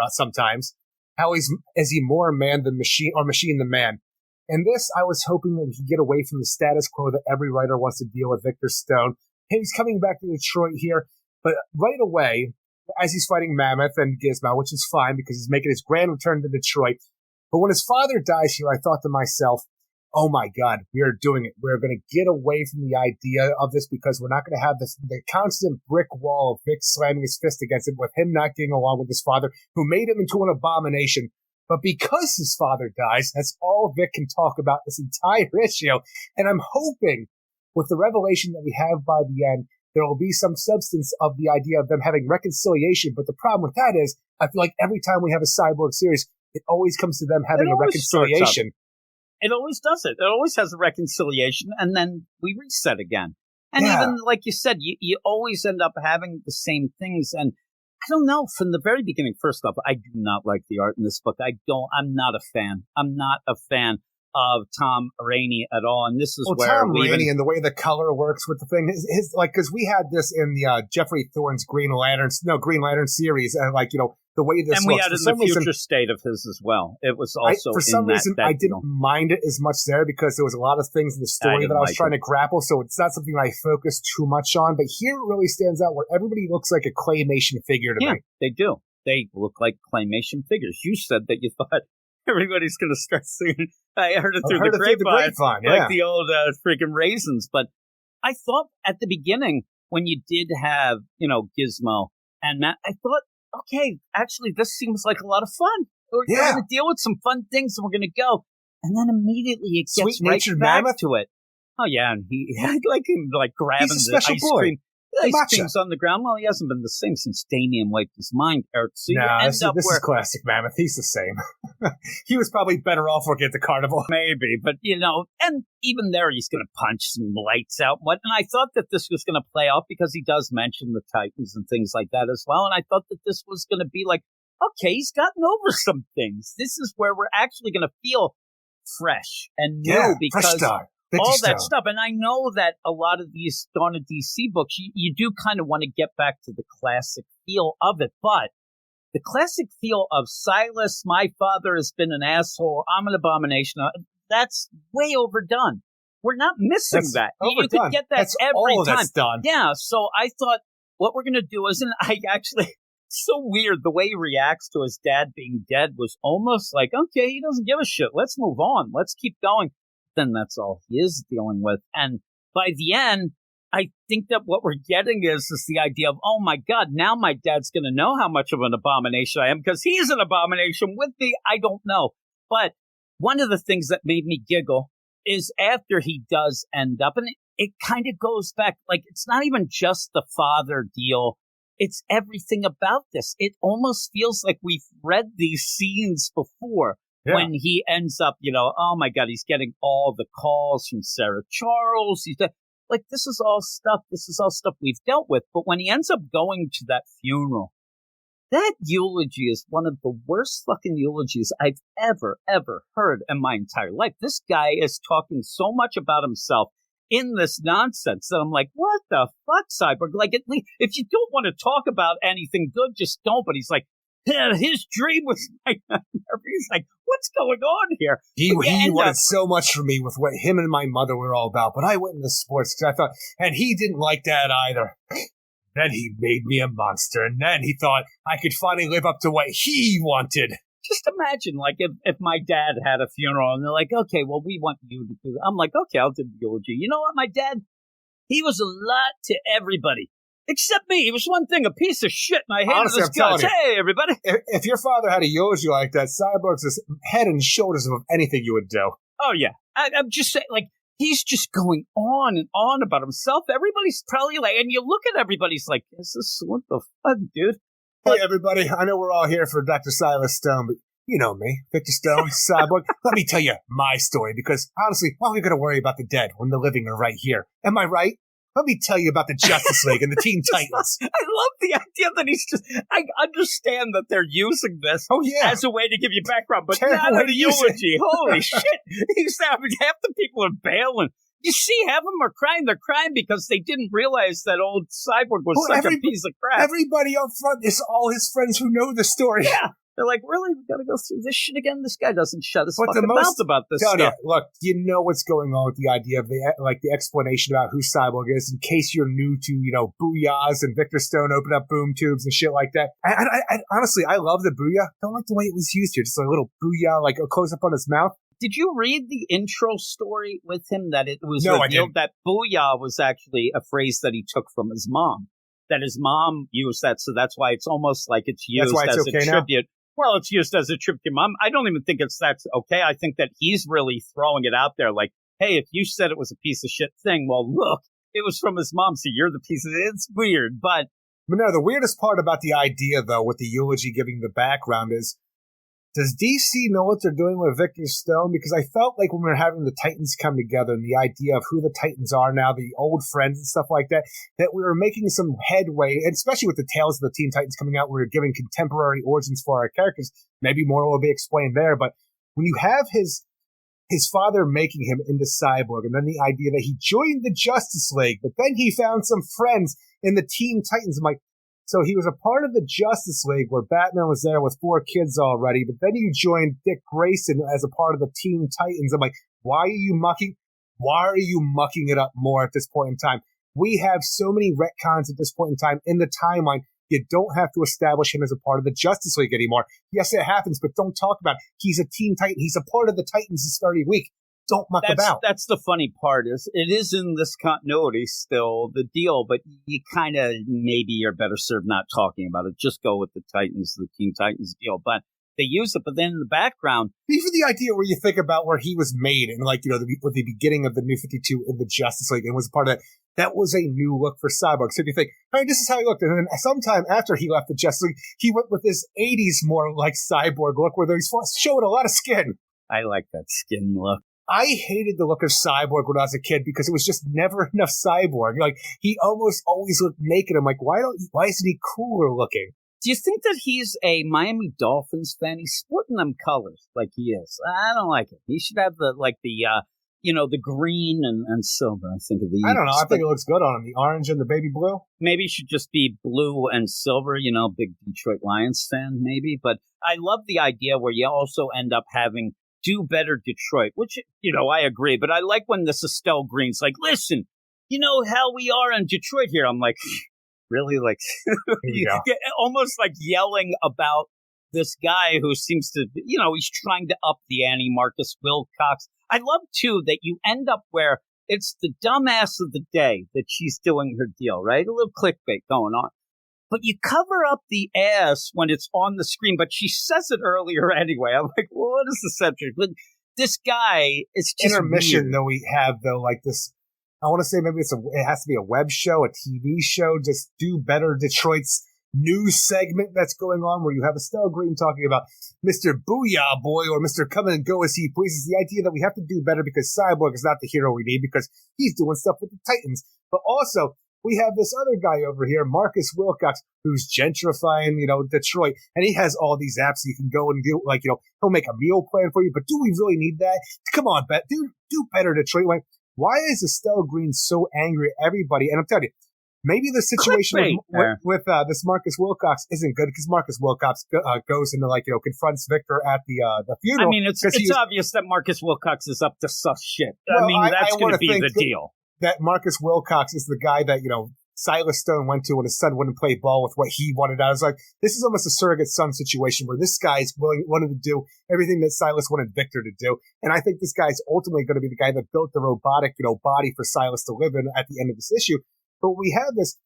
sometimes, how is he more man than machine, or machine than man? And this, I was hoping that we could get away from the status quo that every writer wants to deal with Victor Stone. He's coming back to Detroit here. But right away, as he's fighting Mammoth and Gizmo, which is fine because he's making his grand return to Detroit. But when his father dies here, I thought to myself, oh my God, we are doing it. We're going to get away from the idea of this, because we're not going to have the constant brick wall of Vic slamming his fist against it, with him not getting along with his father, who made him into an abomination. But because his father dies, that's all Vic can talk about this entire issue. And I'm hoping, with the revelation that we have by the end, there will be some substance of the idea of them having reconciliation. But the problem with that is, I feel like every time we have a Cyborg series, it always comes to them having a reconciliation. It always does it. It always has a reconciliation, and then we reset again. And even, like you said, you always end up having the same things. And I don't know, from the very beginning, first off, I do not like the art in this book. I'm not a fan. I'm not a fan of Tom Rainey at all, and this is where Tom Rainey and the way the color works with the thing, his because we had this in the Jeffrey Thorne's Green Lantern series, and the way this and we had it in the future state of his as well. It was also for some reason I didn't mind it as much there, because there was a lot of things in the story that I was trying to grapple, so it's not something I focused too much on. But here it really stands out, where everybody looks like a claymation figure to me. They do. They look like claymation figures. You said that you thought everybody's going to start singing. I heard it through the grapevine, like the old freaking Raisins. But I thought at the beginning, when you did have, Gizmo and Matt, I thought, okay, actually, this seems like a lot of fun. We're going to deal with some fun things, and we're going to go. And then immediately it gets right back to it. Oh, yeah, and I like him, grabbing the ice cream. Ice cream's on the ground. Well, he hasn't been the same since Damian wiped his mind, Eric. So this is classic Mammoth. He's the same. He was probably better off working at the carnival. Maybe, but, and even there, he's going to punch some lights out. And I thought that this was going to play off, because he does mention the Titans and things like that as well. And I thought that this was going to be like, okay, he's gotten over some things. This is where we're actually going to feel fresh and new, because fresh start. All that stuff. And I know that a lot of these Dawn of DC books, you do kind of want to get back to the classic feel of it. But the classic feel of Silas, my father has been an asshole, I'm an abomination, that's way overdone. We're not missing that. You could get that every time. That's done. Yeah, so I thought what we're going to do is, and I actually, so weird, the way he reacts to his dad being dead was almost like, okay, he doesn't give a shit. Let's move on. Let's keep going. Then that's all he is dealing with. And by the end, I think that what we're getting is the idea of, oh my God, now my dad's going to know how much of an abomination I am, because he's an abomination with me. I don't know. But one of the things that made me giggle is after he does end up, and it kind of goes back, like, it's not even just the father deal. It's everything about this. It almost feels like we've read these scenes before when he ends up, oh my God, he's getting all the calls from Sarah Charles. Like, this is all stuff we've dealt with. But when he ends up going to that funeral, that eulogy is one of the worst fucking eulogies I've ever heard in my entire life. This guy is talking so much about himself in this nonsense that I'm like, what the fuck, Cyborg? Like, at least, if you don't want to talk about anything good, just don't. But he's like, his dream was like, he's like, what's going on here? He wanted so much from me with what him and my mother were all about, but I went into sports because I thought, and he didn't like that either. Then he made me a monster, and then he thought I could finally live up to what he wanted. Just imagine, like, if my dad had a funeral and they're like, okay, well, we want you to do that. I'm like, okay, I'll do the eulogy. You know what, my dad? He was a lot to everybody. Except me. He was one thing, a piece of shit, and I hated Honestly, his guts. Hey, everybody. If your father had a eulogy like that, Cyborg's is head and shoulders above anything you would do. Oh, yeah. I'm just saying, like, he's just going on and on about himself. Everybody's probably like, and you look at everybody's like, what the fuck, dude? Hey, everybody, I know we're all here for Dr. Silas Stone, but you know me, Victor Stone, Cyborg. Let me tell you my story, because honestly, why are we going to worry about the dead when the living are right here? Am I right? Let me tell you about the Justice League and the Teen Titans. I love the idea that I understand that they're using this as a way to give you background, but not a eulogy. Holy shit. Half the people are bailing. You see, half of them are crying. They're crying because they didn't realize that old Cyborg was such a piece of crap. Everybody up front is all his friends who know the story. Yeah. They're like, really? We got to go through this shit again? This guy doesn't shut his fucking mouth about this stuff. Yeah, look, you know what's going on with the idea of the explanation about who Cyborg is, in case you're new to, Booyahs and Victor Stone open up boom tubes and shit like that. I honestly, I love the Booyah. Don't like the way it was used here. Just a little Booyah, like a close up on his mouth. Did you read the intro story with him that it was revealed that Booyah was actually a phrase that he took from his mom? That his mom used that, so that's why it's almost like it's used as a tribute. Well, it's used as a tribute to mom. I don't even think that's okay. I think that he's really throwing it out there like, hey, if you said it was a piece of shit thing, well, look, it was from his mom, so you're the piece of it. It's weird, but no, the weirdest part about the idea, though, with the eulogy giving the background is, does DC know what they're doing with Victor Stone? Because I felt like when we were having the Titans come together and the idea of who the Titans are now, the old friends and stuff like that, that we were making some headway, and especially with the Tales of the Teen Titans coming out, we were giving contemporary origins for our characters. Maybe more will be explained there, but when you have his father making him into Cyborg, and then the idea that he joined the Justice League, but then he found some friends in the Teen Titans, I'm like, so he was a part of the Justice League where Batman was there with 4 kids already, but then you joined Dick Grayson as a part of the Teen Titans. I'm like, why are you mucking it up more at this point in time? We have so many retcons at this point in time in the timeline. You don't have to establish him as a part of the Justice League anymore. Yes, it happens, but don't talk about it. He's a Teen Titan. He's a part of the Titans this very week. Don't muck about. That's the funny part is it is in this continuity still, the deal, but you kind of maybe are better served not talking about it. Just go with the Titans, the Teen Titans deal. But they use it, but then in the background. Even the idea where you think about where he was made and with the beginning of the New 52 in the Justice League and was a part of that was a new look for Cyborg. So you think, hey, this is how he looked. And then sometime after he left the Justice League, he went with this 80s more like Cyborg look where he's showing a lot of skin. I like that skin look. I hated the look of Cyborg when I was a kid because it was just never enough Cyborg. Like, he almost always looked naked. I'm like, why isn't he cooler looking? Do you think that he's a Miami Dolphins fan? He's sporting them colors like he is. I don't like it. He should have the green and silver. I think of the. I don't know. I think it looks good on him. The orange and the baby blue. Maybe it should just be blue and silver. Big Detroit Lions fan, maybe. But I love the idea where you also end up having Do Better Detroit, which, I agree. But I like when this Estelle Green's like, listen, you know how we are in Detroit here. I'm like, really? Like, almost like yelling about this guy who seems to, he's trying to up the ante, Marcus Wilcox. I love, too, that you end up where it's the dumbass of the day that she's doing her deal, right? A little clickbait going on. But you cover up the ass when it's on the screen, but she says it earlier anyway. I'm like, well, what is the subject? But this guy, it's just intermission, weird. Though we have, like this I want to say maybe it has to be a web show, a TV show. Just do better. Detroit's news segment that's going on where you have Estelle Green talking about Mr. Booyah Boy or Mr. Come and Go as he pleases. The idea that we have to do better because Cyborg is not the hero we need because he's doing stuff with the Titans. But also, we have this other guy over here, Marcus Wilcox, who's gentrifying, Detroit. And he has all these apps you can go and do, he'll make a meal plan for you. But do we really need that? Come on, do better, Detroit. Like, why is Estelle Green so angry at everybody? And I'm telling you, maybe the situation with this Marcus Wilcox isn't good because Marcus Wilcox goes into confronts Victor at the funeral. I mean, it's obvious that Marcus Wilcox is up to sus shit. Well, I mean, that's going to be the deal. That Marcus Wilcox is the guy that Silas Stone went to when his son wouldn't play ball with what he wanted. I was like, this is almost a surrogate son situation where this guy's wanted to do everything that Silas wanted Victor to do. And I think this guy's ultimately going to be the guy that built the robotic, body for Silas to live in at the end of this issue. But we have this,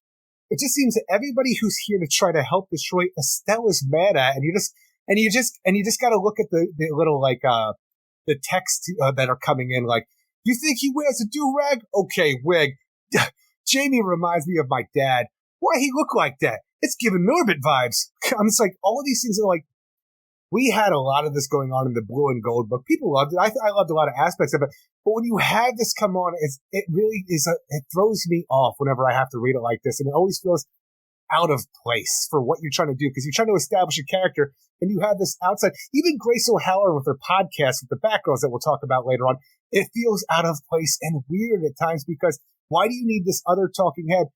it just seems that everybody who's here to try to help Detroit, Estelle is mad at, and you just got to look at the little, the text that are coming in, like, you think he wears a do-rag? Okay, wig. Jamie reminds me of my dad. Why he look like that? It's giving Norbit vibes. I'm just like, all of these things are like, we had a lot of this going on in the blue and gold book. People loved it. I loved a lot of aspects of it. But when you have this come on, it really is, it throws me off whenever I have to read it like this. And it always feels out of place for what you're trying to do because you're trying to establish a character and you have this outside. Even Grace O'Halloran with her podcast with the Batgirls that we'll talk about later on, it feels out of place and weird at times because why do you need this other talking head?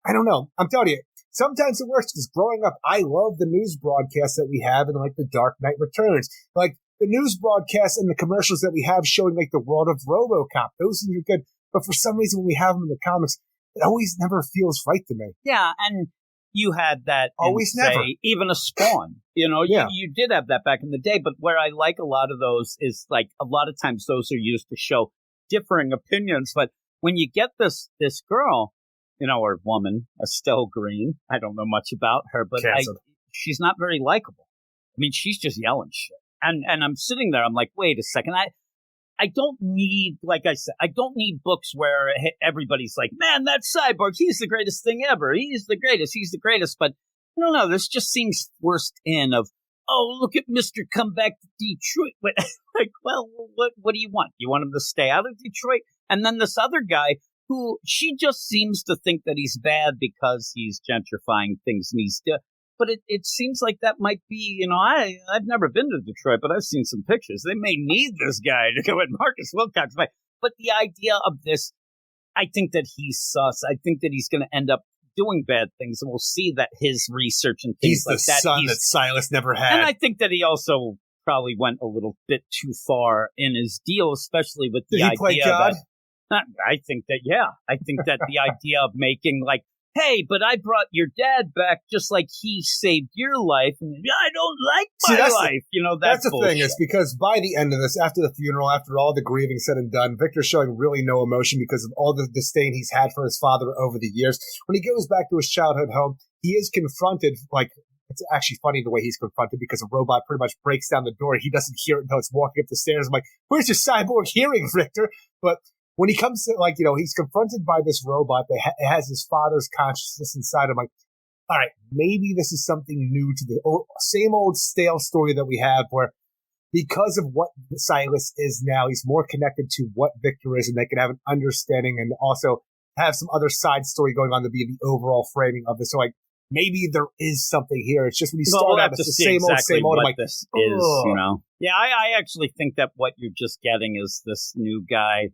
I don't know. I'm telling you, sometimes it works because growing up, I love the news broadcasts that we have and The Dark Knight Returns. Like the news broadcasts and the commercials that we have showing the world of RoboCop. Those things are good. But for some reason, when we have them in the comics, it always never feels right to me. Yeah, and you had that always never. Even a Spawn. You did have that back in the day. But where I like a lot of those is a lot of times those are used to show differing opinions. But when you get this girl, or woman, Estelle Green, I don't know much about her, but she's not very likable. I mean, she's just yelling shit. And I'm sitting there, I'm like, wait a second, I don't need, like I said, I don't need books where everybody's like, man, that's Cyborg. He's the greatest thing ever. He's the greatest. But I don't know. This just seems forced in of, oh, look at Mr. Come Back to Detroit. Well, what do you want? You want him to stay out of Detroit? And then this other guy who she just seems to think that he's bad because he's gentrifying things and but it seems like that might be, I've never been to Detroit, but I've seen some pictures. They may need this guy to go at Marcus Wilcox. But the idea of this, I think that he's sus. I think that he's going to end up doing bad things, and we'll see that his research and things like that. He's the son that Silas never had. And I think that he also probably went a little bit too far in his deal, especially with the idea Did he play God? I think that the idea of making hey, but I brought your dad back just like he saved your life. And I don't like my life. That's the thing is because by the end of this, after the funeral, after all the grieving said and done, Victor's showing really no emotion because of all the disdain he's had for his father over the years. When he goes back to his childhood home, he is confronted, it's actually funny the way he's confronted because a robot pretty much breaks down the door. He doesn't hear it until it's walking up the stairs. I'm like, where's your cyborg hearing, Victor? But when he comes to, he's confronted by this robot that has his father's consciousness inside him, all right, maybe this is something new to the same old stale story that we have where because of what Silas is now, he's more connected to what Victor is and they can have an understanding and also have some other side story going on to be the overall framing of this. So, maybe there is something here. It's just when you start out, it's the same old. What this is, Yeah, I actually think that what you're just getting is this new guy.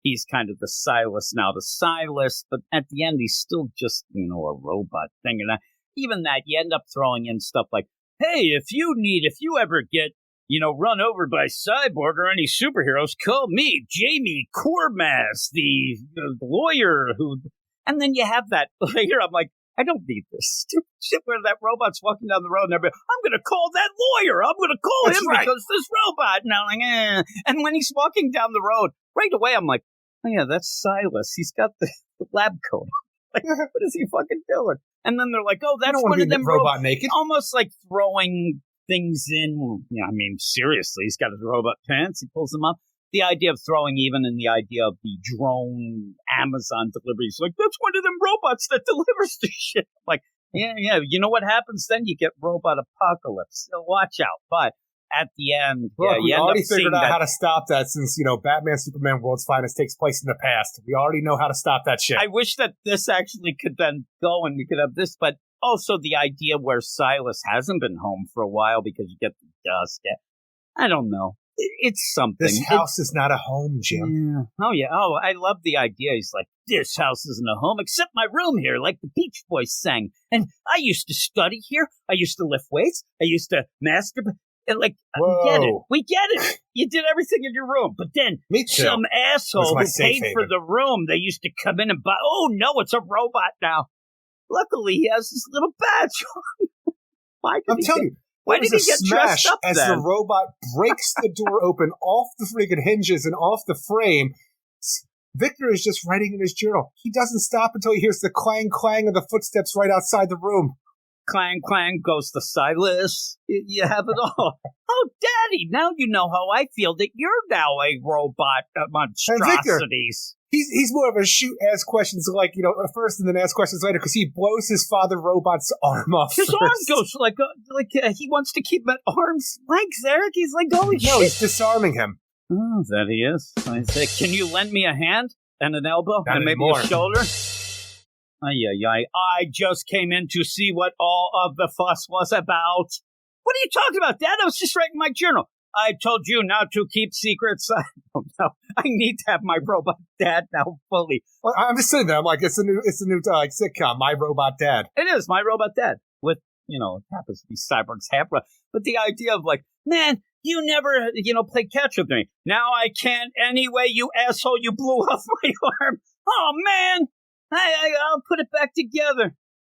He's kind of the Silas now, but at the end, he's still just, a robot thing. And even that, you end up throwing in stuff like, hey, if you ever get, run over by Cyborg or any superheroes, call me, Jamie Cormaz, the lawyer and then you have that later. I'm like, I don't need this stupid shit where that robot's walking down the road and everybody, I'm going to call that lawyer. I'm going to call him because this robot. Now, And when he's walking down the road, right away, I'm like, oh, yeah, that's Silas. He's got the lab coat. What is he fucking doing? And then they're like, oh, that's one of them robot naked. Almost like throwing things in. Yeah, I mean, seriously, he's got his robot pants. He pulls them up. The idea of throwing even in the idea of the drone Amazon deliveries. Like, that's one of them robots that delivers the shit. Like, yeah. You know what happens then? You get robot apocalypse. So watch out. But at the end, Look, we you already end up figured out that. how to stop that since, Batman, Superman, World's Finest takes place in the past. We already know how to stop that shit. I wish that this actually could then go and we could have this, but also the idea where Silas hasn't been home for a while because you get the dust. I don't know. It's something. This house is not a home, Jim. Yeah. Oh, yeah. Oh, I love the idea. He's like, this house isn't a home except my room here, like the Beach Boys sang. And I used to study here. I used to lift weights. I used to masturbate. And we get it. We get it. You did everything in your room. But then some asshole who paid for the room, they used to come in and buy, oh, no, it's a robot now. Luckily, he has this little badge on. Why did he get dressed up as then? the robot breaks the door open off the freaking hinges and off the frame? Victor is just writing in his journal. He doesn't stop until he hears the clang, clang of the footsteps right outside the room. Clang, clang goes to Silas. You have it all. Oh, Daddy, now you know how I feel that you're now a robot monstrosities. He's more of a ask questions first and then ask questions later because he blows his father robot's arm off. His arm goes like he wants to keep at arm's length, Eric. He's like, holy shit. No, he's disarming him. Oh, that he is. I say, can you lend me a hand and an elbow Not and maybe anymore. a shoulder? I just came in to see what all of the fuss was about. What are you talking about, Dad? I was just writing my journal. I told you not to keep secrets. I don't know. I need to have my robot dad now fully. Well, I'm just sitting there. I'm like, it's a new sitcom, My Robot Dad. It is My Robot Dad with, it happens to be Cyborg's Hamper. But the idea of man, you never, played catch with me. Now I can't anyway, you asshole. You blew off my arm. Oh, man. I'll put it back together.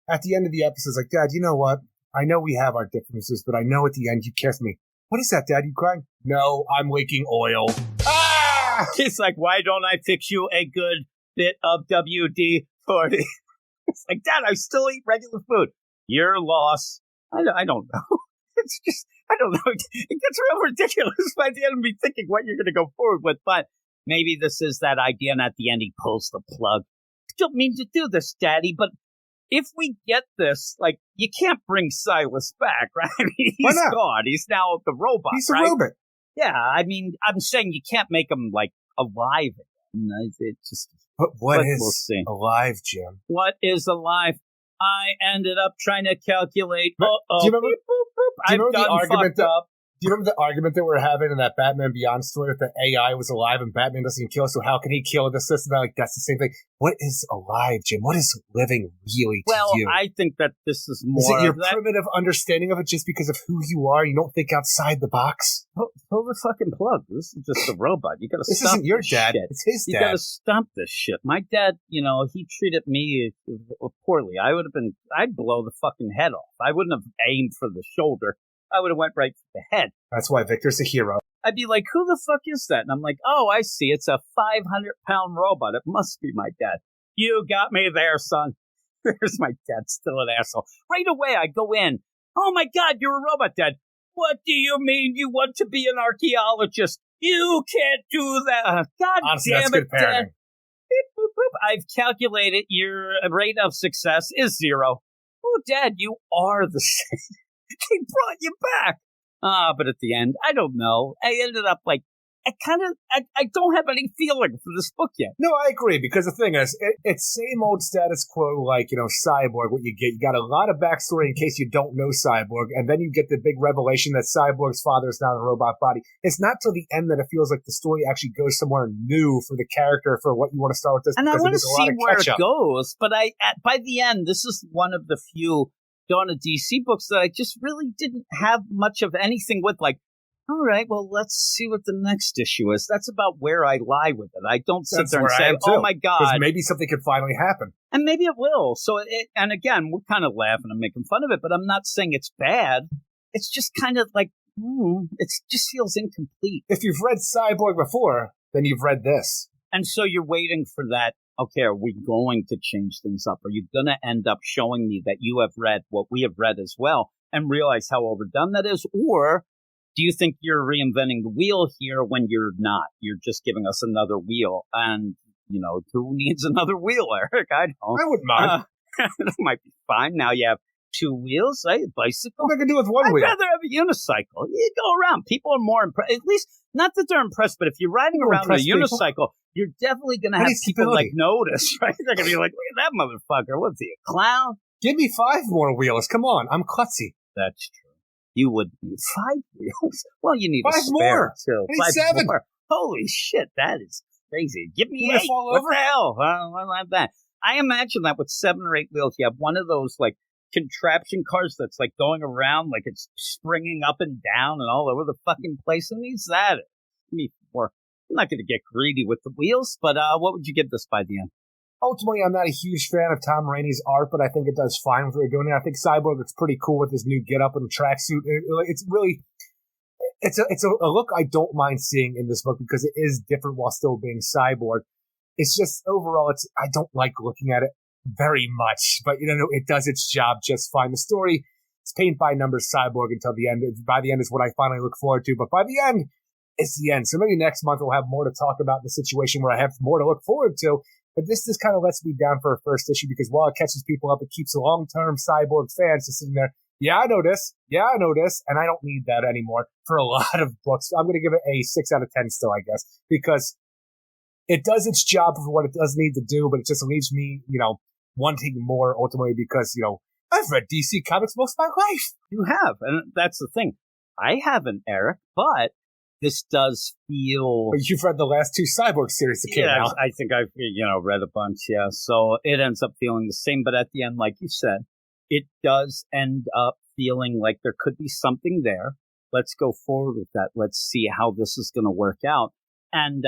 At the end of the episode, it's like, Dad, you know what? I know we have our differences, but I know at the end you care for me. What is that, Dad? You crying? No, I'm leaking oil. Ah! It's like, why don't I fix you a good bit of WD-40? It's like, Dad, I still eat regular food. Your loss. I don't know. It's just, I don't know. It gets real ridiculous by the end of me thinking what you're going to go forward with. But maybe this is that idea, and at the end he pulls the plug. I don't mean to do this, Daddy, but if we get this, you can't bring Silas back, right? I mean, he's gone. He's now the robot, He's a right? robot. Yeah, I mean, I'm saying you can't make him, alive again. It just... But what is we'll alive, Jim? What is alive? I ended up trying to calculate... Do you remember, the argument up. Do you remember the argument that we were having in that Batman Beyond story that the AI was alive and Batman doesn't kill, so how can he kill this and that? That's the same thing. What is alive, Jim? What is living really to you? Well, I think that this is more Is it your of that. primitive understanding of it just because of who you are? You don't think outside the box? Pull the fucking plug. This is just a robot. You gotta This stop isn't your this dad. shit. It's his You dad. gotta stop this shit. My dad, he treated me poorly. I'd blow the fucking head off. I wouldn't have aimed for the shoulder. I would have went right for the head. That's why Victor's a hero. I'd be like, who the fuck is that? And I'm like, oh, I see. It's a 500-pound robot. It must be my dad. You got me there, son. There's my dad, still an asshole. Right away, I go in. Oh, my God, you're a robot, Dad. What do you mean you want to be an archaeologist? You can't do that. God Honestly, damn that's it, good parenting. Dad. Beep, boop, boop. I've calculated your rate of success is 0. Oh, Dad, you are the same. They brought you back. But at the end, I don't know. I ended up I don't have any feeling for this book yet. No, I agree, because the thing is, it's same old status quo, Cyborg, what you get. You got a lot of backstory in case you don't know Cyborg, and then you get the big revelation that Cyborg's father is now in a robot body. It's not till the end that it feels like the story actually goes somewhere new for the character, for what you want to start with this. And I want to see where it catch-up. goes, but by the end, this is one of the few Dawn of DC books that I just really didn't have much of anything with, all right, well, let's see what the next issue is. That's about where I lie with it. I don't sit there and say, oh, my God. Maybe something could finally happen. And maybe it will. So, and again, we're kind of laughing and making fun of it, but I'm not saying it's bad. It's just kind of it just feels incomplete. If you've read Cyborg before, then you've read this. And so you're waiting for that. Okay, are we going to change things up? Are you going to end up showing me that you have read what we have read as well and realize how overdone that is? Or do you think you're reinventing the wheel here when you're not? You're just giving us another wheel. And who needs another wheel, Eric? I don't. I wouldn't mind. That might be fine. Now you have 2 wheels, a bicycle. What am I going to do with one wheel? I'd rather have a unicycle. You go around. People are more impressed. At least, not that they're impressed, but if you're riding around on a unicycle, you're definitely going to have people notice, right? They're going to be like, look at that motherfucker. What's he, a clown? Give me 5 more wheels. Come on. I'm klutzy. That's true. You would need 5 wheels. Well, you need 5 a spare, more. too. I need 7 more. Holy shit, that is crazy. Give me 8. Fall what over? the hell? I'll have that. I imagine that with 7 or 8 wheels, you have one of those, like, contraption cars that's, like, going around, like it's springing up and down and all over the fucking place. Who needs that? Give me 4. I'm not going to get greedy with the wheels, but what would you give this by the end? Ultimately, I'm not a huge fan of Tom Rainey's art, but I think it does fine with what they're doing. I think Cyborg looks pretty cool with his new get-up and tracksuit. It's really... It's a look I don't mind seeing in this book because it is different while still being Cyborg. It's just, overall, I don't like looking at it very much, but it does its job just fine. The story is paint by numbers Cyborg until the end. By the end is what I finally look forward to, but by the end, it's the end. So maybe next month we'll have more to talk about in the situation where I have more to look forward to, but this just kind of lets me down for a first issue because while it catches people up, it keeps long-term Cyborg fans just sitting there. Yeah, I know this. Yeah, I know this. And I don't need that anymore for a lot of books. I'm going to give it a 6 out of 10 still, I guess, because it does its job for what it does need to do, but it just leaves me, wanting more ultimately because, I've read DC Comics most of my life. You have, and that's the thing. I haven't, Eric, but this does feel... But you've read the last 2 Cyborg series that came out. I think I've, read a bunch, yeah. So it ends up feeling the same, but at the end, like you said, it does end up feeling like there could be something there. Let's go forward with that. Let's see how this is going to work out. And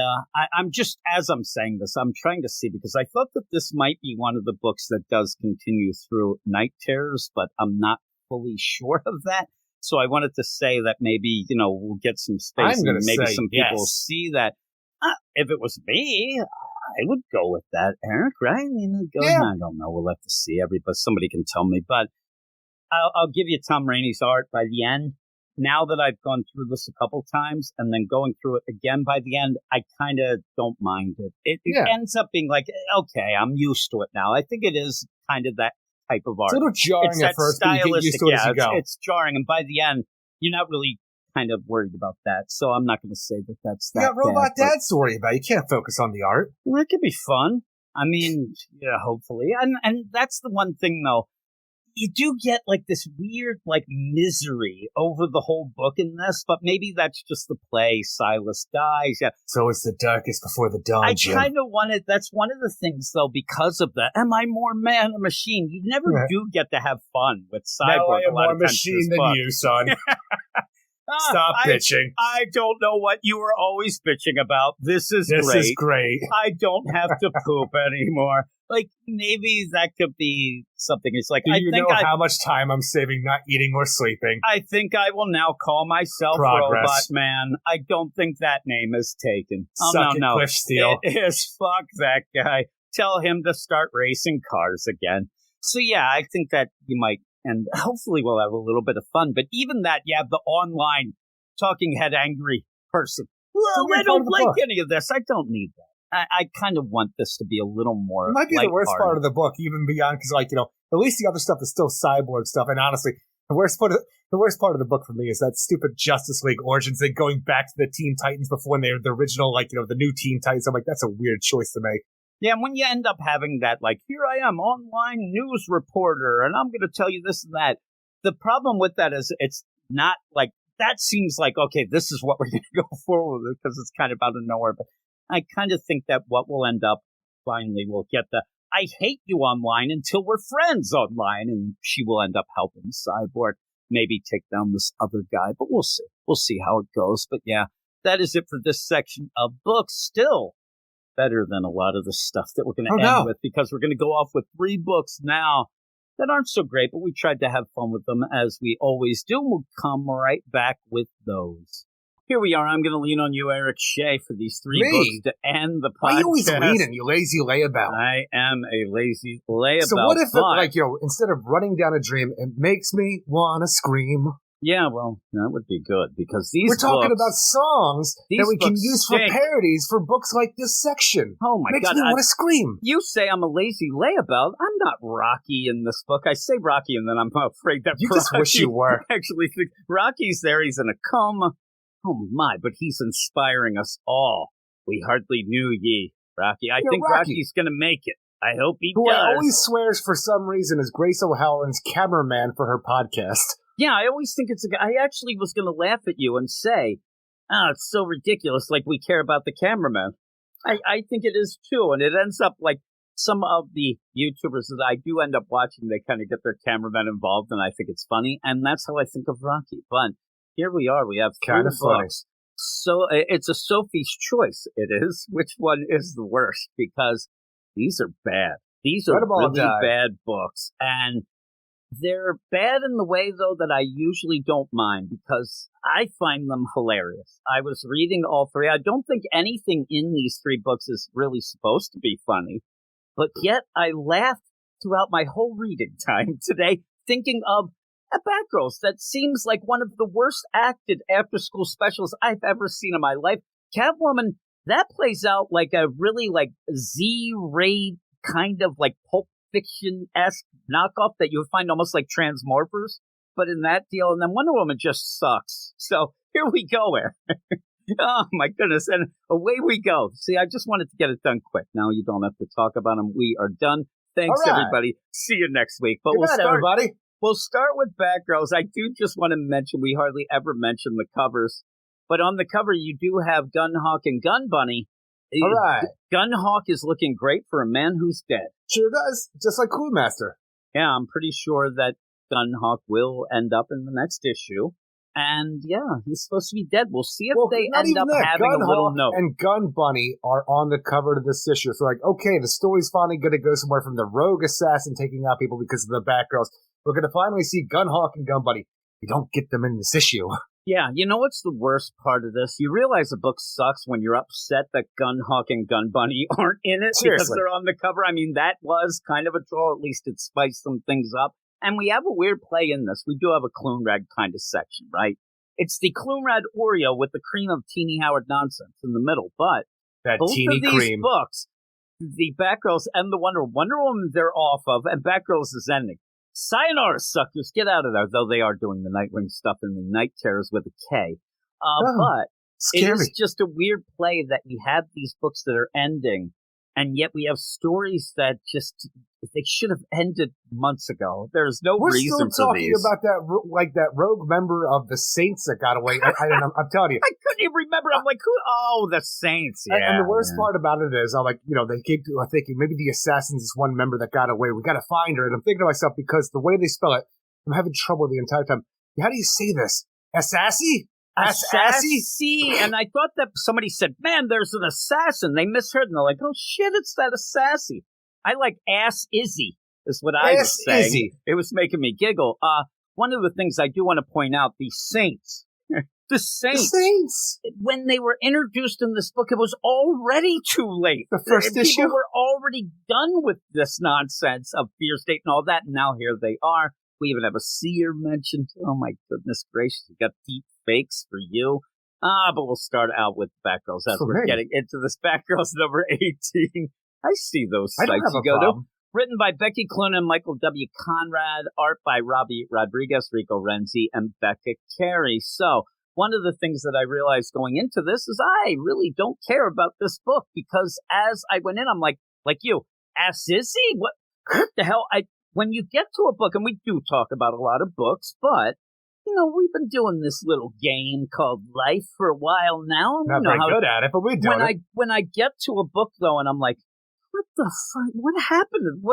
I'm just, as I'm saying this, I'm trying to see, because I thought that this might be one of the books that does continue through Night Terrors, but I'm not fully sure of that. So I wanted to say that maybe, we'll get some space and maybe some people will see that. If it was me, I would go with that, Eric, right? I don't know. We'll have to see. Somebody can tell me. But I'll give you Tom Rainey's art by the end. Now that I've gone through this a couple times and then going through it again by the end, I kind of don't mind it. It ends up being like, okay, I'm used to it now. I think it is kind of that type of art. It's a little jarring at first, but you get used to it as you go. It's jarring. And by the end, you're not really kind of worried about that. So I'm not going to say that that's that. You got Robot Dads to worry about. You can't focus on the art. Well, it could be fun. I mean, hopefully. And that's the one thing, though. You do get, like, this weird, like, misery over the whole book in this, but maybe that's just the play. Silas dies. Yeah. So it's the darkest before the dawn, Jim. I kind of wanted, that's one of the things, though, because of the, am I more man or machine? You never do get to have fun with Cyborg. No, I am more machine than you, son. Stop bitching. I don't know what you were always bitching about. This is great. I don't have to poop anymore. Like, maybe that could be something. It's like, Do you know how much time I'm saving not eating or sleeping? I think I will now call myself Progress. Robot Man. I don't think that name is taken. Suck it, Cliff Steele. It is. Fuck that guy. Tell him to start racing cars again. So, yeah, I think that you might, and hopefully we'll have a little bit of fun. But even that, you have the online talking head angry person. Well, I don't like any of this. I don't need that. I kind of want this to be a little more. It might be the worst part of the book, even beyond, because, like, at least the other stuff is still Cyborg stuff. And honestly, the worst part of the book for me is that stupid Justice League origins thing, going back to the Teen Titans before when they were the original, like, the new Teen Titans. I'm like, that's a weird choice to make. Yeah, and when you end up having that, like, here I am, online news reporter, and I'm going to tell you this and that. The problem with that is it's not like, that seems like, okay, this is what we're going to go forward with because it's kind of out of nowhere. But I kind of think that what will end up, finally, we'll get the, I hate you online until we're friends online, and she will end up helping Cyborg maybe take down this other guy, but we'll see. We'll see how it goes. But yeah, that is it for this section of books. Still better than a lot of the stuff that we're going to end with, because we're going to go off with 3 books now that aren't so great, but we tried to have fun with them as we always do. We'll come right back with those. Here we are. I'm going to lean on you, Eric Shea, for these 3 books to end the podcast. Why are you always leaning, you lazy layabout? I am a lazy layabout. So what if, instead of running down a dream, it makes me want to scream? Yeah, well, that would be good because these We're talking books, about songs that we can use for stink. parodies for books like this section. Oh my Makes God. me want to scream. You say I'm a lazy layabout. I'm not Rocky in this book. I say Rocky and then I'm afraid that You Rocky just wish you were. actually thinks Rocky's there. He's in a coma. Oh my, but he's inspiring us all. We hardly knew ye, Rocky. I think Rocky. Rocky's going to make it. I hope he Who does. I always swears for some reason is Grace O'Halloran's cameraman for her podcast. Yeah, I always think it's a guy. I actually was going to laugh at you and say, it's so ridiculous, like we care about the cameraman. I think it is too, and it ends up like some of the YouTubers that I do end up watching, they kind of get their cameraman involved, and I think it's funny, and that's how I think of Rocky. But here we are, we have kind of funny. So it's a Sophie's choice, it is. Which one is the worst? Because these are bad. These are really bad books, and they're bad in the way, though, that I usually don't mind because I find them hilarious. I was reading all three. I don't think anything in these three books is really supposed to be funny, but yet I laughed throughout my whole reading time today thinking of a Batgirls that seems like one of the worst acted after-school specials I've ever seen in my life. Catwoman, that plays out like a really like Z-rated kind of like Pulp Fiction-esque knockoff that you would find almost like Transmorphers, but in that deal, and then Wonder Woman just sucks. So here we go, Eric. Oh my goodness, and away we go. See, I just wanted to get it done quick. Now you don't have to talk about them. We are done. Thanks, everybody. See you next week. But everybody. We'll start with Batgirls. I do just want to mention, we hardly ever mention the covers, but on the cover you do have Gunhawk and Gun Bunny. All right. Gunhawk is looking great for a man who's dead. Sure does, just like Cluemaster. Yeah, I'm pretty sure that Gunhawk will end up in the next issue. And yeah, he's supposed to be dead. We'll see if they end up having a little note. And Gun Bunny are on the cover of this issue. So like, okay, the story's finally going to go somewhere from the rogue assassin taking out people because of the Batgirls. We're going to finally see Gunhawk and Gun Bunny. You don't get them in this issue. Yeah, you know what's the worst part of this? You realize a book sucks when you're upset that Gunhawk and Gun Bunny aren't in it because they're on the cover. I mean, that was kind of a draw. At least it spiced some things up. And we have a weird play in this. We do have a Clunrad kind of section, right? It's the Clunrad Oreo with the cream of Teeny Howard nonsense in the middle. But that both teeny of these cream. books, the Batgirls and the Wonder Woman, they're off of, and Batgirls is ending. Sayonara, suckers, get out of there, though they are doing the Nightwing stuff in the Night Terrors with a K. But scary. It is just a weird play that we have these books that are ending, and yet we have stories that just, they should have ended months ago. There's no reason for these. We're still talking about that rogue member of the Saints that got away. I'm telling you. I couldn't even remember. I'm like, who? Oh, the Saints. Yeah. And the worst part about it is, I'm like, they keep thinking maybe the assassin's this one member that got away. We got to find her. And I'm thinking to myself, because the way they spell it, I'm having trouble the entire time. How do you say this? Assassin? Assassin? And I thought that somebody said, man, there's an assassin. They misheard. And they're like, oh shit, it's that assassin. I like Ass Izzy, is what I was saying. Izzy. It was making me giggle. One of the things I do want to point out, the Saints. The Saints. When they were introduced in this book, it was already too late. The first issue? People were already done with this nonsense of Fear State and all that, and now here they are. We even have a seer mentioned. Oh my goodness gracious, we got deep fakes for you. But we'll start out with Batgirls as we're getting into this. Batgirls number 18. I see those sites you go to. Written by Becky Cloonan and Michael W. Conrad. Art by Robbie Rodriguez, Rico Renzi, and Becca Carey. So, one of the things that I realized going into this is I really don't care about this book because as I went in, I'm like you, Assisi? What the hell? When you get to a book, and we do talk about a lot of books, but we've been doing this little game called life for a while now. Not very good at it, but we do it. When I get to a book, though, and I'm like, what the fuck? What happened?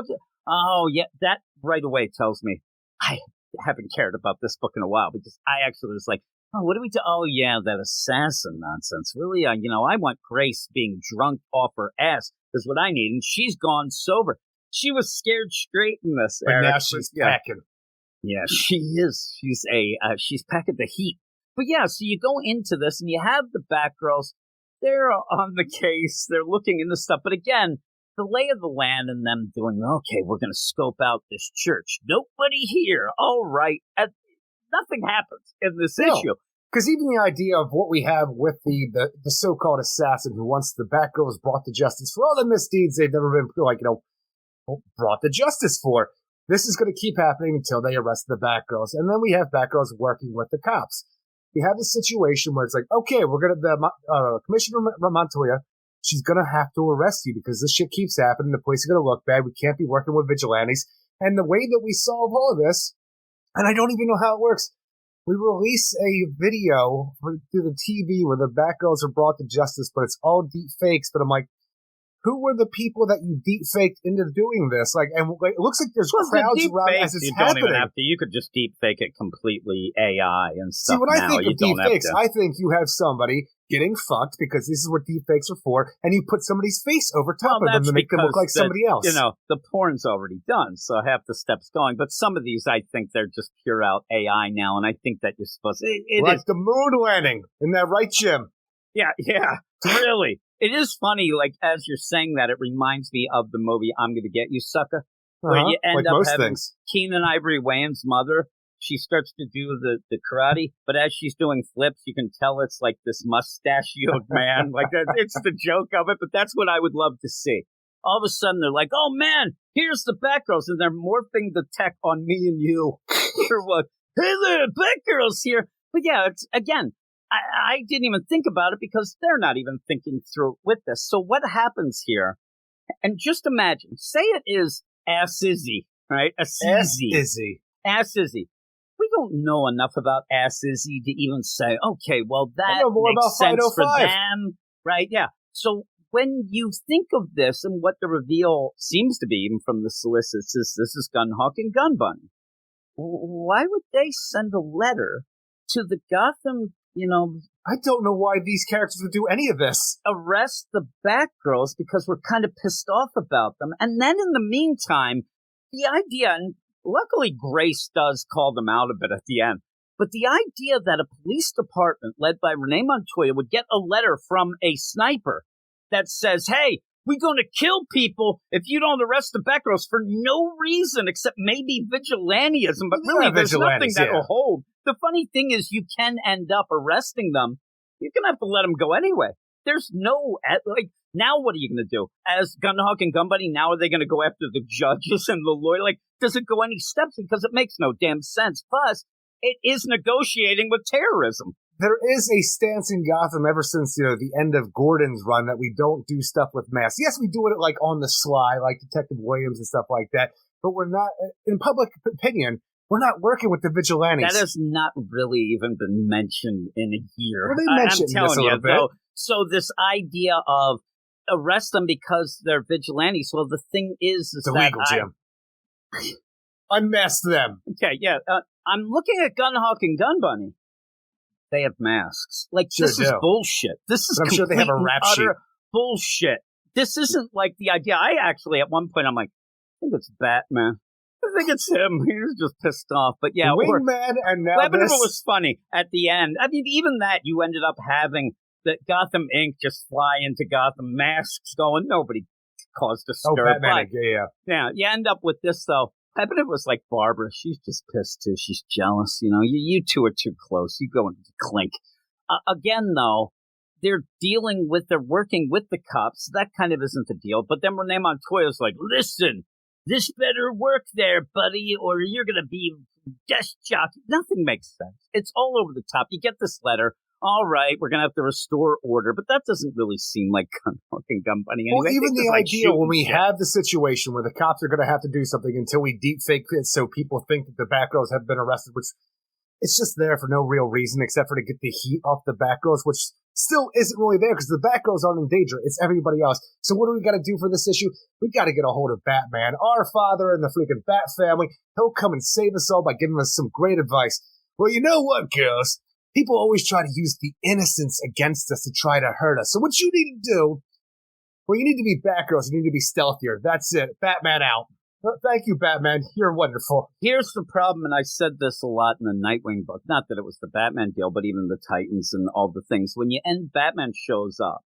Oh, yeah, that right away tells me I haven't cared about this book in a while because I actually was like, oh, what do we do? Oh, yeah, that assassin nonsense. Really, I want Grace being drunk off her ass is what I need, and she's gone sober. She was scared straight in this. But now she's packing. Yeah, she is. She's packing the heat. But yeah, so you go into this and you have the Batgirls. They're on the case. They're looking into stuff. But again, the lay of the land and them doing, okay, we're going to scope out this church. Nobody here. All right. nothing happens in this issue. Because even the idea of what we have with the so-called assassin who wants the Batgirls brought to justice for all the misdeeds they've never been, brought to justice for. This is going to keep happening until they arrest the Batgirls. And then we have Batgirls working with the cops. We have a situation where it's like, okay, we're going to, Commissioner Montoya, she's going to have to arrest you because this shit keeps happening. The police are going to look bad. We can't be working with vigilantes. And the way that we solve all of this, and I don't even know how it works, we release a video through the TV where the Batgirls are brought to justice, but it's all deep fakes. But I'm like, who were the people that you deep faked into doing this? And it looks like there's crowds around as it's happening. Don't even have to. You could just deep fake it completely AI and stuff. See, when I think of deep fakes, I think you have somebody getting fucked because this is what deep fakes are for, and you put somebody's face over top of them to make them look like somebody else. The porn's already done, so half the steps going. But some of these, I think they're just pure out AI now, and I think that you're supposed to. It like is the moon landing. Isn't that right, Jim? Yeah, really. It is funny, as you're saying that, it reminds me of the movie I'm Gonna Get You, Sucker, where you end up having Keenan Ivory Wayans' mother. She starts to do the karate, but as she's doing flips, you can tell it's like this mustachioed man. It's the joke of it, but that's what I would love to see. All of a sudden, they're like, oh, man, here's the Batgirls, and they're morphing the tech on me and you. Or what? Hey there, Batgirls here. But yeah, it's, again, I didn't even think about it because they're not even thinking through with this. So what happens here? And just imagine, say it is Ass Izzy, right? Ass Izzy. We don't know enough about Ass Izzy to even say, okay, well, that makes sense for them, right? Yeah. So when you think of this and what the reveal seems to be, even from the solicits, is this is Gunhawk and Gun Bunny. Why would they send a letter to the Gotham, I don't know why these characters would do any of this. Arrest the Batgirls because we're kind of pissed off about them. And then in the meantime, the idea, and luckily Grace does call them out a bit at the end, but the idea that a police department led by Renee Montoya would get a letter from a sniper that says, hey, we're going to kill people if you don't arrest the Batgirls for no reason except maybe vigilantism. But really, there's nothing that will hold. The funny thing is you can end up arresting them. You're going to have to let them go anyway. There's no, now what are you going to do? As Gunhawk and Gun Bunny, now are they going to go after the judges and the lawyer? Does it go any steps? Because it makes no damn sense. Plus, it is negotiating with terrorism. There is a stance in Gotham ever since, the end of Gordon's run that we don't do stuff with masks. Yes, we do it on the sly, like Detective Williams and stuff like that, but we're not, in public opinion, we're not working with the vigilantes. That has not really even been mentioned in a year. Well, they mentioned this a little bit. So this idea of arrest them because they're vigilantes, well, the thing is it's illegal, Jim. Unmask them. Okay, yeah. I'm looking at Gunhawk and Gun Bunny. They have masks. This is bullshit. This is I'm sure they have a rap sheet. Bullshit. This isn't like the idea. I actually, at one point, I'm like, I think it's Batman. I think it's him. He was just pissed off. But yeah. Wingman and now but this. It was funny at the end. I mean, even that, you ended up having the Gotham Inc. just fly into Gotham, masks going. Nobody caused a stir. Oh, Batman, yeah. Yeah, you end up with this, though. I bet it was like Barbara. She's just pissed, too. She's jealous. You two are too close. You go into clink. Again, though, they're working with the cops. That kind of isn't the deal. But then Renee Montoya's like, listen, this better work there, buddy, or you're going to be desk jockey. Nothing makes sense. It's all over the top. You get this letter. All right, we're going to have to restore order, but that doesn't really seem like Gunhawk and Gun Bunny. Anyway, well, even the idea when we have the situation where the cops are going to have to do something until we deep fake it so people think that the Batgirls have been arrested, which it's just there for no real reason except for to get the heat off the Batgirls, which still isn't really there because the Batgirls aren't in danger. It's everybody else. So what do we got to do for this issue? We got to get a hold of Batman, our father and the freaking Bat family. He'll come and save us all by giving us some great advice. Well, you know what, girls? People always try to use the innocence against us to try to hurt us. So what you need to do, well, you need to be Batgirls. You need to be stealthier. That's it. Batman out. Well, thank you, Batman. You're wonderful. Here's the problem, and I said this a lot in the Nightwing book. Not that it was the Batman deal, but even the Titans and all the things. When you end, Batman shows up,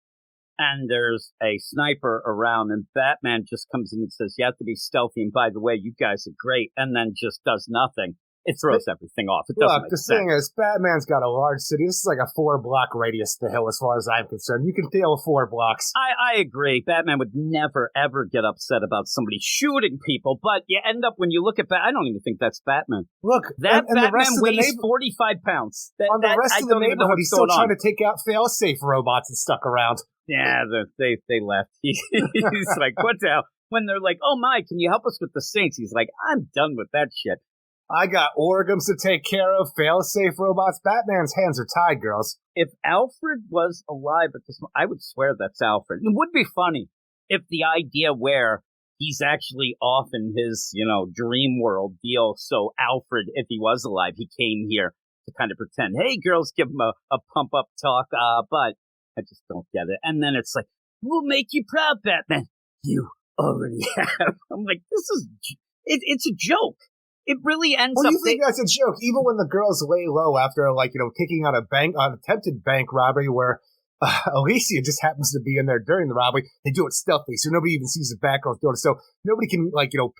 and there's a sniper around, and Batman just comes in and says, you have to be stealthy, and by the way, you guys are great, and then just does nothing. it throws everything off. It doesn't make the sense. thing is, Batman's got a large city. This is like a 4-block radius to the hill, as far as I'm concerned. You can deal with 4 blocks. I agree. Batman would never, ever get upset about somebody shooting people, but you end up, when you look at I don't even think that's Batman. Look, that and Batman the rest weighs of 45 pounds. On the rest of the neighborhood, he's still trying to take out fail-safe robots and stuck around. Yeah, they left. He's like, what the hell? When they're like, oh my, can you help us with the Saints? He's like, I'm done with that shit. I got organs to take care of, fail-safe robots. Batman's hands are tied, girls. If Alfred was alive at this moment, I would swear that's Alfred. It would be funny if the idea where he's actually off in his, dream world deal. So Alfred, if he was alive, he came here to kind of pretend, hey, girls, give him a pump-up talk, but I just don't get it. And then it's like, we'll make you proud, Batman. You already have. I'm like, it's a joke. It really ends up... Well, you think that's a joke? Even when the girls lay low after, taking out an attempted bank robbery where Alicia just happens to be in there during the robbery, they do it stealthily, so nobody even sees the Batgirls doing it. So nobody can,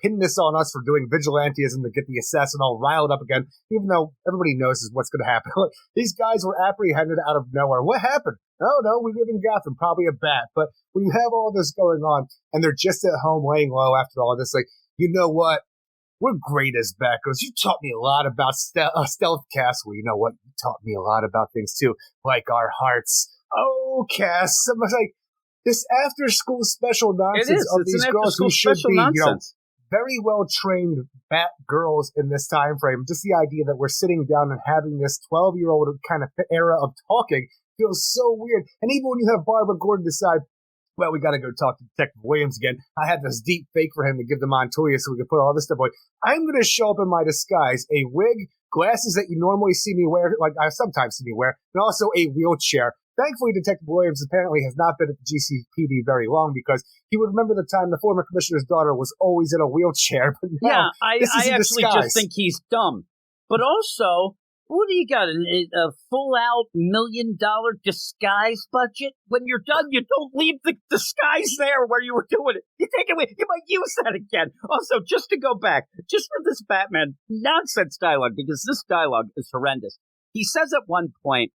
pin this on us for doing vigilantism to get the assassin all riled up again, even though everybody knows what's going to happen. These guys were apprehended out of nowhere. What happened? Oh, no, we live in Gotham, probably a bat. But when you have all this going on, and they're just at home laying low after all this, you know what? We're great as Batgirls. You taught me a lot about Stealth Castle. You know what? You taught me a lot about things, too, like our hearts. Oh, Cass. Somebody's like, this after-school special nonsense of these girls who should be, very well-trained Batgirls in this time frame. Just the idea that we're sitting down and having this 12-year-old kind of era of talking feels so weird. And even when you have Barbara Gordon decide, well, we got to go talk to Detective Williams again. I had this deep fake for him to give to Montoya so we could put all this stuff away. I'm going to show up in my disguise, a wig, glasses that you normally see me wear, like I sometimes see me wear, and also a wheelchair. Thankfully, Detective Williams apparently has not been at the GCPD very long because he would remember the time the former commissioner's daughter was always in a wheelchair. But now, I actually just think he's dumb. But also, what do you got? A full-out $1 million disguise budget? When you're done, you don't leave the disguise there where you were doing it. You take it away. You might use that again. Also, just to go back, just for this Batman nonsense dialogue, because this dialogue is horrendous. He says at one point,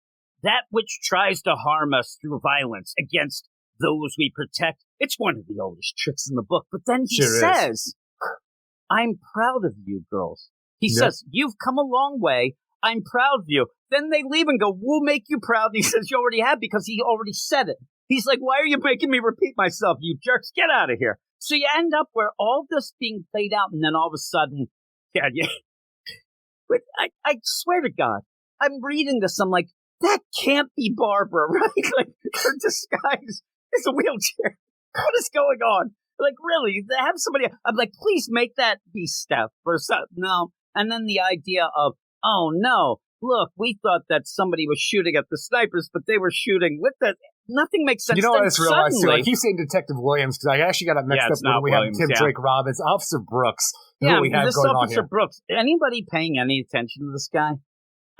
that which tries to harm us through violence against those we protect. It's one of the oldest tricks in the book. But then he says, I'm proud of you, girls. He says, you've come a long way. I'm proud of you. Then they leave and go, we'll make you proud. And he says, you already have, because he already said it. He's like, why are you making me repeat myself, you jerks? Get out of here. So you end up where all this being played out, and then all of a sudden, But I swear to God, I'm reading this, I'm like, that can't be Barbara, right? Like, her disguise is a wheelchair. What is going on? Like, really? Have somebody... I'm like, please make that be Steph or something. No. And then the idea of, oh, no, look, we thought that somebody was shooting at the snipers, but they were shooting with the... Nothing makes sense. You know what I just realized, too? Suddenly, I keep saying Detective Williams, because I actually got it mixed up when we Williams, have Tim Drake Robbins. Officer Brooks. Yeah, we have this going Officer on here. Brooks. Anybody paying any attention to this guy?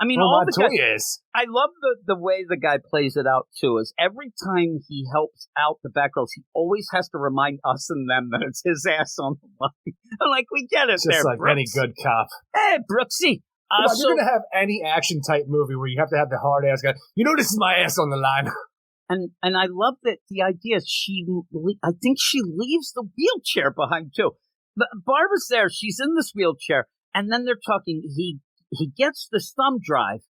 I mean, Well, all the Montoya guys, is. I love the way the guy plays it out, too, is every time he helps out the Batgirls, he always has to remind us and them that it's his ass on the line. I'm like, we get it Just there, like Brooks. any good cop. Hey, Brooksy. You're going to have any action-type movie where you have to have the hard-ass guy. You know this is my ass on the line. And I love that the idea I think she leaves the wheelchair behind, too. Barbara's there. She's in this wheelchair. And then they're talking. He gets this thumb drive.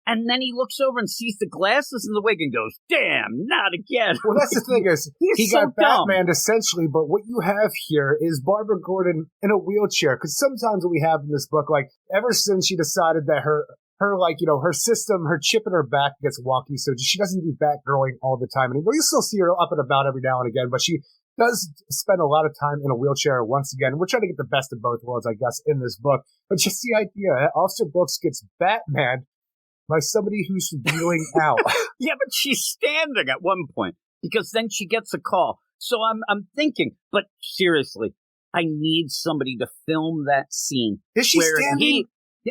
And then he looks over and sees the glasses in the wig and goes, damn, not again. Well, that's the thing is, he so got Batman essentially, but what you have here is Barbara Gordon in a wheelchair. Because sometimes what we have in this book, like, ever since she decided that her system, her chip in her back gets wonky, so she doesn't do Batgirling all the time anymore. You still see her up and about every now and again, but she does spend a lot of time in a wheelchair once again. We're trying to get the best of both worlds, I guess, in this book. But just the idea, Officer Brooks gets Batman by somebody who's wheeling out. Yeah, but she's standing at one point because then she gets a call. So I'm thinking, but seriously, I need somebody to film that scene. Is she standing?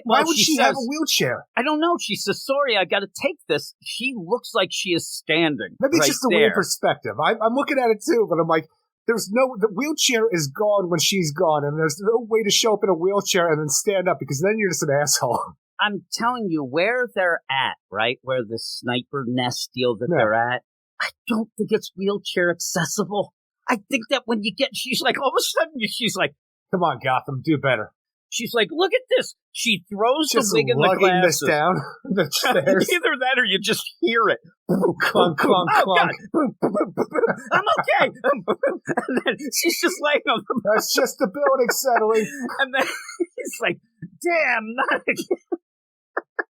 Why would she have a wheelchair? I don't know. She says, sorry, I got to take this. She looks like she is standing. Maybe it's right just a there. weird perspective. I'm looking at it too, but I'm like, the wheelchair is gone when she's gone, and there's no way to show up in a wheelchair and then stand up, because then you're just an asshole. I'm telling you, where they're at, right? Where the sniper nest deal that they're at, I don't think it's wheelchair accessible. I think that when you get, she's like, all of a sudden, she's like, come on, Gotham, do better. She's like, look at this. She throws just the wig in the glasses. This down the stairs. Either that or you just hear it. Clunk, clunk, clunk. I'm okay. And then she's just laying on the That's just the building settling. And then he's like, damn, not again.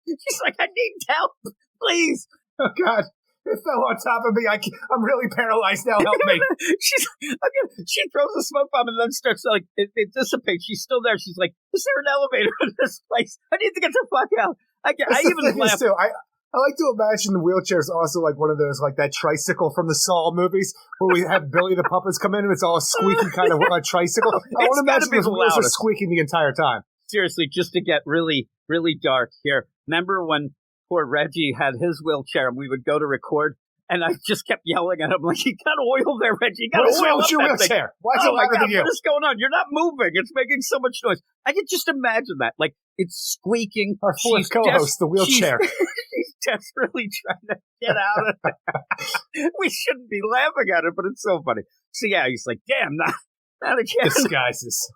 She's like, I need help, please. Oh, God. It fell on top of me. I'm really paralyzed now. Help me. She throws a smoke bomb and then starts like, it dissipates. She's still there. She's like, is there an elevator in this place? I need to get the fuck out. I even laugh. Too. I like to imagine the wheelchair is also like one of those, like that tricycle from the Saw movies where we have Billy the Puppets come in and it's all a squeaky kind of a tricycle. I want to imagine those wheels are squeaking the entire time. Seriously, just to get really, really dark here. Remember when poor Reggie had his wheelchair and we would go to record and I just kept yelling at him like, you got oil there, Reggie. You got oil up your that wheelchair? Thing. Why is it louder than you? What is going on? You're not moving. It's making so much noise. I can just imagine that. Like, it's squeaking. Our fourth co-host, the wheelchair. She's desperately trying to get out of it. We shouldn't be laughing at it, but it's so funny. So yeah, he's like, damn, not again. Disguises.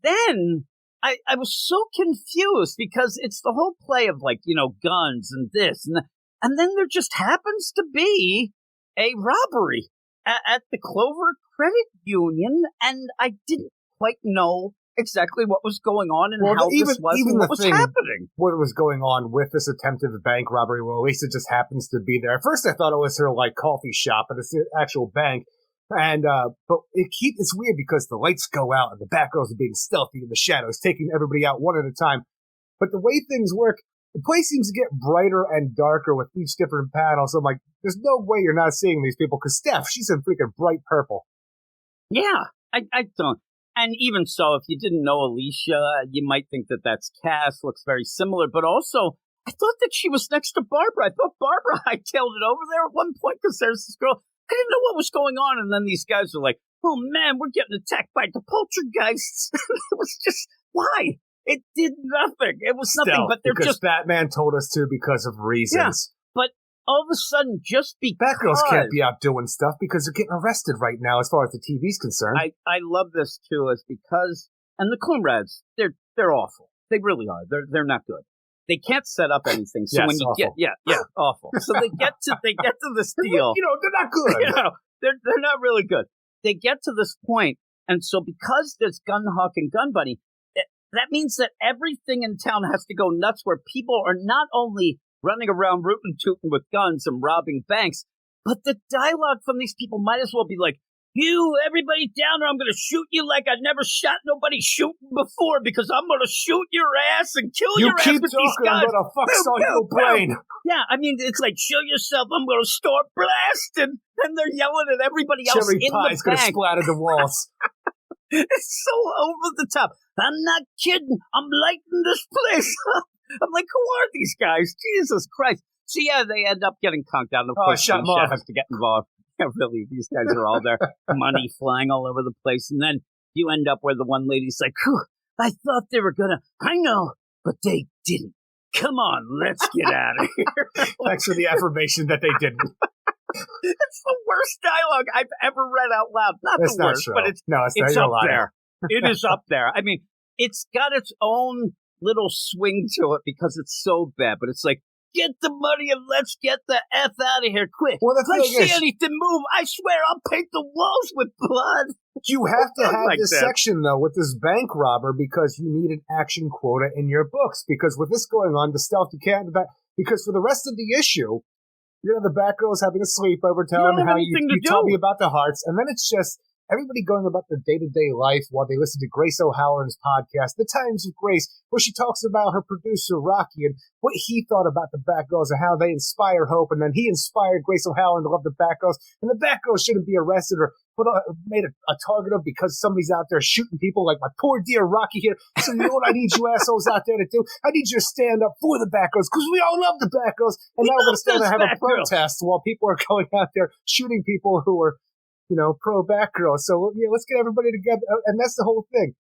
Then I was so confused because it's the whole play of like, guns and this and then there just happens to be a robbery at the Clover Credit Union, and I didn't quite know exactly what was going on and how this was and what was happening. What was going on with this attempted bank robbery? Well, at least it just happens to be there. At first, I thought it was her like coffee shop, but it's an actual bank. And but it's weird because the lights go out and the Batgirls are being stealthy in the shadows, taking everybody out one at a time. But the way things work, the place seems to get brighter and darker with each different panel. So I'm like, there's no way you're not seeing these people, because Steph, she's in freaking bright purple. Yeah, I don't. And even so, if you didn't know Alicia, you might think that that's Cass, looks very similar. But also, I thought that she was next to Barbara. I thought Barbara hightailed it over there at one point because there's this girl. I didn't know what was going on. And then these guys are like, oh, man, we're getting attacked by the poltergeists. It was just, why? It did nothing. It was nothing, but they're because just... Batman told us to because of reasons. Yeah, but all of a sudden, just because... Batgirls can't be out doing stuff because they're getting arrested right now as far as the TV's concerned. I love this, too, is because... And the comrades, they're awful. They really are. They're not good. They can't set up anything. So yes, when you awful. Awful. So they get to this deal. They're not good. They're not really good. They get to this point, and so because there's Gun Hawk and Gun Bunny, that means that everything in town has to go nuts, where people are not only running around rootin' tootin' with guns and robbing banks, but the dialogue from these people might as well be like, you, everybody down, or I'm going to shoot you like I never shot nobody shooting before, because I'm going to shoot your ass and kill your ass with these guns. I'm going to fuck on your brain. Yeah, I mean, it's like, show yourself, I'm going to start blasting. And they're yelling at everybody else in the bank. Cherry pie's going to splatter the walls. It's so over the top. I'm not kidding. I'm lighting this place up. I'm like, who are these guys? Jesus Christ. So yeah, they end up getting conked out. Of course, the chef has to get involved. Yeah, really, these guys are all there. Money flying all over the place. And then you end up where the one lady's like, I thought they were going to. I know, but they didn't. Come on, let's get out of here. Thanks for the affirmation that they didn't. It's the worst dialogue I've ever read out loud. Not the worst, but it's up there. It is up there. I mean, it's got its own little swing to it because it's so bad, but it's like, get the money and let's get the F out of here quick. Well, if I see anything move, I swear I'll paint the walls with blood. You have to have like this section, though, with this bank robber because you need an action quota in your books. Because with this going on, the stealth you can't... Because for the rest of the issue, the Batgirls having a sleepover, telling how you tell me about the hearts, and then it's just everybody going about their day-to-day life while they listen to Grace O'Halloran's podcast, The Times of Grace, where she talks about her producer, Rocky, and what he thought about the Batgirls and how they inspire hope, and then he inspired Grace O'Halloran to love the Batgirls, and the Batgirls shouldn't be arrested or made a target of because somebody's out there shooting people like my poor dear Rocky here. So you know what I need you assholes out there to do? I need you to stand up for the Batgirls because we all love the Batgirls, and now we're going to stand and have a protest while people are going out there shooting people who are pro Batgirl. So yeah, let's get everybody together. And that's the whole thing.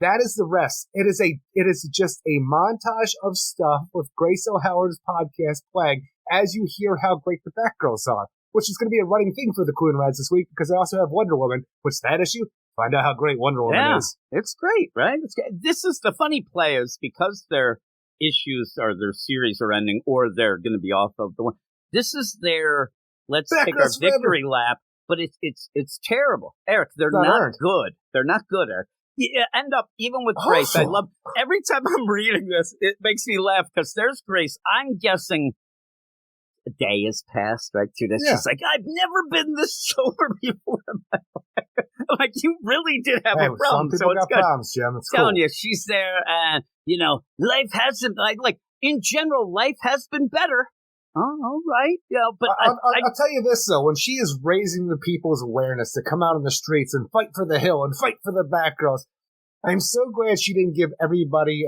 That is the rest. It is just a montage of stuff with Grace O'Howard's podcast playing as you hear how great the Batgirls are, which is going to be a running thing for the Coon Rides this week because I also have Wonder Woman, which that issue, find out how great Wonder Woman is. It's great, right? This is the funny play is because their issues or their series are ending or they're going to be off of the one. This is their let's take our victory lap, but it's terrible. Eric, they're not good. They're not good, Eric. You end up, even with Grace, I love, every time I'm reading this, it makes me laugh because there's Grace. I'm guessing a day has passed, right? Too. That's just like, I've never been this sober before in my life. Like, you really did have a problem. Some people got problems, Jim. It's telling you, she's there, and, life hasn't, like, in general, life has been better. Oh, all right. Yeah, but I'll tell you this, though. When she is raising the people's awareness to come out on the streets and fight for the Hill and fight for the Batgirls, I'm so glad she didn't give everybody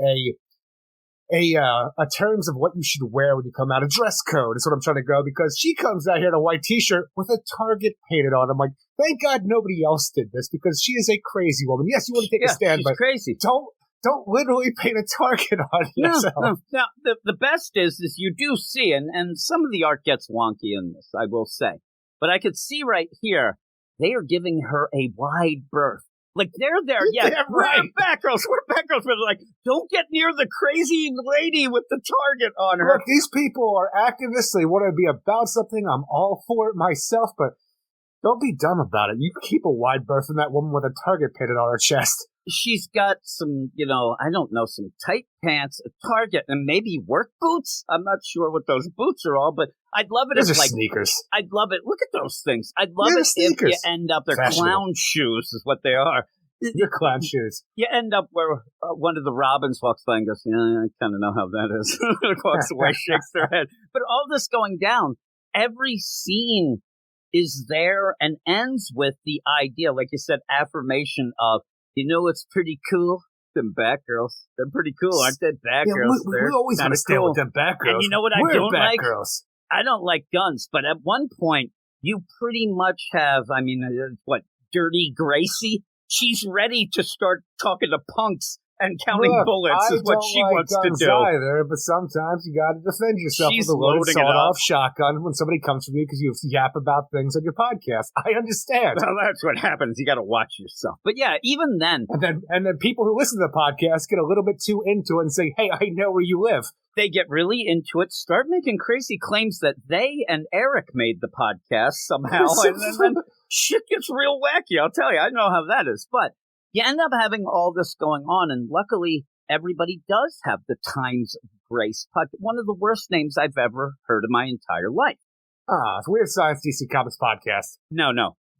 a terms of what you should wear when you come out. A dress code is what I'm trying to go, because she comes out here in a white T-shirt with a Target painted on. I'm like, thank God nobody else did this, because she is a crazy woman. Yes, you want to take a stand, but crazy. Don't literally paint a target on yourself. No. Now, the best is you do see, and some of the art gets wonky in this, I will say. But I could see right here, they are giving her a wide berth. Like, they're there, we're Batgirls, but they're like, don't get near the crazy lady with the target on her. Look, these people are activists. They want to be about something. I'm all for it myself, but don't be dumb about it. You keep a wide berth in that woman with a target painted on her chest. She's got some, I don't know, some tight pants, a target, and maybe work boots. I'm not sure what those boots are all, but I'd love it if, like, sneakers. I'd love it. Look at those things. I'd love it if you end up, they're clown shoes is what they are. Your clown shoes. You end up where one of the Robins walks by and goes, I kind of know how that is. Walks away, shakes their head. But all this going down, every scene is there and ends with the idea, like you said, affirmation of, it's pretty cool. Them Batgirls. They're pretty cool, aren't they? Batgirls. Yeah, we always understand with them Batgirls. And you know what I don't like? I don't like guns, but at one point, you pretty much have, Dirty Gracie? She's ready to start talking to punks and counting bullets is what she wants to do. Either, but sometimes you got to defend yourself with a loaded sawed-off shotgun when somebody comes from you because you yap about things on your podcast. I understand. Well, that's what happens. You got to watch yourself. But yeah, even then, and then people who listen to the podcast get a little bit too into it and say, "Hey, I know where you live." They get really into it, start making crazy claims that they and Eric made the podcast somehow, and then shit gets real wacky. I'll tell you, I know how that is, but. You end up having all this going on, and luckily, everybody does have the Times of Grace podcast. One of the worst names I've ever heard in my entire life. It's Weird Science DC Comics Podcast. No.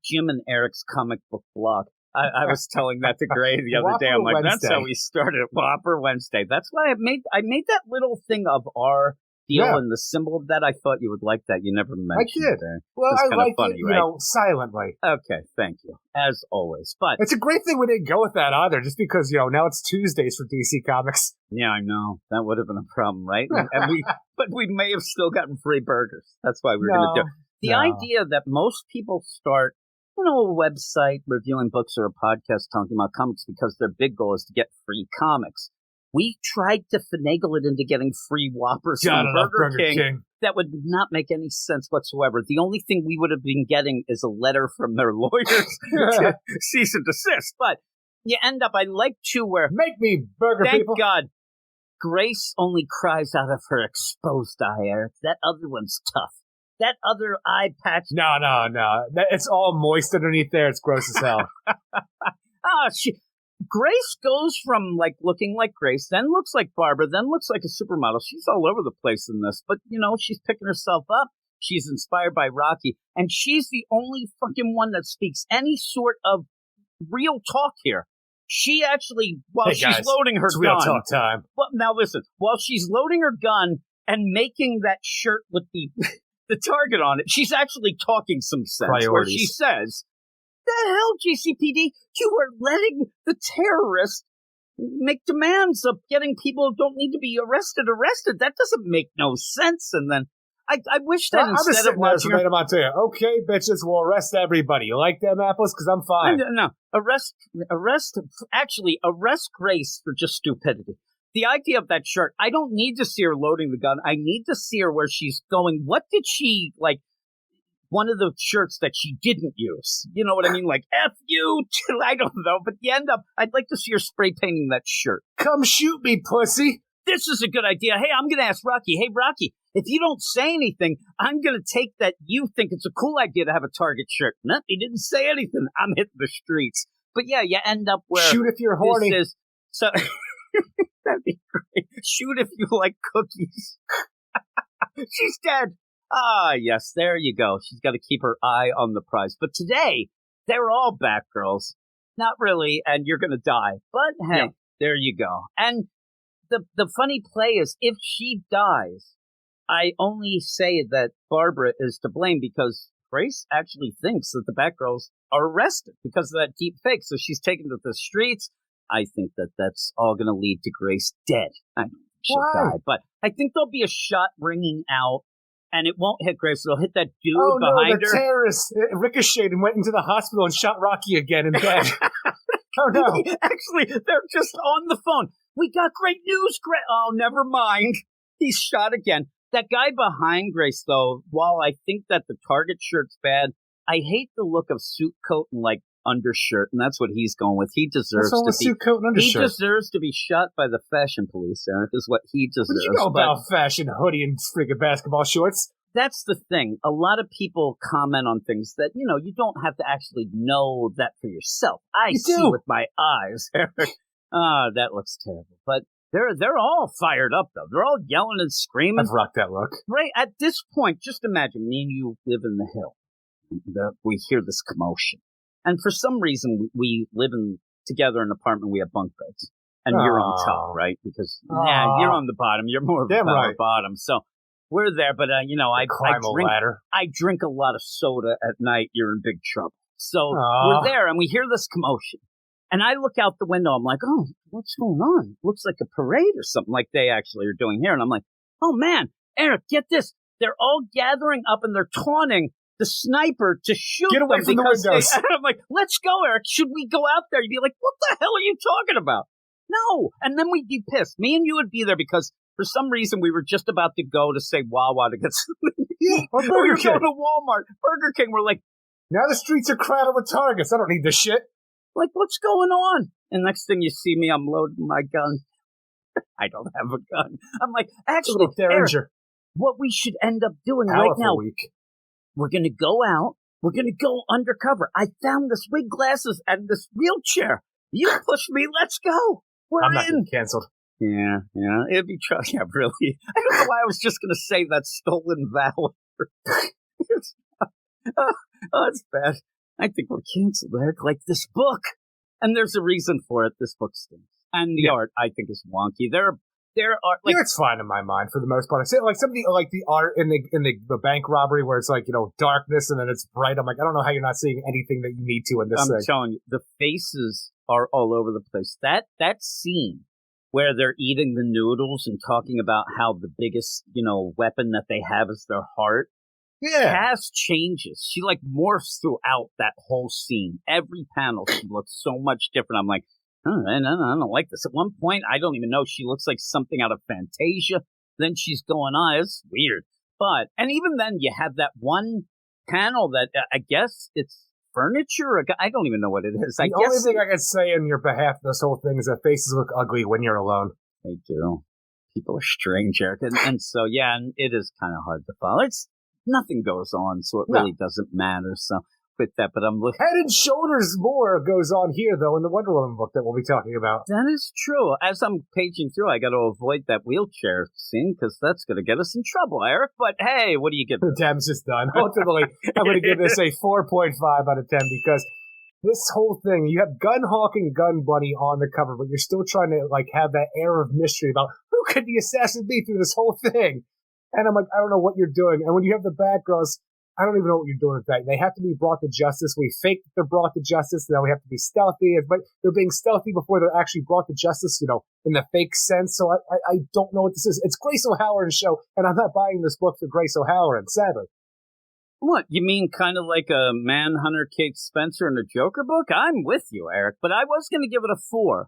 Jim and Eric's comic book blog. I was telling that to Gray the other day. I'm like, Wednesday. That's how we started Whopper Wednesday. That's why I made that little thing of our deal and the symbol of that. I thought you would like that. You never mentioned it. There. Well, I like it, right? Silently. Okay, thank you. As always. But it's a great thing we didn't go with that either, just because, now it's Tuesdays for DC Comics. Yeah, I know. That would have been a problem, right? But we may have still gotten free burgers. That's why we were going to do it. The idea that most people start, a website reviewing books or a podcast talking about comics because their big goal is to get free comics. We tried to finagle it into getting free Whoppers from Burger King. That would not make any sense whatsoever. The only thing we would have been getting is a letter from their lawyers to cease and desist. But you end up, I like to where... Make me burger people. Thank God. Grace only cries out of her exposed eye, Eric. That other one's tough. That other eye patch... No. It's all moist underneath there. It's gross as hell. Grace goes from, looking like Grace, then looks like Barbara, then looks like a supermodel. She's all over the place in this. But, she's picking herself up. She's inspired by Rocky. And she's the only fucking one that speaks any sort of real talk here. She actually, she's loading her gun. Real talk time. Well, now listen. While she's loading her gun and making that shirt with the target on it, she's actually talking some sense. Priorities. Where she says... The hell, GCPD? You are letting the terrorists make demands of getting people who don't need to be arrested. That doesn't make no sense. And then, I wish that I'm just instead of sitting there watching her... I'm about to okay, bitches, we'll arrest everybody. You like them apples? Because I'm fine. No. Arrest Grace for just stupidity. The idea of that shirt, I don't need to see her loading the gun. I need to see her where she's going. What did she, like, one of the shirts that she didn't use? You know what I mean? Like, F you, I don't know. But you end up, I'd like to see her spray painting that shirt. Come shoot me, pussy. This is a good idea. Hey, I'm going to ask Rocky. Hey, Rocky, if you don't say anything, I'm going to take that you think it's a cool idea to have a Target shirt. No, he didn't say anything. I'm hitting the streets. But yeah, you end up where... Shoot if you're horny. So that'd be great. Shoot if you like cookies. She's dead. Ah, yes, there you go. She's got to keep her eye on the prize. But today, they're all Batgirls. Not really, and you're going to die. But hey, There you go. And the funny play is, if she dies, I only say that Barbara is to blame because Grace actually thinks that the Batgirls are arrested because of that deep fake. So she's taken to the streets. I think that that's all going to lead to Grace dead. I don't think she'll die, but I think there'll be a shot ringing out, and it won't hit Grace. It'll hit that dude behind her. The terrorist ricocheted and went into the hospital and shot Rocky again in bed. Oh, no. Actually, they're just on the phone. We got great news, Grace. Oh, never mind. He's shot again. That guy behind Grace, though, while I think that the Target shirt's bad, I hate the look of suit coat and, like, undershirt, and that's what he's going with. He deserves to be... suit coat and undershirt? He deserves to be shot by the fashion police, Eric, is what he deserves. What do you know about fashion, hoodie, and friggin' basketball shorts? That's the thing. A lot of people comment on things that, you know, you don't have to actually know that for yourself. I see with my eyes, Eric. Ah, that looks terrible. But they're all fired up, though. They're all yelling and screaming. I've rocked that look. Right. At this point, just imagine me and you live in the hill. We hear this commotion. And for some reason, we live together in an apartment. We have bunk beds. And you're on top, right? Because you're on the bottom. You're more of a bottom. So we're there. But, you know, I drink a lot of soda at night. You're in big trouble. So we're there and we hear this commotion. And I look out the window. I'm like, oh, what's going on? Looks like a parade or something like they actually are doing here. And I'm like, oh, man, Eric, get this. They're all gathering up and they're taunting the sniper to shoot Get away from the windows. And I'm like, let's go, Eric. Should we go out there? You'd be like, what the hell are you talking about? No. And then we'd be pissed. Me and you would be there because for some reason we were just about to go to say Wawa to get something. Or Burger we were King. going to Walmart. Burger King. We're like, now the streets are crowded with targets. I don't need this shit. Like, what's going on? And next thing you see me, I'm loading my gun. I don't have a gun. I'm like, actually, Eric, what we should end up doing right now, we're going to go out. We're going to go undercover. I found this wig, glasses, and this wheelchair. You push me. Let's go. I'm not getting canceled. Yeah. It'd be trouble. Yeah, really. I don't know why I was just going to say that stolen valor. It's bad. I think we're canceled, Eric. Like this book. And there's a reason for it. This book stinks. And the art, I think, is wonky. There are like, it's fine in my mind for the most part. I say like some of the like the art in the bank robbery where it's like, you know, darkness and then it's bright. I'm like, I don't know how you're not seeing anything that you need to in this thing. I'm telling you, the faces are all over the place. That scene where they're eating the noodles and talking about how the biggest, you know, weapon that they have is their heart. Yeah. Cass changes. She like morphs throughout that whole scene. Every panel, she looks so much different. I'm like, I don't like this. At one point, I don't even know. She looks like something out of Fantasia. Then she's going on. It's weird. But, and even then, you have that one panel that I guess it's furniture. I don't even know what it is. The only thing I can say in your behalf of this whole thing is that faces look ugly when you're alone. They do. People are strange, Eric. And so, yeah, and it is kind of hard to follow. Nothing goes on, so it really doesn't matter. So with that, but I'm looking. Head and shoulders more goes on here, though, in the Wonder Woman book that we'll be talking about. That is true. As I'm paging through, I got to avoid that wheelchair scene because that's going to get us in trouble, Eric. But hey, what do you give? The tab's just done. Ultimately, I'm going to give this a 4.5 out of 10 because this whole thing, you have Gun Hawk and Gun Bunny on the cover, but you're still trying to like have that air of mystery about who could the assassin be through this whole thing. And I'm like, I don't know what you're doing. And when you have the Batgirls, I don't even know what you're doing with that. They have to be brought to justice. We fake that they're brought to justice. Now we have to be stealthy, but they're being stealthy before they're actually brought to justice, in the fake sense. So I don't know what this is. It's Grace O'Halloran's show, and I'm not buying this book for Grace O'Halloran, sadly. What, you mean kind of like a Manhunter Kate Spencer in a Joker book? I'm with you, Eric, but I was going to give it a 4.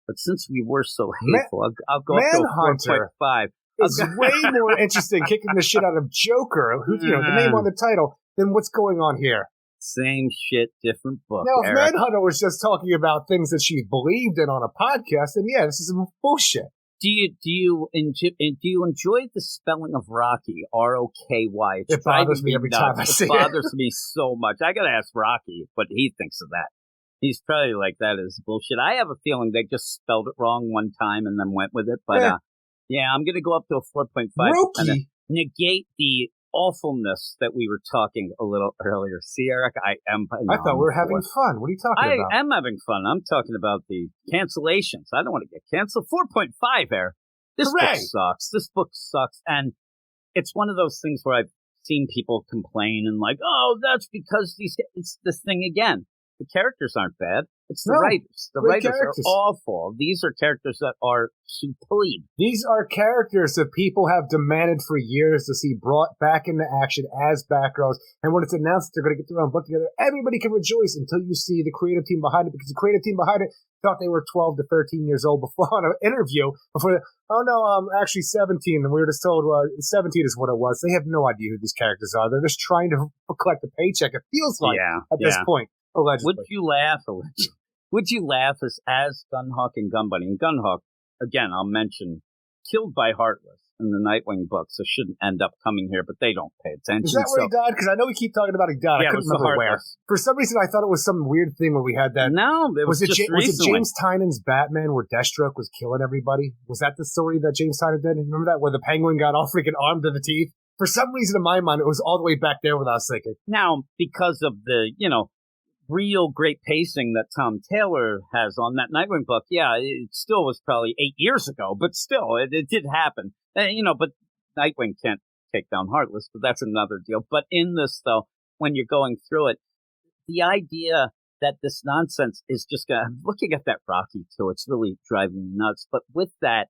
But since we were so hateful, I'll go up to a 4.5. It's way more interesting kicking the shit out of Joker, who's the name on the title, than what's going on here. Same shit, different book. Now, if Eric. Manhunter was just talking about things that she believed in on a podcast, then yeah, this is some bullshit. Do you enjoy the spelling of Rocky? R-O-K-Y. It bothers me every time I see it. It bothers me so much. I gotta ask Rocky what he thinks of that. He's probably like, that is bullshit. I have a feeling they just spelled it wrong one time and then went with it, but yeah, I'm going to go up to a 4.5 and negate the awfulness that we were talking a little earlier. See, Eric, I thought we were having fun. What are you talking about? I am having fun. I'm talking about the cancellations. I don't want to get canceled. 4.5, Eric. This book sucks. This book sucks. And it's one of those things where I've seen people complain and like, oh, that's because it's this thing again. The characters aren't bad. It's the writers. The writers are awful. These are characters that are superb. These are characters that people have demanded for years to see brought back into action as Batgirls. And when it's announced that they're going to get their own book together, everybody can rejoice until you see the creative team behind it, because the creative team behind it thought they were 12 to 13 years old before on an interview. Actually 17. And we were just told 17 is what it was. They have no idea who these characters are. They're just trying to collect a paycheck. It feels like at this point. Allegedly. Would you laugh? Would you laugh as Gunhawk and Gunbunny? And Gunhawk, again, I'll mention, killed by Heartless in the Nightwing book, so shouldn't end up coming here, but they don't pay attention. Is that where he died? Because I know we keep talking about he died. Yeah, I couldn't remember where. For some reason, I thought it was some weird thing where we had that. No, it was just was it James Tynan's Batman where Deathstroke was killing everybody? Was that the story that James Tynan did? You remember that, where the Penguin got all freaking armed to the teeth? For some reason, in my mind, it was all the way back there what I was thinking. Now, because of the, real great pacing that Tom Taylor has on that Nightwing book, it still was probably 8 years ago, but still, it did happen. But Nightwing can't take down Heartless, but that's another deal. But in this, though, when you're going through it, the idea that this nonsense is just I'm looking at that Rocky, too, it's really driving me nuts. But with that,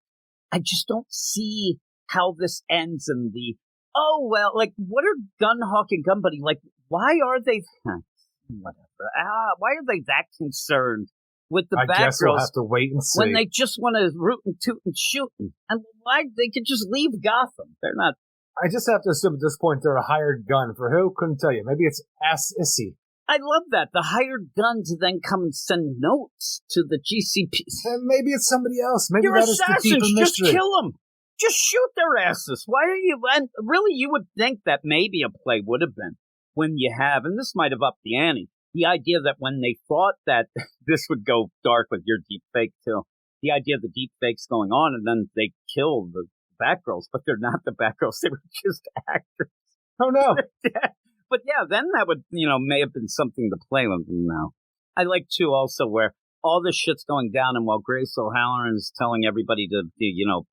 I just don't see how this ends in the, what are Gunhawk and Gunbunny? Like, why are they... Whatever. Why are they that concerned with the Batgirls? I guess we'll have to wait and see. When they just want to root and toot and shoot. And why they could just leave Gotham? They're not. I just have to assume at this point they're a hired gun. For who? Couldn't tell you. Maybe it's Ass Issy. I love that. The hired gun to then come and send notes to the GCP. And maybe it's somebody else. Maybe You're that assassins. Is the deeper mystery. Just kill them. Just shoot their asses. Why are you... And really, you would think that maybe a play would have been when you have, and this might have upped the ante, the idea that when they thought that this would go dark with your deep fake too, the idea of the deep fakes going on, and then they kill the Batgirls, but they're not the Batgirls, they were just actors. Oh no. But yeah, then that would, may have been something to play with now. I like too also where all this shit's going down, and while Grace O'Halloran is telling everybody to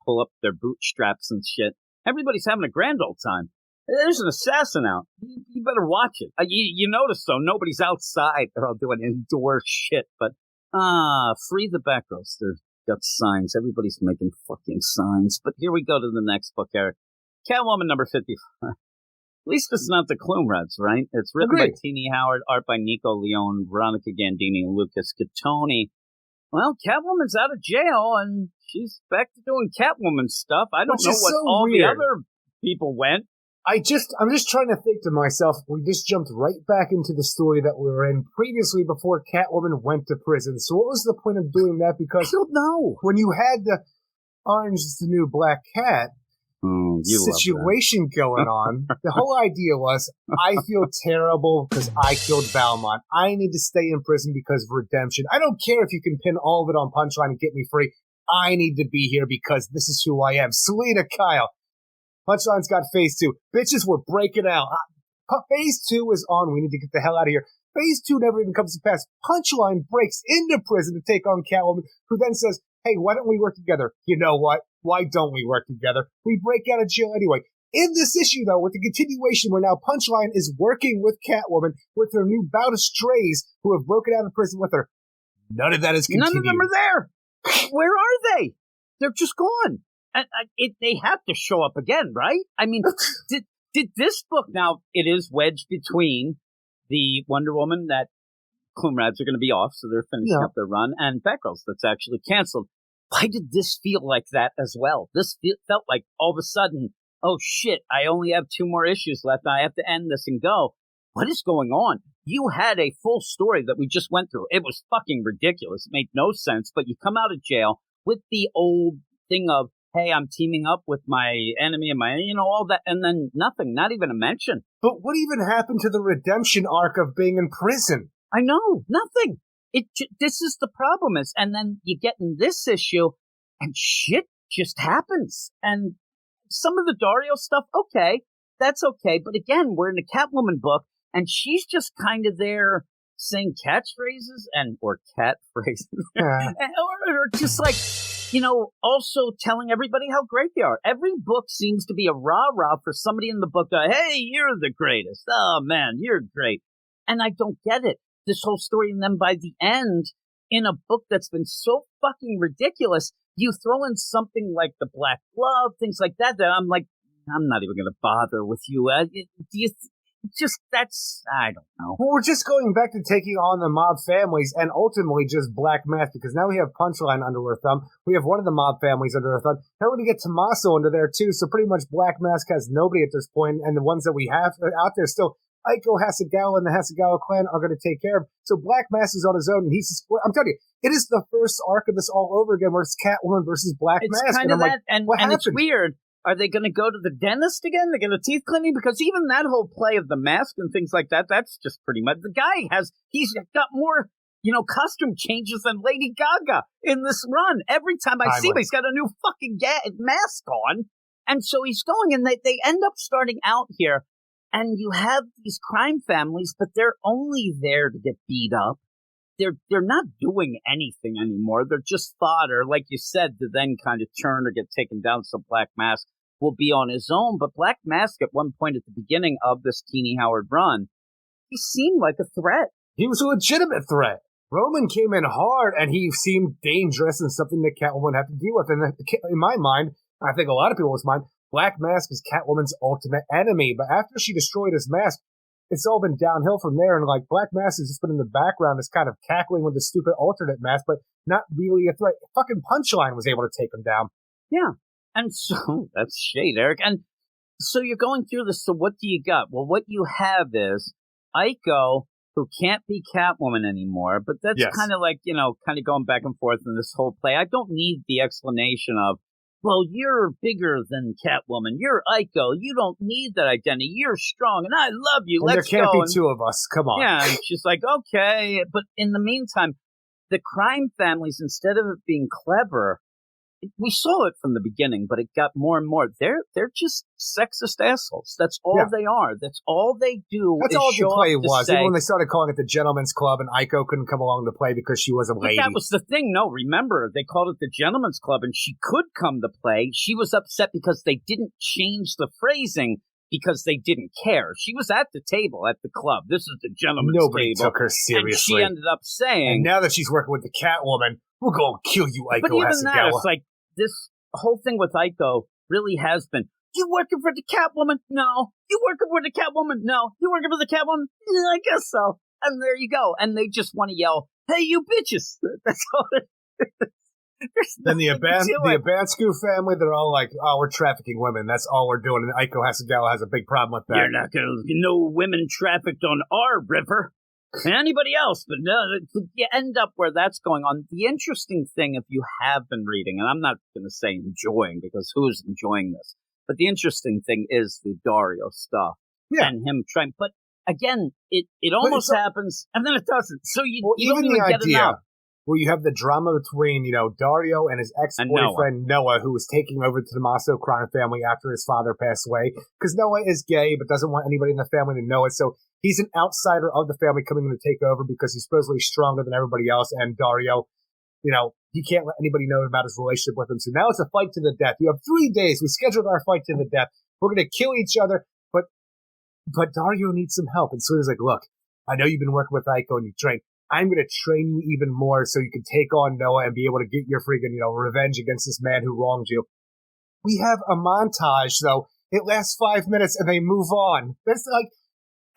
pull up their bootstraps and shit, everybody's having a grand old time. There's an assassin out. You better watch it. You notice, though, nobody's outside. They're all doing indoor shit. But, free the Batgirls. They've got signs. Everybody's making fucking signs. But here we go to the next book, Eric. Catwoman number 55. At least it's not the Clumrats, right? It's written by Tini Howard, art by Nico Leone, Veronica Gandini, and Lucas Catoni. Well, Catwoman's out of jail, and she's back to doing Catwoman stuff. I don't know what all the other people went. I'm just trying to think to myself, we just jumped right back into the story that we were in previously before Catwoman went to prison. So what was the point of doing that? Because I don't know. When you had the Orange is the New Black Cat situation going on, the whole idea was, I feel terrible because I killed Valmont. I need to stay in prison because of redemption. I don't care if you can pin all of it on Punchline and get me free. I need to be here because this is who I am. Selena Kyle. Punchline's got phase 2. Bitches were breaking out. Phase 2 is on. We need to get the hell out of here. Phase 2 never even comes to pass. Punchline breaks into prison to take on Catwoman, who then says, hey, why don't we work together? You know what? Why don't we work together? We break out of jail anyway. In this issue, though, with the continuation where now Punchline is working with Catwoman with her new bout of strays who have broken out of prison with her, none of that is continued. None of them are there. Where are they? They're just gone. And they have to show up again, right? I mean, did this book, now it is wedged between the Wonder Woman that Clumrads are going to be off, so they're finishing up their run, and Batgirls that's actually canceled. Why did this feel like that as well? This felt like all of a sudden, oh shit, I only have 2 more issues left. I have to end this and go. What is going on? You had a full story that we just went through. It was fucking ridiculous. It made no sense, but you come out of jail with the old thing of, hey, I'm teaming up with my enemy and my, all that, and then nothing, not even a mention. But what even happened to the redemption arc of being in prison? I know, nothing. This is the problem is, and then you get in this issue, and shit just happens. And some of the Dario stuff, okay, that's okay. But again, we're in a Catwoman book, and she's just kind of there saying catchphrases or cat phrases, or just like, also telling everybody how great they are. Every book seems to be a rah-rah for somebody in the book. Hey, you're the greatest. Oh, man, you're great. And I don't get it. This whole story, and then by the end, in a book that's been so fucking ridiculous, you throw in something like the Black Glove, things like that I'm like, I'm not even going to bother with you. I don't know. Well, we're just going back to taking on the mob families and ultimately just Black Mask, because now we have Punchline under our thumb. We have one of the mob families under our thumb. Now we're going to get Tommaso under there too, so pretty much Black Mask has nobody at this point, and the ones that we have out there still, Aiko Hasegawa and the Hasegawa clan are going to take care of. So Black Mask is on his own, and I'm telling you, it is the first arc of this all over again, where it's Catwoman versus Black Mask. It's kind of that, and it's weird. Are they going to go to the dentist again? They're going to teeth cleaning? Because even that whole play of the mask and things like that, that's just pretty much, the guy he's got more, costume changes than Lady Gaga in this run. Every time I see him, he's got a new fucking mask on. And so he's going, and they end up starting out here. And you have these crime families, but they're only there to get beat up. They're not doing anything anymore. They're just fodder, like you said, to then kind of turn or get taken down. So Black Mask will be on his own. But Black Mask, at one point at the beginning of this Teeny Howard run, he seemed like a threat. He was a legitimate threat. Roman came in hard, and he seemed dangerous and something that Catwoman had to deal with. And in my mind, I think a lot of people's mind, Black Mask is Catwoman's ultimate enemy. But after she destroyed his mask, it's all been downhill from there. And like Black Mask has just been in the background, just kind of cackling with the stupid alternate mask, but not really a threat. Fucking Punchline was able to take him down. Yeah. And so that's shade, Eric. And so you're going through this. So what do you got? Well, what you have is Aiko, who can't be Catwoman anymore, but that's kind of like, kind of going back and forth in this whole play. I don't need the explanation of, well, you're bigger than Catwoman. You're Aiko. You don't need that identity. You're strong, and I love you. And Let's there can't go. be 2 of us. Come on. Yeah, and she's like, okay. But in the meantime, the crime families, instead of it being clever, we saw it from the beginning, but it got more and more. They're just sexist assholes. That's all they are. That's all they do. That's all the play was. Even when they started calling it the Gentleman's Club, and Aiko couldn't come along to play because she was a lady. But that was the thing. No, remember, they called it the Gentleman's Club, and she could come to play. She was upset because they didn't change the phrasing because they didn't care. She was at the table at the club. This is the Gentleman's Nobody table. took her seriously. And she ended up saying... And now that she's working with the Catwoman, we're going to kill you, Aiko Hasegawa. But even that, it's like, this whole thing with Aiko really has been, you working for the Catwoman? No. You working for the Catwoman? No. You working for the Catwoman? Yeah, I guess so. And there you go. And they just want to yell, hey, you bitches. That's all it is. Then the Abansku family, they're all like, oh, we're trafficking women. That's all we're doing. And Aiko Hasegawa has a big problem with that. You're not going to no women trafficked on our river. Anybody else, but no, you end up where that's going on. The interesting thing, if you have been reading, and I'm not going to say enjoying, because who's enjoying this? But the interesting thing is the Dario stuff. Yeah. And him trying, but again, it almost happens, and then it doesn't. So you don't even get enough. Where you have the drama between, Dario and his ex-boyfriend Noah, who was taking over the Tommaso crime family after his father passed away. Because Noah is gay, but doesn't want anybody in the family to know it. So he's an outsider of the family coming in to take over because he's supposedly stronger than everybody else. And Dario, he can't let anybody know about his relationship with him. So now it's a fight to the death. You have 3 days. We scheduled our fight to the death. We're going to kill each other. But Dario needs some help. And Selena's like, look, I know you've been working with Aiko and you train. I'm going to train you even more so you can take on Noah and be able to get your freaking, revenge against this man who wronged you. We have a montage, though. It lasts 5 minutes and they move on. That's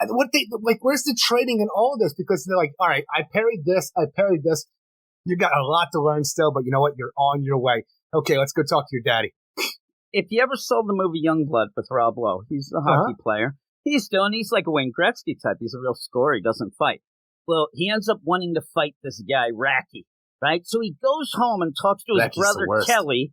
where's the training in all of this? Because they're like, all right, I parried this. You got a lot to learn still, but you know what? You're on your way. Okay, let's go talk to your daddy. If you ever saw the movie Youngblood with Rob Lowe, he's a hockey player. He's like a Wayne Gretzky type. He's a real scorer. He doesn't fight. Well, he ends up wanting to fight this guy, Racky, right? So he goes home and talks to his brother, Kelly.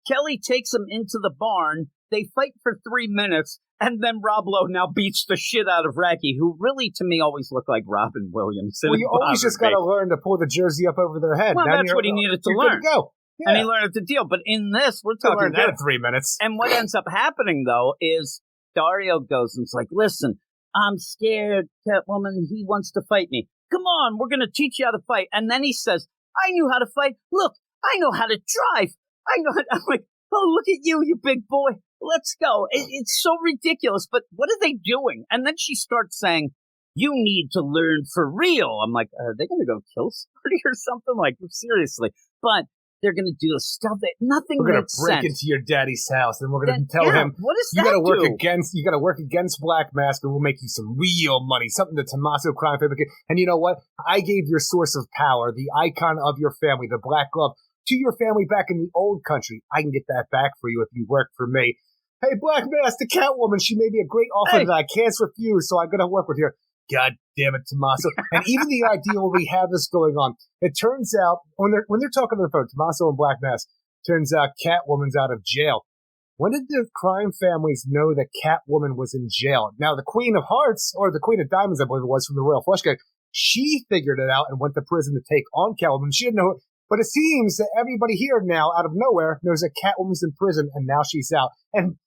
Kelly takes him into the barn. They fight for 3 minutes, and then Rob Lowe now beats the shit out of Racky, who really, to me, always looked like Robin Williams. Well, you always just got to learn to pull the jersey up over their head. Well, that's what he needed to learn. Go. Yeah. And he learned the deal. But in this, we're talking learned that in 3 minutes. And what ends up happening, though, is Dario goes and is like, listen, I'm scared, Catwoman. He wants to fight me. Come on, we're going to teach you how to fight. And then he says, I knew how to fight. Look, I know how to drive. I'm like, oh, look at you big boy. Let's go. It's so ridiculous. But what are they doing? And then she starts saying, you need to learn for real. I'm like, are they going to go kill somebody or something? Like, seriously. But they're going to do stuff that nothing makes sense. We're going to break into your daddy's house, and we're going to tell him, what does you got to work against Black Mask, and we'll make you some real money, something that Tommaso crime fabricate. And you know what? I gave your source of power, the icon of your family, the black glove, to your family back in the old country. I can get that back for you if you work for me. Hey, Black Mask, the Catwoman, she made me a great offer that I can't refuse, so I'm going to work with her. God damn it, Tommaso. And even the idea where we have this going on, it turns out, when they're talking on the phone, Tommaso and Black Mask, turns out Catwoman's out of jail. When did the crime families know that Catwoman was in jail? Now, the Queen of Hearts, or the Queen of Diamonds, I believe it was, from the Royal Flush Gang, she figured it out and went to prison to take on Catwoman. She didn't know it. But it seems that everybody here now, out of nowhere, knows that Catwoman's in prison, and now she's out. And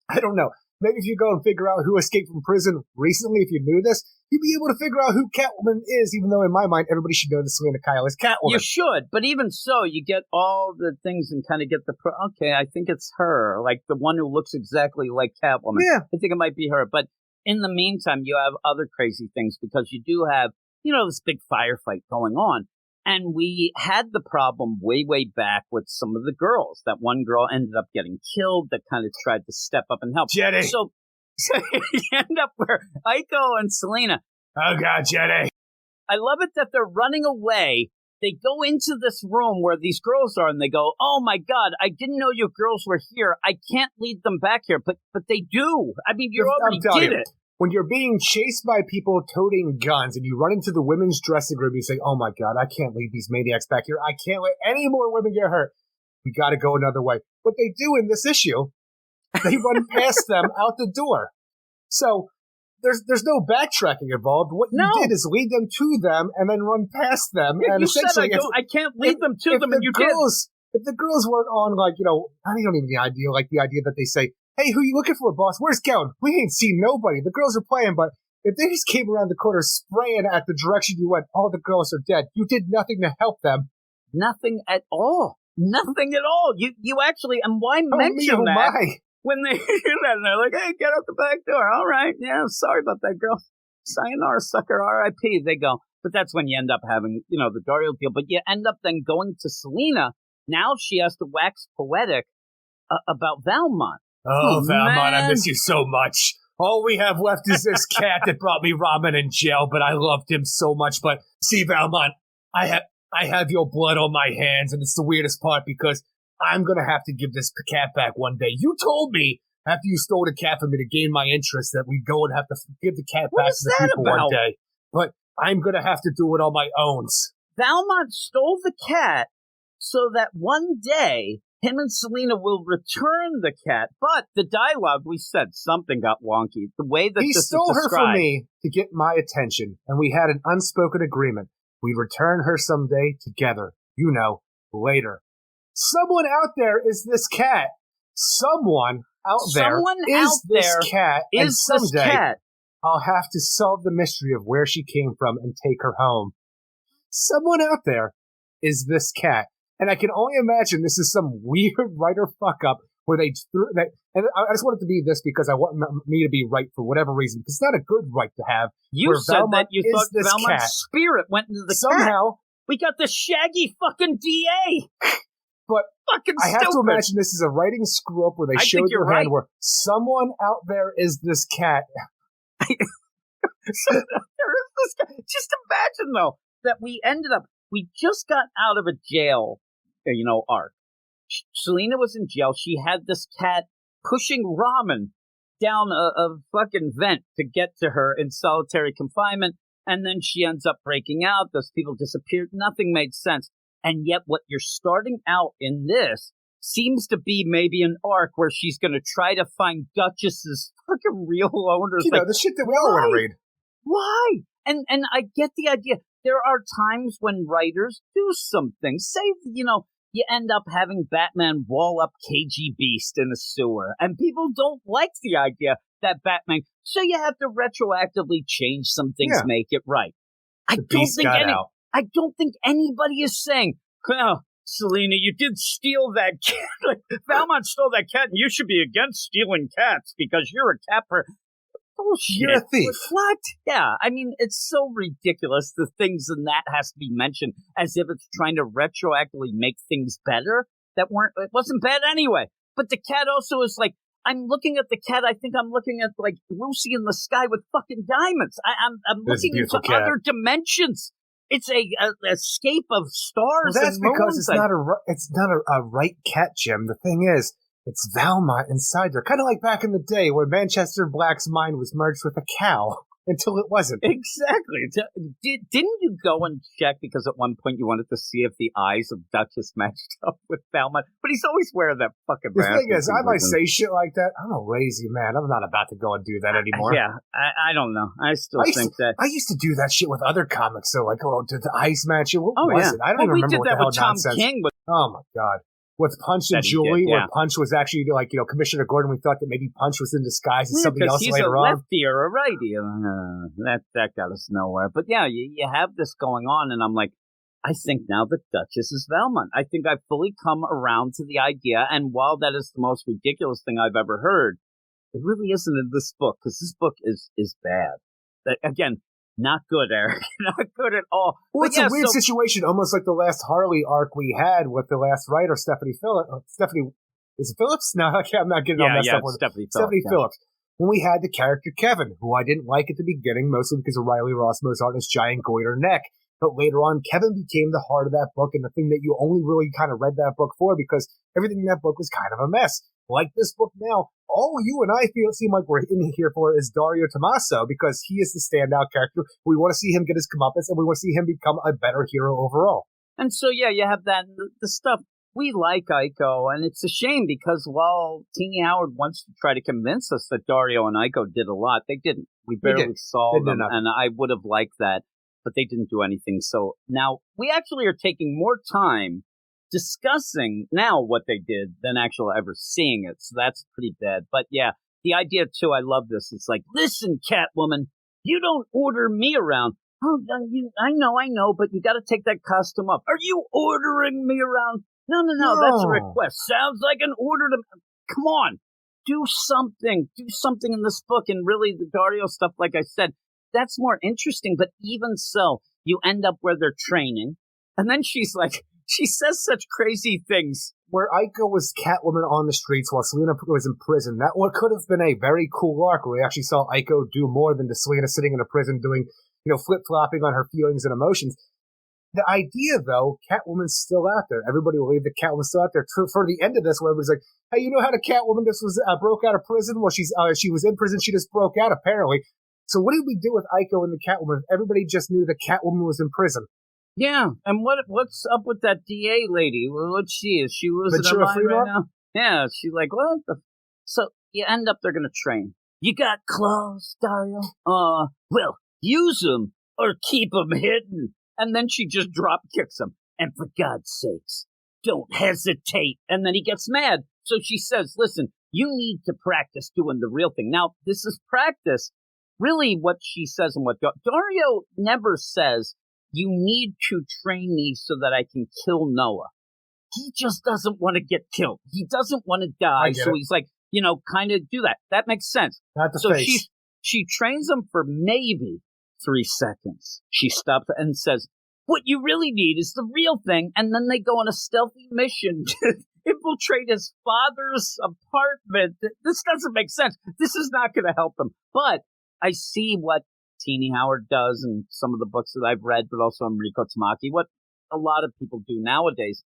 I don't know. Maybe if you go and figure out who escaped from prison recently, if you knew this, you'd be able to figure out who Catwoman is, even though in my mind, everybody should know that Selena Kyle is Catwoman. You should, but even so, you get all the things and kind of get okay, I think it's her, like the one who looks exactly like Catwoman. Yeah. I think it might be her, but in the meantime, you have other crazy things because you do have, this big firefight going on. And we had the problem way, way back with some of the girls. That one girl ended up getting killed that kind of tried to step up and help. Jetty. So you end up where Aiko and Selena. Oh, God, Jetty. I love it that they're running away. They go into this room where these girls are and they go, oh, my God, I didn't know you girls were here. I can't lead them back here. But they do. I mean, you already did it. When you're being chased by people toting guns and you run into the women's dressing room, you say, oh, my God, I can't leave these maniacs back here. I can't let any more women get hurt. We got to go another way. What they do in this issue, they run past them out the door. So there's no backtracking involved. What you did is lead them to them and then run past them. Yeah, and you said I can't lead them to them, and you did. If the girls weren't on, I don't even the idea that they say, hey, who you looking for, boss? Where's Kellen? We ain't seen nobody. The girls are playing, but if they just came around the corner spraying at the direction you went, all the girls are dead. You did nothing to help them. Nothing at all. Nothing at all. You actually, and why mention that when they hear that and they're like, hey, get out the back door. All right. Yeah, sorry about that, girl. Sayonara, sucker, R.I.P. They go. But that's when you end up having, the Dario deal. But you end up then going to Selena. Now she has to wax poetic about Valmont. Oh, Valmont, I miss you so much. All we have left is this cat that brought me ramen in jail, but I loved him so much. But see, Valmont, I have your blood on my hands, and it's the weirdest part because I'm going to have to give this cat back one day. You told me after you stole the cat from me to gain my interest that we'd go and have to give the cat back to the people one day. But I'm going to have to do it on my own. Valmont stole the cat so that one day him and Selena will return the cat, but the dialogue, we said something got wonky. The way that he stole her from me to get my attention, and we had an unspoken agreement. We'd return her someday together. Later. Someone out there is this cat. Someone out there is this cat. And someday I'll have to solve the mystery of where she came from and take her home. Someone out there is this cat. And I can only imagine this is some weird writer fuck-up where they threw that. And I just want it to be this because I want me to be right for whatever reason. It's not a good right to have. You said Valmont that you thought Valmont's spirit went into the somehow. cat. We got the shaggy fucking DA. But fucking I have stupid. to imagine this is a writing screw up where they showed your hand where someone out there is this cat. There is this guy. Just imagine though that we just got out of a jail, arc. Selena was in jail. She had this cat pushing ramen down a fucking vent to get to her in solitary confinement, and then she ends up breaking out. Those people disappeared. Nothing made sense. And yet what you're starting out in this seems to be maybe an arc where she's going to try to find Duchess's fucking real owners. The shit that we all want to read. Why? And I get the idea. There are times when writers do something. Say, you end up having Batman wall up KG Beast in a sewer, and people don't like the idea that Batman. So you have to retroactively change some things, make it right. I don't think anybody is saying, "Well, Selena, you did steal that cat. Like, Valmont stole that cat, and you should be against stealing cats because you're a cat person." Bullshit. You're a thief. What? Yeah, I mean, it's so ridiculous. The things in that has to be mentioned as if it's trying to retroactively make things better it wasn't bad anyway. But the cat also is like, I'm looking at the cat. I think I'm looking at like Lucy in the sky with fucking diamonds. I'm looking into other dimensions. It's a escape of stars. Well, that's and moons. because it's not a right cat, Jim. The thing is, it's Valmont inside there. Kind of like back in the day where Manchester Black's mind was merged with a cow until it wasn't. Exactly. Didn't you go and check because at one point you wanted to see if the eyes of Duchess matched up with Valmont? But he's always wearing that fucking mask. The thing is, I might say shit like that. I'm a lazy man. I'm not about to go and do that anymore. Yeah, I don't know. I think that. I used to do that shit with other comics. So like, did the ice match? What was it? I don't even remember what the hell nonsense. We did that with Tom King. Oh my God. With Punch and Julie, where Punch was actually like, Commissioner Gordon, we thought that maybe Punch was in disguise as somebody else later on. He's a lefty or a righty. That got us nowhere. But yeah, you have this going on, and I'm like, I think now the Duchess is Valmont. I think I've fully come around to the idea, and while that is the most ridiculous thing I've ever heard, it really isn't in this book, because this book is bad. Again, not good, Eric. Not good at all. Well, it's a weird situation, almost like the last Harley arc we had with the last writer, Stephanie Phillips. Is it Phillips? No, I'm not getting all messed up with Stephanie Phillips. When we had the character Kevin, who I didn't like at the beginning, mostly because of Riley Rossmo's artist's giant goiter neck. But later on, Kevin became the heart of that book and the thing that you only really kind of read that book for because everything in that book was kind of a mess. Like this book now, all you and I seem like we're in here for is Dario Tommaso because he is the standout character. We want to see him get his comeuppance and we want to see him become a better hero overall. And so, you have that, the stuff. We like Aiko, and it's a shame because while Teenie Howard wants to try to convince us that Dario and Aiko did a lot, they didn't. We barely saw them, and I would have liked that, but they didn't do anything. So now we actually are taking more time discussing now what they did than actually ever seeing it. So that's pretty bad. But yeah, the idea too, I love this. It's like, listen, Catwoman, you don't order me around. Oh, I know, but you got to take that costume up. Are you ordering me around? No, that's a request. Sounds like an order to... Come on. Do something in this book. And really the Dario stuff, like I said, that's more interesting. But even so, you end up where they're training. And then she's like, she says such crazy things. Where Aiko was Catwoman on the streets while Selena was in prison. That one could have been a very cool arc where we actually saw Aiko do more than just Selena sitting in a prison doing, flip-flopping on her feelings and emotions. The idea, though, Catwoman's still out there. Everybody will believe that Catwoman's still out there. For the end of this, where everybody's like, hey, you know how the Catwoman just was broke out of prison? Well, she was in prison. She just broke out, apparently. So what did we do with Aiko and the Catwoman? Everybody just knew that Catwoman was in prison. Yeah, and what's up with that DA lady? What she is? She was in her mind right now? Yeah, she's like, what? So you end up, they're going to train. You got claws, Dario? Well, use them or keep them hidden. And then she just drop kicks him. And for God's sakes, don't hesitate. And then he gets mad. So she says, listen, you need to practice doing the real thing. Now, this is practice. Really what she says and what Dario never says, you need to train me so that I can kill Noah. he just doesn't want to get killed. He doesn't want to die. So he's like, kind of do that. That makes sense. Not the so face. She trains him for maybe 3 seconds. She stops and says, what you really need is the real thing. And then they go on a stealthy mission to infiltrate his father's apartment. This doesn't make sense. This is not going to help him. But I see what Teenie Howard does in some of the books that I've read, but also Enrico Tamaki, what a lot of people do nowadays.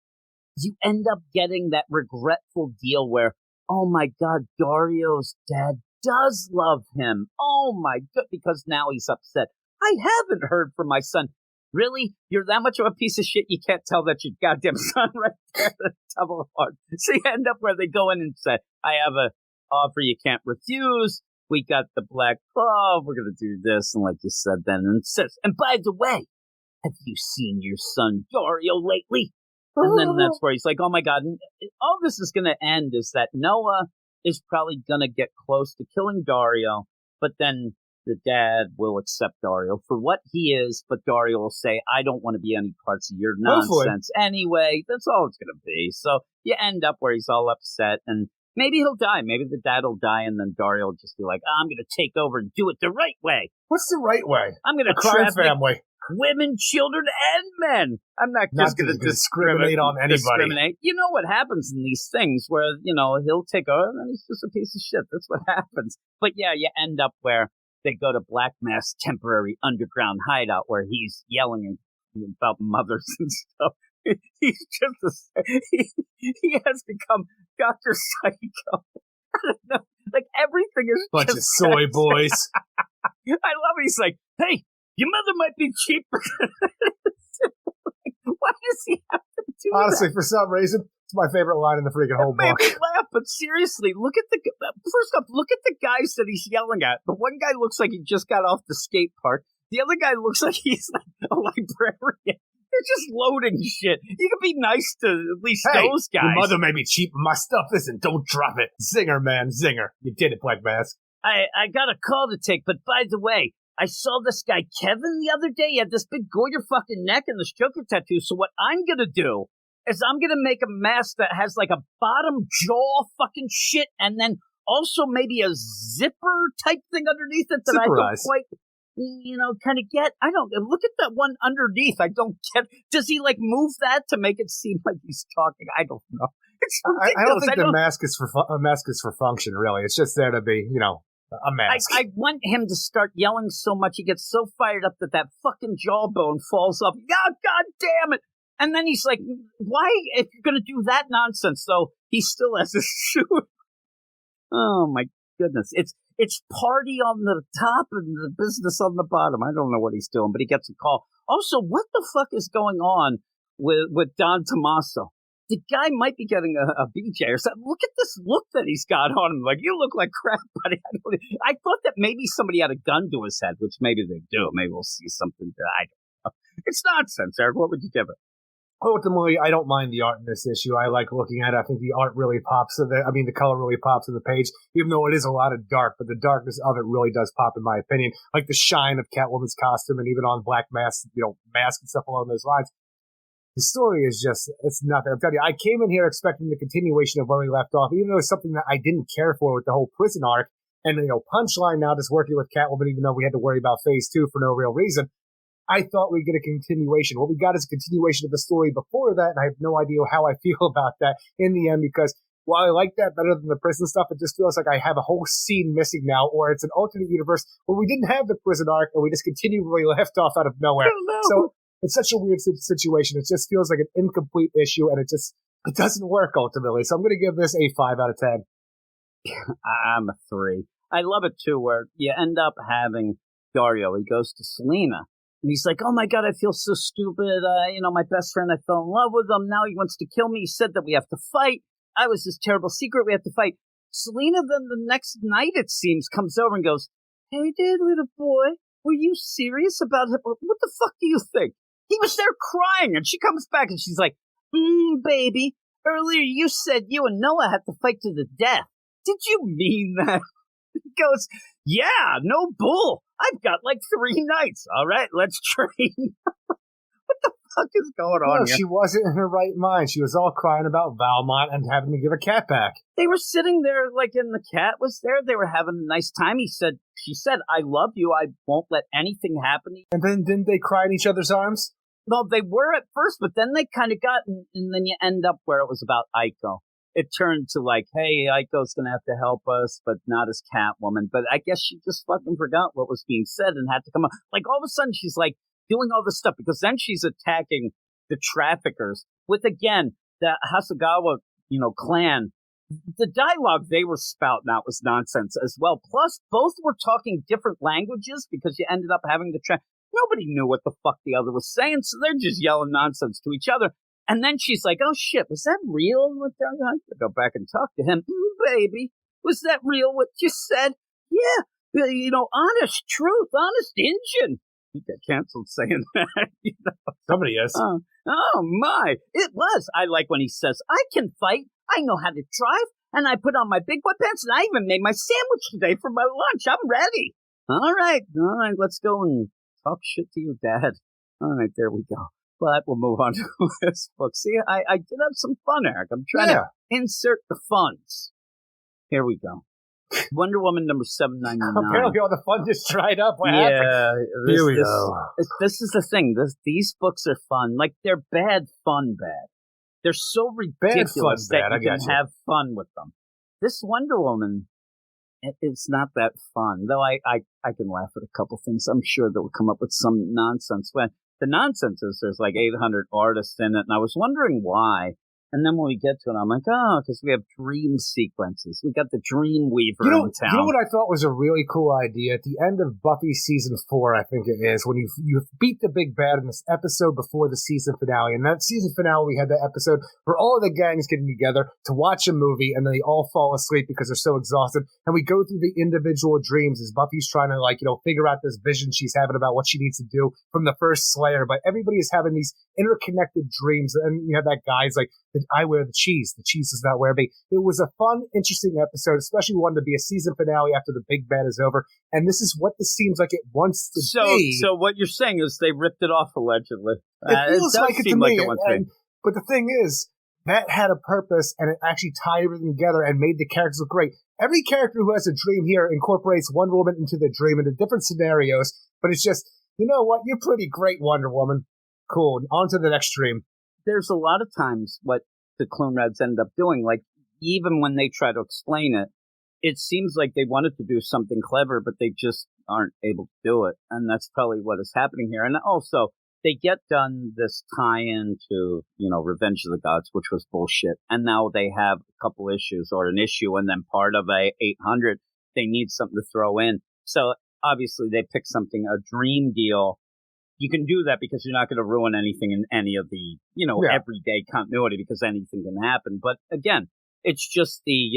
You end up getting that regretful deal where, oh my God, Dario's dad does love him. Oh my God, because now he's upset. I haven't heard from my son. Really? You're that much of a piece of shit you can't tell that your goddamn son right there. Double hard. So you end up where they go in and say, I have a offer you can't refuse. We got the Black Claw. We're going to do this. And like you said, then insists. And by the way, have you seen your son Dario lately? And then that's where he's like, oh my God. And all this is going to end is that Noah is probably going to get close to killing Dario, but then the dad will accept Dario for what he is, but Dario will say, I don't want to be any parts of your nonsense anyway. That's all it's going to be. So you end up where he's all upset, and maybe he'll die. Maybe the dad will die, and then Dario will just be like, I'm going to take over and do it the right way. What's the right way? I'm going to crime family. Women, children, and men. I'm not just going to discriminate on anybody. You know what happens in these things where, he'll take over and then he's just a piece of shit. That's what happens. But yeah, you end up where they go to Black Mask's temporary underground hideout where he's yelling about mothers and stuff. He's just he has become Dr. Psycho. I don't know. Like everything is bunch of soy boys. I love it. He's like, hey, your mother might be cheaper. Why does he have to do that? Honestly, for some reason, it's my favorite line in the freaking whole book. It made me laugh, but seriously, look at first off, look at the guys that he's yelling at. The one guy looks like he just got off the skate park. The other guy looks like he's like a librarian. They're just loading shit. You can be nice to at least those guys. Your mother may be cheap, but my stuff isn't. Don't drop it. Zinger, man, zinger. You did it, Black Mask. I got a call to take, but by the way, I saw this guy, Kevin, the other day. He had this big go your fucking neck and this Joker tattoo. So what I'm going to do is I'm going to make a mask that has like a bottom jaw fucking shit and then also maybe a zipper type thing underneath it that I don't quite, kind of get. I don't, look at that one underneath. I don't get, does he like move that to make it seem like he's talking? I don't know. It's ridiculous. I don't think the mask is for function, really. It's just there to be, a mask. I want him to start yelling so much he gets so fired up that fucking jawbone falls off. Oh, God damn it. And then he's like, why, if you're going to do that nonsense, though, he still has his suit. Oh, my goodness. It's party on the top and the business on the bottom. I don't know what he's doing, but he gets a call. Also, what the fuck is going on with Don Tommaso? The guy might be getting a BJ or something. Look at this look that he's got on him. Like, you look like crap, buddy. I thought that maybe somebody had a gun to his head, which maybe they do. Maybe we'll see something that I don't know. It's nonsense, Eric. What would you give it? Ultimately, I don't mind the art in this issue. I like looking at it. I think the art really pops. The color really pops on the page, even though it is a lot of dark. But the darkness of it really does pop, in my opinion. Like the shine of Catwoman's costume, and even on Black Mask, mask and stuff along those lines. The story is just, it's nothing. I'm telling you, I came in here expecting the continuation of where we left off, even though it's something that I didn't care for with the whole prison arc. And, Punchline now just working with Catwoman, even though we had to worry about Phase 2 for no real reason. I thought we'd get a continuation. What we got is a continuation of the story before that, and I have no idea how I feel about that in the end, because while I like that better than the prison stuff, it just feels like I have a whole scene missing now, or it's an alternate universe where we didn't have the prison arc, and we just continued where we left off out of nowhere. So it's such a weird situation. It just feels like an incomplete issue, and it doesn't work ultimately. So I'm going to give this a 5 out of 10. I'm a 3. I love it too, where you end up having Dario. He goes to Selena, and he's like, "Oh my God, I feel so stupid. My best friend, I fell in love with him. Now he wants to kill me. He said that we have to fight. I was this terrible secret. We have to fight." Selena then the next night, it seems, comes over and goes, "Hey, there, little boy. Were you serious about him? What the fuck do you think? He was there crying." And she comes back and she's like, "Baby, earlier you said you and Noah had to fight to the death. Did you mean that?" He goes, "Yeah, no bull. I've got like 3 nights. All right, let's train." What the fuck is going on No, here? she wasn't in her right mind. She was all crying about Valmont and having to give a cat back. They were sitting there and the cat was there. They were having a nice time. She said, I love you. I won't let anything happen to you. And then didn't they cry in each other's arms? Well, they were at first, but then they kind of got, and then you end up where it was about Aiko. It turned to hey, Aiko's going to have to help us, but not as Catwoman. But I guess she just fucking forgot what was being said and had to come up. All of a sudden, she's doing all this stuff because then she's attacking the traffickers with, again, the Hasegawa, clan. The dialogue they were spouting out was nonsense as well. Plus, both were talking different languages because you ended up having the Nobody knew what the fuck the other was saying, so they're just yelling nonsense to each other. And then she's like, oh, shit, was that real? I have to go back and talk to him. Baby, was that real what you said? Yeah, honest truth, honest Injun. You got canceled saying that. Somebody is. Oh, my. It was. I like when he says, I can fight. I know how to drive. And I put on my big boy pants, and I even made my sandwich today for my lunch. I'm ready. All right, let's go and talk shit to your dad. All right, there we go. But we'll move on to this book. See, I did have some fun, Eric. I'm trying to insert the funds. Here we go. Wonder Woman number 799. Apparently all the fun just dried up. What happened? Here we go. This is the thing. These books are fun. They're bad fun bad. They're so ridiculous that you can have fun with them. This Wonder Woman, it's not that fun. Though I can laugh at a couple things. I'm sure that will come up with some nonsense. When the nonsense is there's 800 artists in it, and I was wondering why. And then when we get to it, I'm because we have dream sequences. We got the Dream Weaver in town. You know what I thought was a really cool idea? At the end of Buffy season 4, I think it is, when you beat the big bad in this episode before the season finale. And that season finale, we had that episode where all of the gangs getting together to watch a movie, and then they all fall asleep because they're so exhausted. And we go through the individual dreams as Buffy's trying to figure out this vision she's having about what she needs to do from the first Slayer. But everybody is having these interconnected dreams, and you have that guy's I wear the cheese does not wear me. It was a fun, interesting episode, especially one to be a season finale after the big bad is over. And this is what this seems like it wants to be. So what you're saying is they ripped it off, allegedly. It feels like it to me. But the thing is, that had a purpose, and it actually tied everything together and made the characters look great. Every character who has a dream here incorporates Wonder Woman into the dream into different scenarios, but it's just, you know what? You're pretty great, Wonder Woman. Cool. On to the next dream. There's a lot of times what the Clone Reds end up doing, even when they try to explain it, it seems like they wanted to do something clever, but they just aren't able to do it. And that's probably what is happening here. And also, they get done this tie-in to, Revenge of the Gods, which was bullshit. And now they have a couple issues or an issue, and then part of a 800, they need something to throw in. So obviously they pick something, a dream deal. You can do that because you're not going to ruin anything in any of the, everyday continuity, because anything can happen. But again, it's just the,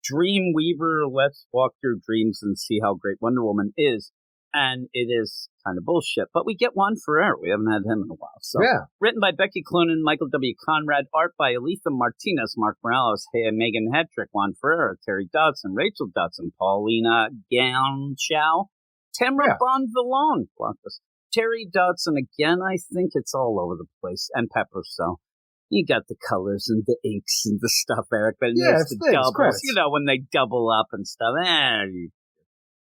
Dream Weaver, let's walk through dreams and see how great Wonder Woman is. And it is kind of bullshit. But we get Juan Ferrer. We haven't had him in a while. So, written by Becky Cloonan, Michael W. Conrad, art by Aletha Martinez, Mark Morales, Megan Hedrick, Juan Ferrer, Terry Dodson, Rachel Dodson, Paulina Ganschow, Tamra Bonvillain, Terry Dodson again. I think it's all over the place. And Pepper. So you got the colors and the inks and the stuff, Eric. But there's the doubles. When they double up and stuff.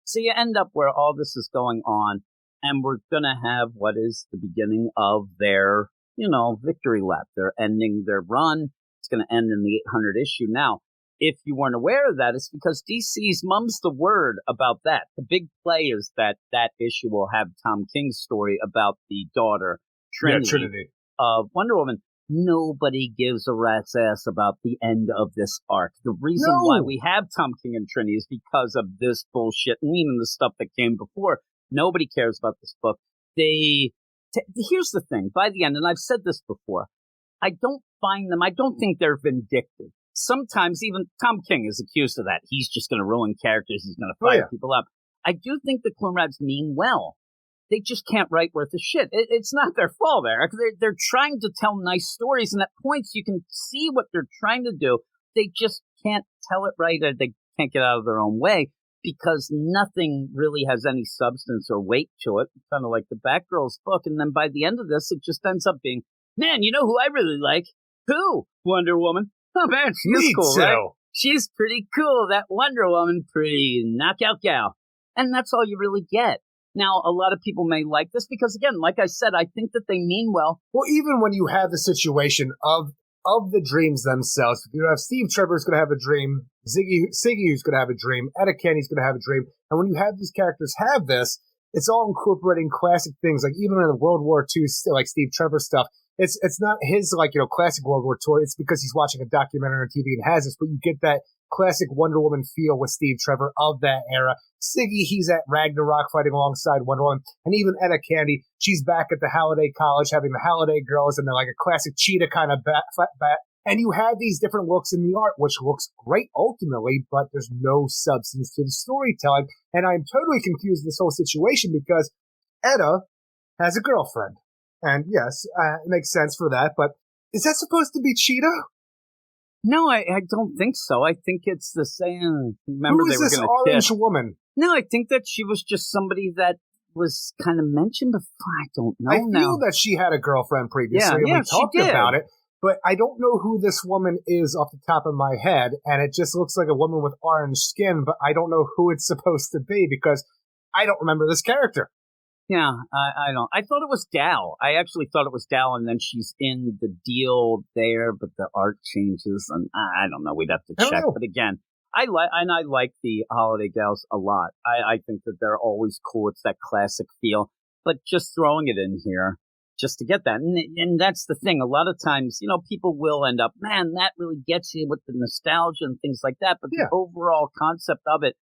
So you end up where all this is going on, and we're going to have what is the beginning of their, victory lap. They're ending their run. It's going to end in the 800 issue. Now, if you weren't aware of that, it's because DC's mum's the word about that. The big play is that issue will have Tom King's story about the daughter, Trinity. Of Wonder Woman. Nobody gives a rat's ass about the end of this arc. The reason why we have Tom King and Trinity is because of this bullshit, and even the stuff that came before. Nobody cares about this book. Here's the thing. By the end, and I've said this before, I don't think they're vindictive. Sometimes even Tom King is accused of that. He's just going to ruin characters. He's going to fire people up. I do think the Clone Reds mean well. They just can't write worth a shit. It's not their fault, Eric. They're trying to tell nice stories, and at points you can see what they're trying to do. They just can't tell it right, or they can't get out of their own way. because nothing really has any substance or weight to it. Kind of like the Batgirls book. And then by the end of this, it just ends up being, man, you know who I really like? Who? Wonder Woman. Oh, man, she is cool, right? She's pretty cool. That Wonder Woman, pretty knockout gal. And that's all you really get. Now, a lot of people may like this because, again, like I said, I think that they mean well. Well, even when you have the situation of the dreams themselves, you have Steve Trevor's going to have a dream, Siggy's going to have a dream, Etta Candy's going to have a dream, and when you have these characters have this, it's all incorporating classic things, like even in the World War II, like Steve Trevor stuff, it's not his, like, you know, classic World War II, it's because he's watching a documentary on TV and has this, but you get that classic Wonder Woman feel with Steve Trevor of that era. Siggy, he's at Ragnarok fighting alongside Wonder Woman. And even Etta Candy, she's back at the Halliday College having the Halliday Girls and they're like a classic cheetah kind of flat bat. And you have these different looks in the art, which looks great ultimately, but there's no substance to the storytelling. And I'm totally confused in this whole situation because Etta has a girlfriend. And yes, it makes sense for that, but is that supposed to be Cheetah? No, I don't think so. I think it's the same. Remember, who is this orange woman? No, I think that she was just somebody that was kind of mentioned before. I don't know. I feel that she had a girlfriend previously, and we talked about it, but I don't know who this woman is off the top of my head, and it just looks like a woman with orange skin, but I don't know who it's supposed to be because I don't remember this character. Yeah, I don't. I thought it was Dal. I actually thought it was Dal, and then she's in the deal there, but the art changes, and I don't know. We'd have to check. But again, I like the Holiday Gals a lot. I think that they're always cool. It's that classic feel. But just throwing it in here just to get that, and that's the thing. A lot of times, you know, people will end up, man, that really gets you with the nostalgia and things like that. But the overall concept of it,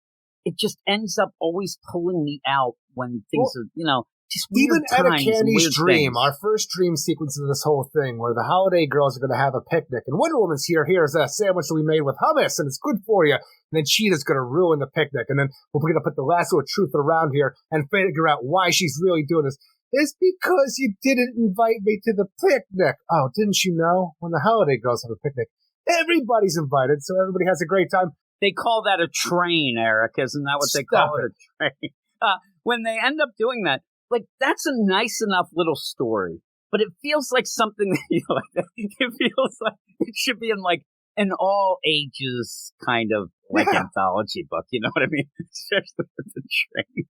it just ends up always pulling me out when things are, you know, just weird times. Even Etta Candy's dream, things. Our first dream sequence of this whole thing, where the Holiday Girls are going to have a picnic, and Wonder Woman's here's a sandwich that we made with hummus, and it's good for you. And then Cheetah's going to ruin the picnic, and then we're going to put the lasso of truth around here and figure out why she's really doing this. It's because you didn't invite me to the picnic. Oh, didn't you know? When the Holiday Girls have a picnic, everybody's invited, so everybody has a great time. They call that a train, Eric. Isn't that what they call it? A train. When they end up doing that, like, that's a nice enough little story, but it feels like something that, you know, it feels like it should be in like an all ages kind of like anthology book. You know what I mean? Especially with the train.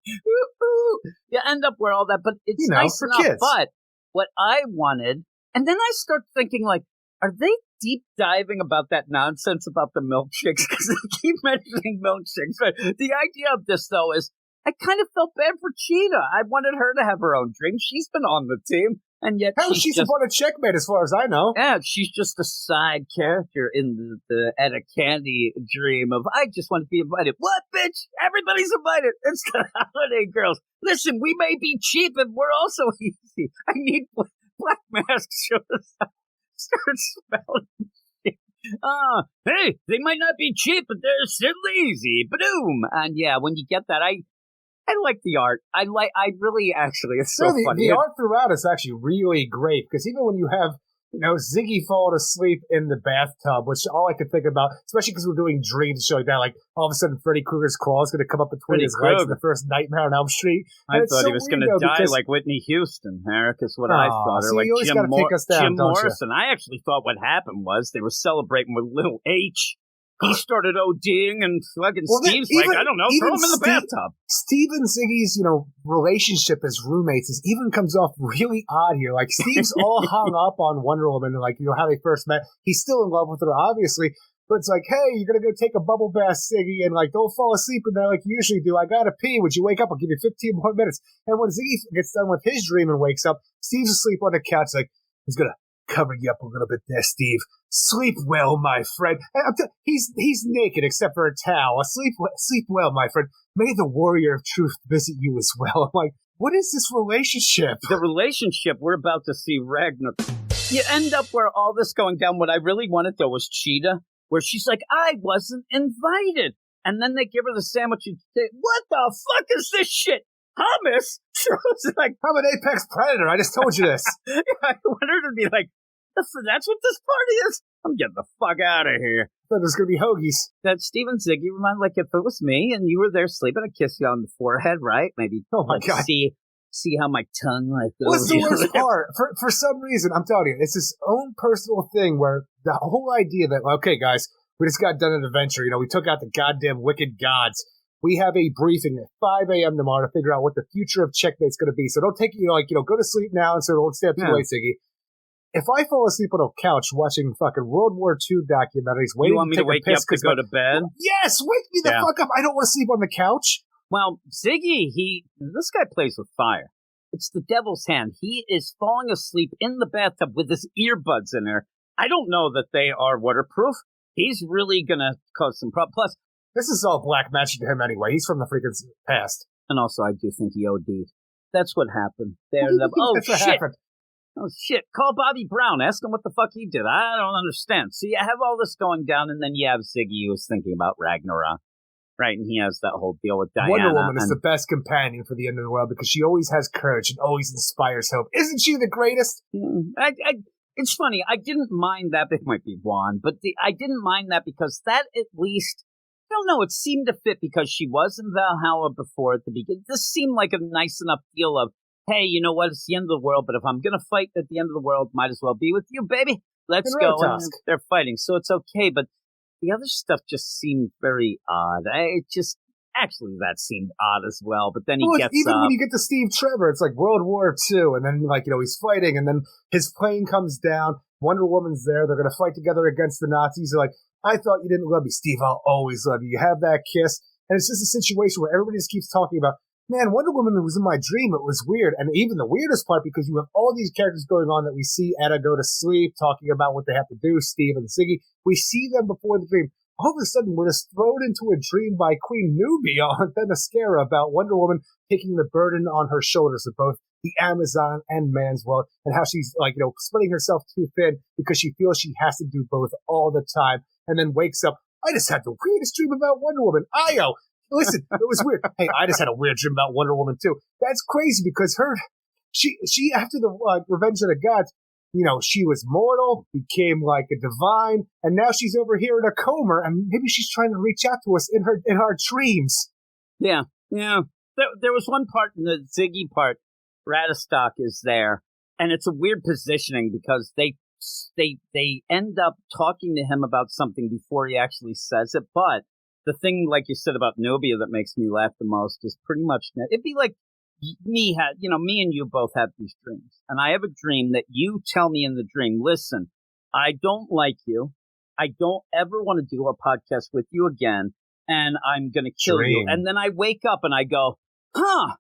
You end up where all that, but it's, you know, nice enough. Kids. But what I wanted, and then I start thinking, like, are they deep diving about that nonsense about the milkshakes? Because they keep mentioning milkshakes. But the idea of this, though, is I kind of felt bad for Cheetah. I wanted her to have her own dream. She's been on the team, and yet she's just a checkmate, as far as I know. Yeah, she's just a side character in the Etta Candy dream of, I just want to be invited. What, bitch? Everybody's invited. It's the Holiday Girls. Listen, we may be cheap, and we're also easy. I need Black Mask shows up. Start spelling shit. Hey, they might not be cheap, but they're certainly easy. Ba-doom. And yeah, when you get that, I like the art. I really actually, it's so funny. The art throughout is actually really great, because even when you have, you know, Ziggy falling asleep in the bathtub, which all I could think about, especially because we're doing dreams showing that, like, all of a sudden Freddy Krueger's claw is going to come up between his legs in the first Nightmare on Elm Street. I thought he was going to die like Whitney Houston, Eric, is what I thought. Or like Jim Morrison. I actually thought what happened was they were celebrating with Little H. He started ODing, and fucking Steve's like, I don't know, throw him in the bathtub. Steve and Ziggy's, you know, relationship as roommates even comes off really odd here. Like, Steve's all hung up on Wonder Woman, and, like, you know, how they first met. He's still in love with her, obviously, but it's like, hey, you're going to go take a bubble bath, Ziggy, and, like, don't fall asleep in there like you usually do. I got to pee. Would you wake up? I'll give you 15 more minutes. And when Ziggy gets done with his dream and wakes up, Steve's asleep on the couch, like, he's going to cover you up a little bit there, Steve. Sleep well, my friend. He's naked except for a towel. Sleep well, my friend. May the warrior of truth visit you as well. I'm like, what is this relationship? The relationship, we're about to see Ragnar. You end up where all this going down. What I really wanted, though, was Cheetah, where she's like, I wasn't invited. And then they give her the sandwich and say, what the fuck is this shit? Hummus? It's like, I'm an apex predator. I just told you this. I wanted her to be like, that's what this party is. I'm getting the fuck out of here. Thought there's going to be hoagies. That Steve and Ziggy remind, like, if it was me and you were there sleeping, I'd kiss you on the forehead, right? Maybe God. see how my tongue, like, goes. What's the worst part? For some reason, I'm telling you, it's this own personal thing where the whole idea that, okay, guys, we just got done an adventure. We took out the goddamn wicked gods. We have a briefing at 5 a.m. tomorrow to figure out what the future of Checkmate's going to be. So don't take, go to sleep now and so don't stay up too late, Ziggy. If I fall asleep on a couch watching fucking World War II documentaries, you want me to wake you up to go to bed? Yes, wake me the fuck up. I don't want to sleep on the couch. Well, Ziggy, this guy plays with fire. It's the devil's hand. He is falling asleep in the bathtub with his earbuds in there. I don't know that they are waterproof. He's really going to cause some problems. Plus, this is all black magic to him anyway. He's from the freaking past. And also, I do think he OD'd. That's what happened. Oh, shit. Call Bobby Brown. Ask him what the fuck he did. I don't understand. See, I have all this going down, and then you have Ziggy who was thinking about Ragnarok. Right, and he has that whole deal with Diana. Wonder Woman is the best companion for the end of the world because she always has courage and always inspires hope. Isn't she the greatest? It's funny. I didn't mind that. It might be Juan, but I didn't mind that because that at least, I don't know, it seemed to fit because she was in Valhalla before at the beginning. This seemed like a nice enough deal of, hey, you know what? It's the end of the world, but if I'm going to fight at the end of the world, might as well be with you, baby. Let's go. And they're fighting, so it's okay, but the other stuff just seemed very odd. Actually, that seemed odd as well. But then he gets even when you get to Steve Trevor, it's like World War II, and then he's fighting, and then his plane comes down. Wonder Woman's there. They're going to fight together against the Nazis. They're like, I thought you didn't love me, Steve. I'll always love you. You have that kiss, and it's just a situation where everybody just keeps talking about, man, Wonder Woman was in my dream. It was weird, and even the weirdest part because you have all these characters going on that we see Etta go to sleep, talking about what they have to do. Steve and Ziggy. We see them before the dream. All of a sudden, we're just thrown into a dream by Queen Nubia on Themyscira about Wonder Woman taking the burden on her shoulders of both the Amazon and man's world, and how she's spreading herself too thin because she feels she has to do both all the time, and then wakes up. I just had the weirdest dream about Wonder Woman. Listen, it was weird. Hey, I just had a weird dream about Wonder Woman too. That's crazy because she after the Revenge of the Gods. She was mortal, became like a divine, and now she's over here in a coma, and maybe she's trying to reach out to us in our dreams. Yeah. There was one part in the Ziggy part, Ratastock is there, and it's a weird positioning because they end up talking to him about something before he actually says it, but the thing, like you said about Nubia that makes me laugh the most is pretty much, it'd be like, me and you both have these dreams. And I have a dream that you tell me in the dream, listen, I don't like you. I don't ever want to do a podcast with you again. And I'm going to kill you. And then I wake up and I go, I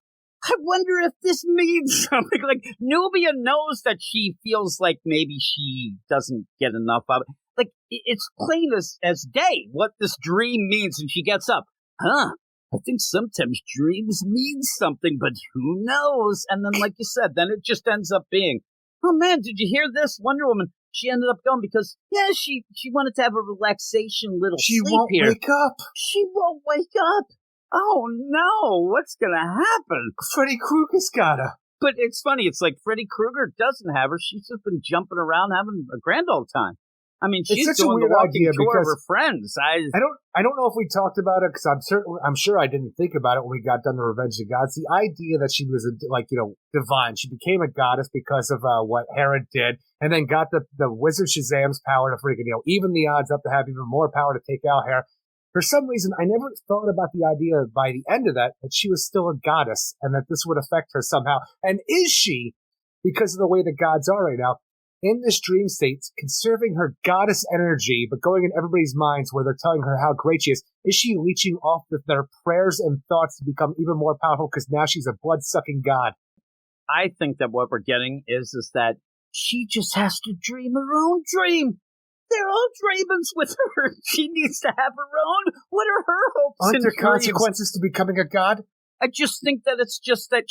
wonder if this means something. Like Nubia knows that she feels like maybe she doesn't get enough of it. Like it's plain as day what this dream means. And she gets up. I think sometimes dreams mean something, but who knows? And then, like you said, then it just ends up being, oh man, did you hear this? Wonder Woman, she ended up going because, she wanted to have a relaxation little sleep here. She won't wake up. She won't wake up. Oh no, what's going to happen? Freddy Krueger's got her. But it's funny, it's like Freddy Krueger doesn't have her. She's just been jumping around having a grand old time. I mean, she's doing the walking tour of her friends. I don't know if we talked about it because I'm sure I didn't think about it when we got done the Revenge of the Gods. The idea that she was divine. She became a goddess because of what Herod did, and then got the Wizard Shazam's power to freaking even the odds up to have even more power to take out Herod. For some reason, I never thought about the idea by the end of that she was still a goddess and that this would affect her somehow. And is she, because of the way the gods are right now, in this dream state, conserving her goddess energy, but going in everybody's minds where they're telling her how great she is she leeching off their prayers and thoughts to become even more powerful because now she's a blood-sucking god? I think that what we're getting is that she just has to dream her own dream. They're all dreamings with her. She needs to have her own. What are her hopes Aren't and there dreams? Consequences to becoming a god? I just think that it's just that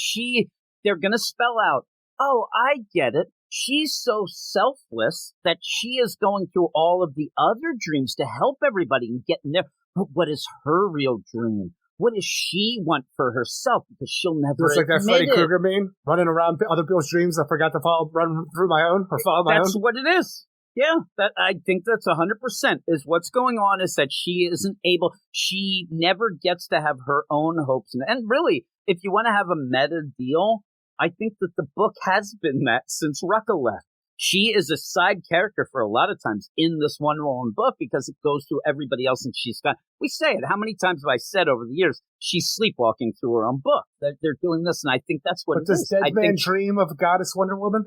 they're going to spell out, oh, I get it. She's so selfless that she is going through all of the other dreams to help everybody and get in there. But what is her real dream? What does she want for herself? Because she'll never It's like that Freddy Krueger meme, running around other people's dreams. I forgot to run through my own or follow my own. That's what it is. Yeah, I think that's 100% is what's going on is that she isn't able, she never gets to have her own hopes. And really, if you want to have a meta deal, I think that the book has been that since Rucka left. She is a side character for a lot of times in this Wonder Woman book because it goes through everybody else and she's got, we say it, how many times have I said over the years, she's sleepwalking through her own book. They're doing this and I think that's what but it is. Does Dead Man dream of Goddess Wonder Woman?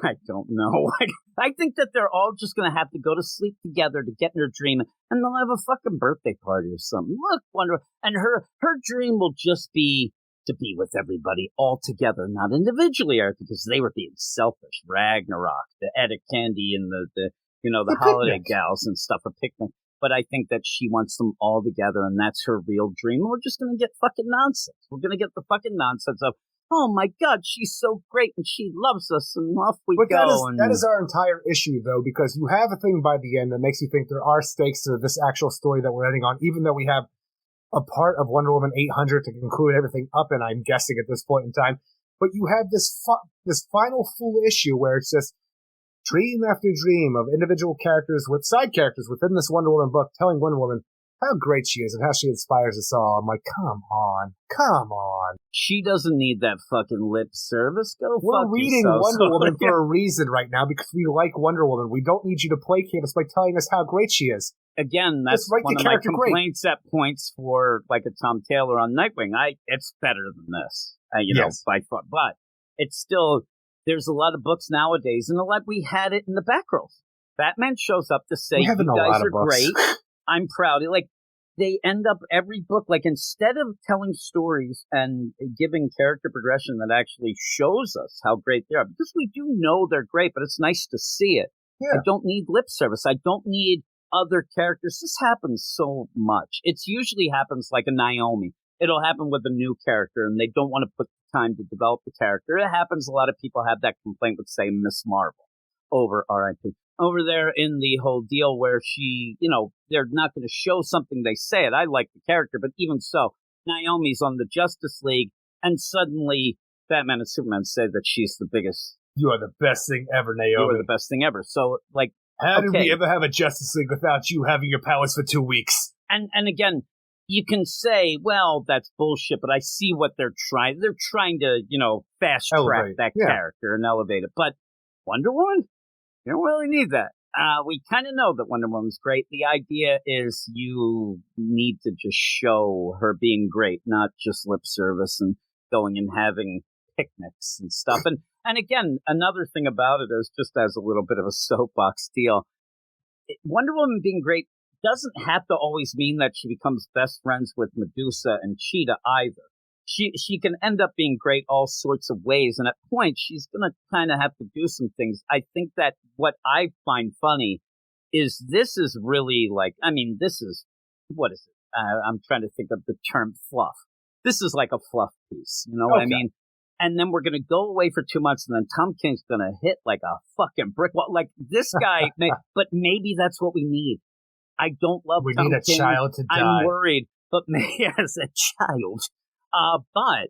I don't know. I think that they're all just going to have to go to sleep together to get in their dream and they'll have a fucking birthday party or something. Look, Wonder Woman. And her dream will just be to be with everybody all together, not individually, Eric, because they were being selfish. Ragnarok, the Etta Candy, and the holiday gals and stuff, a picnic. But I think that she wants them all together, and that's her real dream. We're just going to get fucking nonsense. We're going to get the fucking nonsense of, oh my God, she's so great, and she loves us, and off we go. That is our entire issue, though, because you have a thing by the end that makes you think there are stakes to this actual story that we're ending on, even though we have a part of Wonder Woman 800 to conclude everything up, and I'm guessing at this point in time. But you have this final full issue where it's just dream after dream of individual characters with side characters within this Wonder Woman book telling Wonder Woman how great she is and how she inspires us all. I'm like, come on. She doesn't need that fucking lip service. We're reading Wonder Woman for a reason right now because we like Wonder Woman. We don't need you to placate us by telling us how great she is. Again, that's one of my complaints at points for like a Tom Taylor on Nightwing. It's better than this, by far. But it's still, there's a lot of books nowadays, and we had it in the Batgirls. Batman shows up to say, you guys are great. I'm proud. Like, they end up every book, like, instead of telling stories and giving character progression that actually shows us how great they are, because we do know they're great, but it's nice to see it. Yeah. I don't need lip service. I don't need other characters. This happens so much. It's usually happens like a Naomi. It'll happen with a new character, and they don't want to put the time to develop the character. It happens. A lot of people have that complaint with, say, Miss Marvel over R.I.P. Over there in the whole deal where she, they're not going to show something, they say it. I like the character, but even so, Naomi's on the Justice League, and suddenly Batman and Superman say that she's the biggest. You are the best thing ever, Naomi. You are the best thing ever. So, how did we ever have a Justice League without you having your powers for 2 weeks? And again, you can say, well, that's bullshit, but I see what they're trying. They're trying to, fast track that character and elevate it. But Wonder Woman? You don't really need that. We kind of know that Wonder Woman's great. The idea is you need to just show her being great, not just lip service and going and having picnics and stuff. And again, another thing about it is, just as a little bit of a soapbox deal, Wonder Woman being great doesn't have to always mean that she becomes best friends with Medusa and Cheetah either. She can end up being great all sorts of ways, and at points she's going to kind of have to do some things. I think that what I find funny is this is really this is, what is it? I'm trying to think of the term fluff. This is like a fluff piece, you know what I mean? And then we're going to go away for 2 months, and then Tom King's going to hit like a fucking brick wall. Like, this guy, but maybe that's what we need. I don't love Tom King. We need a child to die. I'm worried, but maybe as a child. But,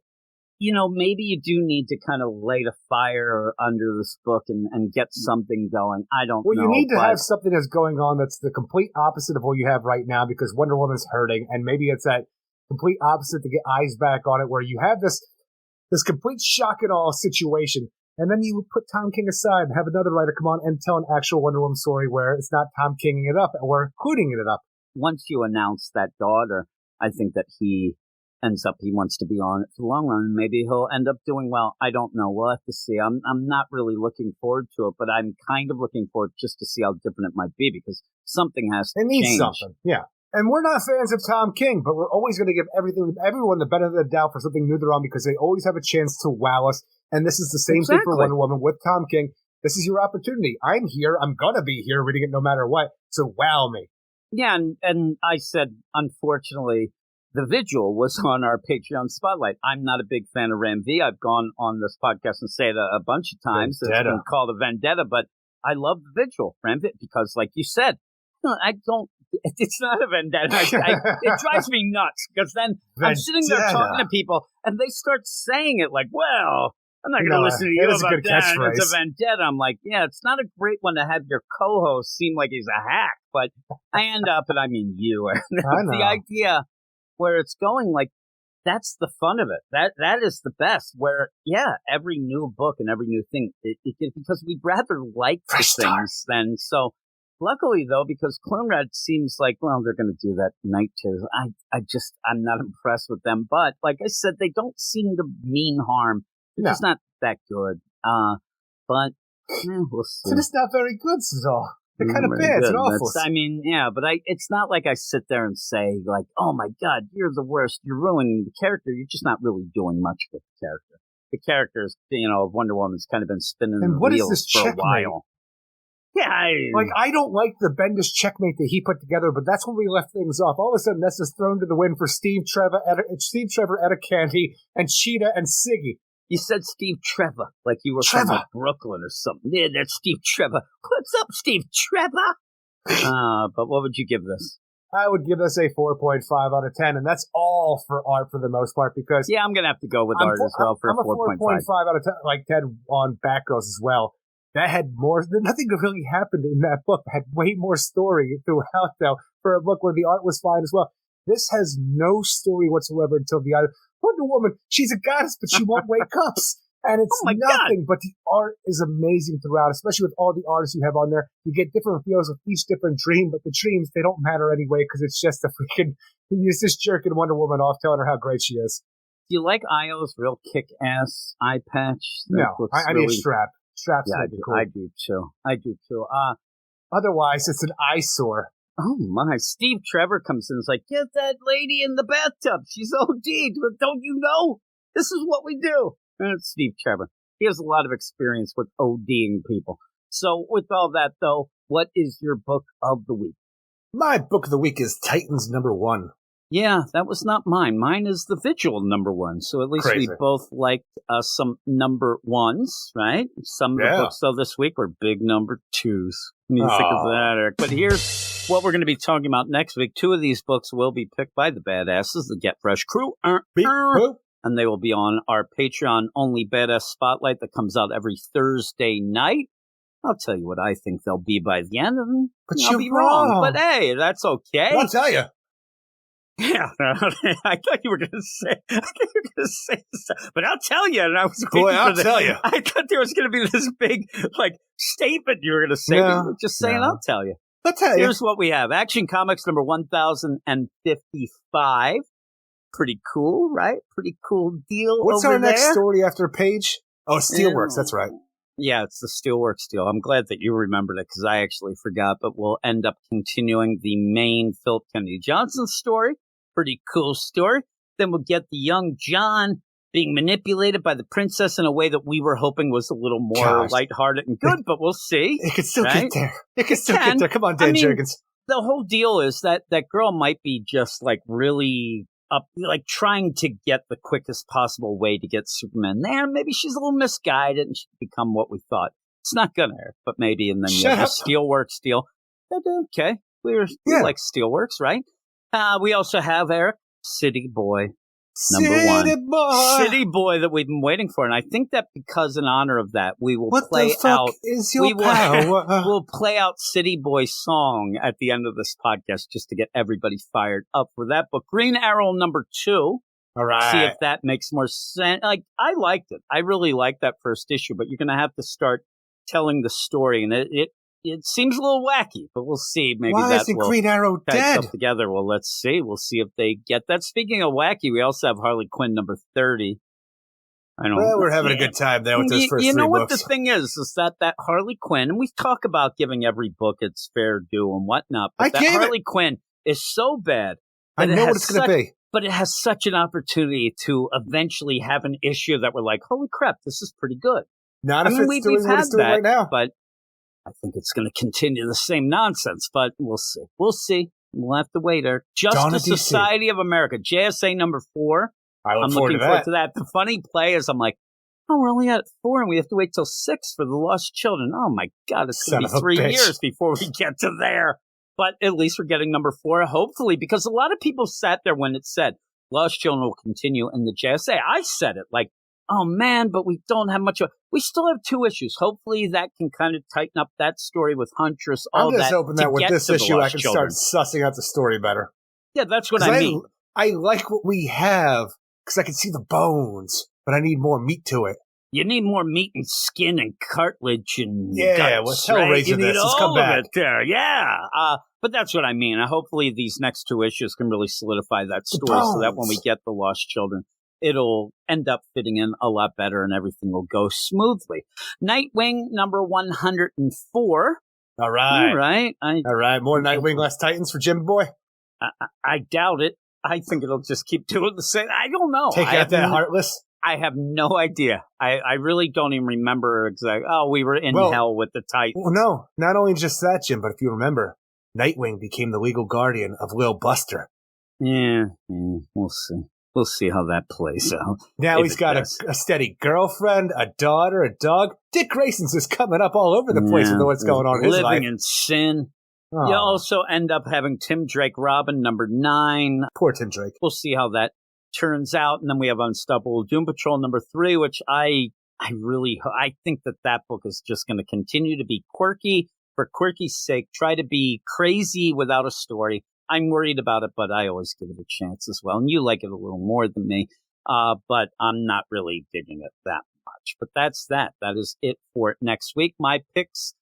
maybe you do need to kind of light a fire under this book and get something going. I don't know. Well, you need to have something that's going on that's the complete opposite of what you have right now, because Wonder Woman's hurting, and maybe it's that complete opposite to get eyes back on it, where you have this complete shock and awe situation, and then you put Tom King aside and have another writer come on and tell an actual Wonder Woman story where it's not Tom Kinging it up, or including it up. Once you announce that daughter, I think that he wants to be on it for the long run. Maybe he'll end up doing well. I don't know. We'll have to see. I'm not really looking forward to it, but I'm kind of looking forward just to see how different it might be, because something has to change. It needs something, yeah. And we're not fans of Tom King, but we're always going to give everyone the benefit of the doubt for something new they're on, because they always have a chance to wow us. And this is the same thing for Wonder Woman with Tom King. This is your opportunity. I'm here. I'm going to be here reading it no matter what. So wow me. Yeah, and I said, unfortunately, The Vigil was on our Patreon spotlight. I'm not a big fan of Ram V. I've gone on this podcast and said it a bunch of times. Vendetta. It's been called a vendetta, but I love The Vigil, Ram V, because, like you said, it's not a vendetta. It drives me nuts, because then I'm sitting there talking to people, and they start saying it like, well, I'm not going to listen to you that is a about good that. catchphrase. It's a vendetta. I'm like, yeah, it's not a great one to have your co-host seem like he's a hack, but I end up, and I mean you. I know. The idea where it's going, like, that's the fun of it. That is the best. Where, yeah, every new book and every new thing, because we'd rather like the things than so. Luckily, though, because Clone-Red seems like, well, they're going to do that night too. I'm not impressed with them. But like I said, they don't seem to mean harm. It's just not that good. But we'll see. So it's not very good, Cesar. They're kind of bad. It's awful. But it's not like I sit there and say, like, oh my God, you're the worst. You're ruining the character. You're just not really doing much with the character. The characters, of Wonder Woman's kind of been spinning the wheels for a while. Yeah, I don't like the Bendis checkmate that he put together, but that's when we left things off. All of a sudden, that's just thrown to the wind for Steve Trevor, Etta Candy, and Cheetah and Siggy. You said Steve Trevor, like you were from Brooklyn or something. Yeah, that's Steve Trevor. What's up, Steve Trevor? But what would you give this? I would give this a 4.5 out of 10, and that's all for art for the most part, because... Yeah, I'm going to have to go with art as well for a 4.5. 4.5 out of 10 on Batgirls as well. That had more... Nothing really happened in that book. It had way more story throughout, though, for a book where the art was fine as well. This has no story whatsoever until the other... Wonder Woman, she's a goddess, but she won't wear cups. And it's nothing, but the art is amazing throughout, especially with all the artists you have on there. You get different feels with each different dream, but the dreams, they don't matter anyway, because it's just a freaking... He's just jerking Wonder Woman off, telling her how great she is. Do you like Io's real kick-ass eye patch? No, I need a strap. Strap's cool. I do too. Otherwise, it's an eyesore. Oh my! Steve Trevor comes in and is like, get that lady in the bathtub. She's OD'd. But don't you know? This is what we do. And it's Steve Trevor. He has a lot of experience with ODing people. So with all that, though, what is your book of the week? My book of the week is Titans #1. Yeah, that was not mine. Mine is The Vigil #1. So at least we both liked some number ones, right? Some of the books, though, this week were big number 2s. What do you think of that, Eric? But here's what we're going to be talking about next week. 2 of these books will be picked by the badasses, the Get Fresh crew. And they will be on our Patreon-only Badass Spotlight that comes out every Thursday night. I'll tell you what I think they'll be by the end, and I'll be wrong. But hey, that's okay. I'll tell you. Yeah, I thought you were going to say, but I'll tell you. And I was tell you. I thought there was going to be this big, statement you were going to say. No, you were just saying, I'll tell you. I'll tell you. Here's what we have. Action Comics number 1055. Pretty cool, right? Pretty cool deal. What's our next story after Page? Oh, Steelworks. That's right. Yeah, it's the Steelworks deal. I'm glad that you remembered it because I actually forgot, but we'll end up continuing the main Philip Kennedy Johnson story. Pretty cool story. Then we'll get the young John being manipulated by the princess in a way that we were hoping was a little more lighthearted and good, but we'll see. It can still get there. It can still get there. Come on, Dan Jurgens. The whole deal is that girl might be just really up, trying to get the quickest possible way to get Superman there. Maybe she's a little misguided and she become what we thought. It's not gonna hurt, but maybe. And then you have the Steelworks deal. Okay, we like Steelworks, right? We also have, Eric, City Boy #1. City Boy that we've been waiting for. And I think that because in honor of that, we will play out... We'll play out City Boy's song at the end of this podcast just to get everybody fired up for that book. Green Arrow #2. All right. See if that makes more sense. I liked it. I really liked that first issue, but you're going to have to start telling the story. And it seems a little wacky, but we'll see. Maybe Why isn't Green Arrow dead? Together. Well, let's see. We'll see if they get that. Speaking of wacky, we also have Harley Quinn #30. We're having a good time there with those first 3 books. You know what the thing is that Harley Quinn, and we talk about giving every book its fair due and whatnot, but Harley Quinn is so bad. I know what it's going to be. But it has such an opportunity to eventually have an issue that we're like, holy crap, this is pretty good. Not if it's doing what it's doing right now. But I think it's going to continue the same nonsense, but we'll see. We'll have to wait. Justice Society of America, JSA #4. I'm looking forward to that. The funny play is I'm like, we're only at 4 and we have to wait till 6 for the Lost Children. Oh my God, it's going to be 3 years before we get to there. But at least we're getting #4, hopefully, because a lot of people sat there when it said Lost Children will continue in the JSA. I said it oh man, but we don't have much. We still have 2 issues. Hopefully that can kind of tighten up that story with Huntress. All I'm just that hoping that with this issue I can children. start sussing out the story better. Yeah, that's what I mean. I like what we have because I can see the bones, but I need more meat to it. You need more meat and skin and cartilage and let's guts, right? Hellraiser You need this. Let's all come back. of it there. Yeah. But that's what I mean. Hopefully these next 2 issues can really solidify that story so that when we get the Lost Children, it'll end up fitting in a lot better and everything will go smoothly. Nightwing number 104. All right. All right. All right. More Nightwing, less Titans for Jim Boy? I doubt it. I think it'll just keep doing the same. I don't know. Take out that Heartless? I have no idea. I really don't even remember exactly. Oh, we were in hell with the Titans. Well, no. Not only just that, Jim, but if you remember, Nightwing became the legal guardian of Lil Buster. Yeah, we'll see. We'll see how that plays out. Now he's got a steady girlfriend, a daughter, a dog. Dick Grayson's just coming up all over the place with what's going on in his life. Living in sin. Oh. You also end up having Tim Drake Robin, number 9. Poor Tim Drake. We'll see how that turns out. And then we have Unstoppable Doom Patrol, number 3, which I think that book is just going to continue to be quirky for quirky's sake. Try to be crazy without a story. I'm worried about it, but I always give it a chance as well. And you like it a little more than me, but I'm not really digging it that much. But that's that. That is it for next week. My picks,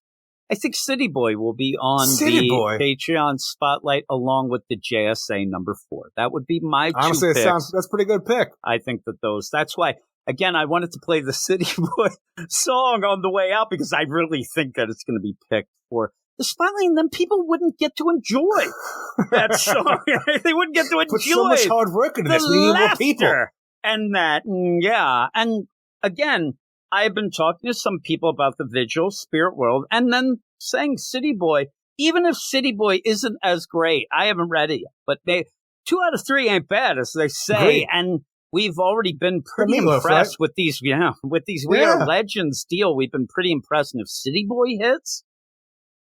I think City Boy will be on Patreon spotlight along with the JSA number 4. That would be my 2 Honestly, picks. That's a pretty good pick. I think that's why, again, I wanted to play the City Boy song on the way out because I really think that it's going to be picked for the spotlight, and then people wouldn't get to enjoy that song. They wouldn't get to enjoy Put so much hard work into this. We need more people. And that, yeah. And again, I've been talking to some people about the Vigil, Spirit World, and then saying City Boy, even if City Boy isn't as great, I haven't read it yet, but 2 out of 3 ain't bad, as they say. Great. And we've already been pretty impressed with these, We Are Legends deal. We've been pretty impressed. And if City Boy hits,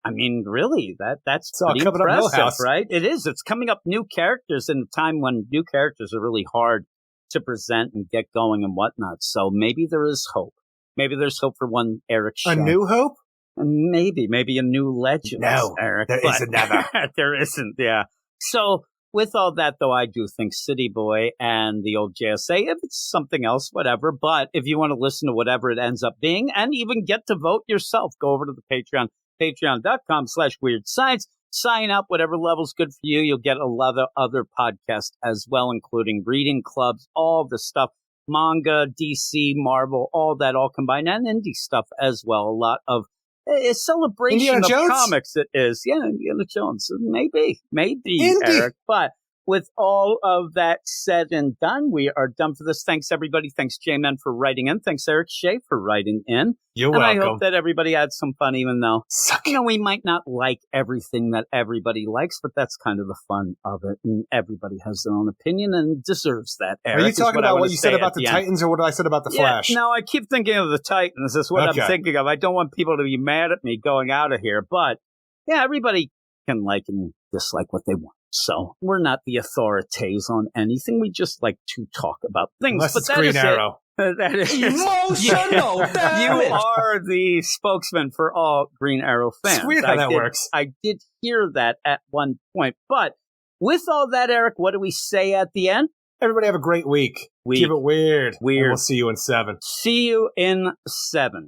I mean, really, that's pretty impressive, right? It is. It's coming up new characters in a time when new characters are really hard to present and get going and whatnot. So maybe there is hope. Maybe there's hope for one Eric Shea. A new hope? Maybe a new legend. No, Eric. There isn't never. There isn't, yeah. So with all that, though, I do think City Boy and the old JSA, if it's something else, whatever. But if you want to listen to whatever it ends up being and even get to vote yourself, go over to the Patreon. Patreon.com/WeirdScience. Sign up, whatever level's good for you. You'll get a lot of other podcasts as well, including reading clubs, all the stuff, manga, DC, Marvel, all that all combined, and indie stuff as well. A lot of a celebration of comics it is. Yeah, Indiana Jones. Maybe, Eric. But with all of that said and done, we are done for this. Thanks, everybody. Thanks, J-Man, for writing in. Thanks, Eric Shea, for writing in. You're welcome. I hope that everybody had some fun, even though, we might not like everything that everybody likes, but that's kind of the fun of it. And everybody has their own opinion and deserves that, Eric. Are you talking about what you said about the Titans or what I said about the Flash? No, I keep thinking of the Titans. That's what I'm thinking of. I don't want people to be mad at me going out of here. But, yeah, everybody can like and dislike what they want. So we're not the authorities on anything. We just like to talk about things. Unless but it's Green Arrow. That is emotional. You are the spokesman for all Green Arrow fans. It's weird how that works. I did hear that at one point. But with all that, Eric, what do we say at the end? Everybody have a great week. Keep it weird. And we'll see you in 7. See you in 7.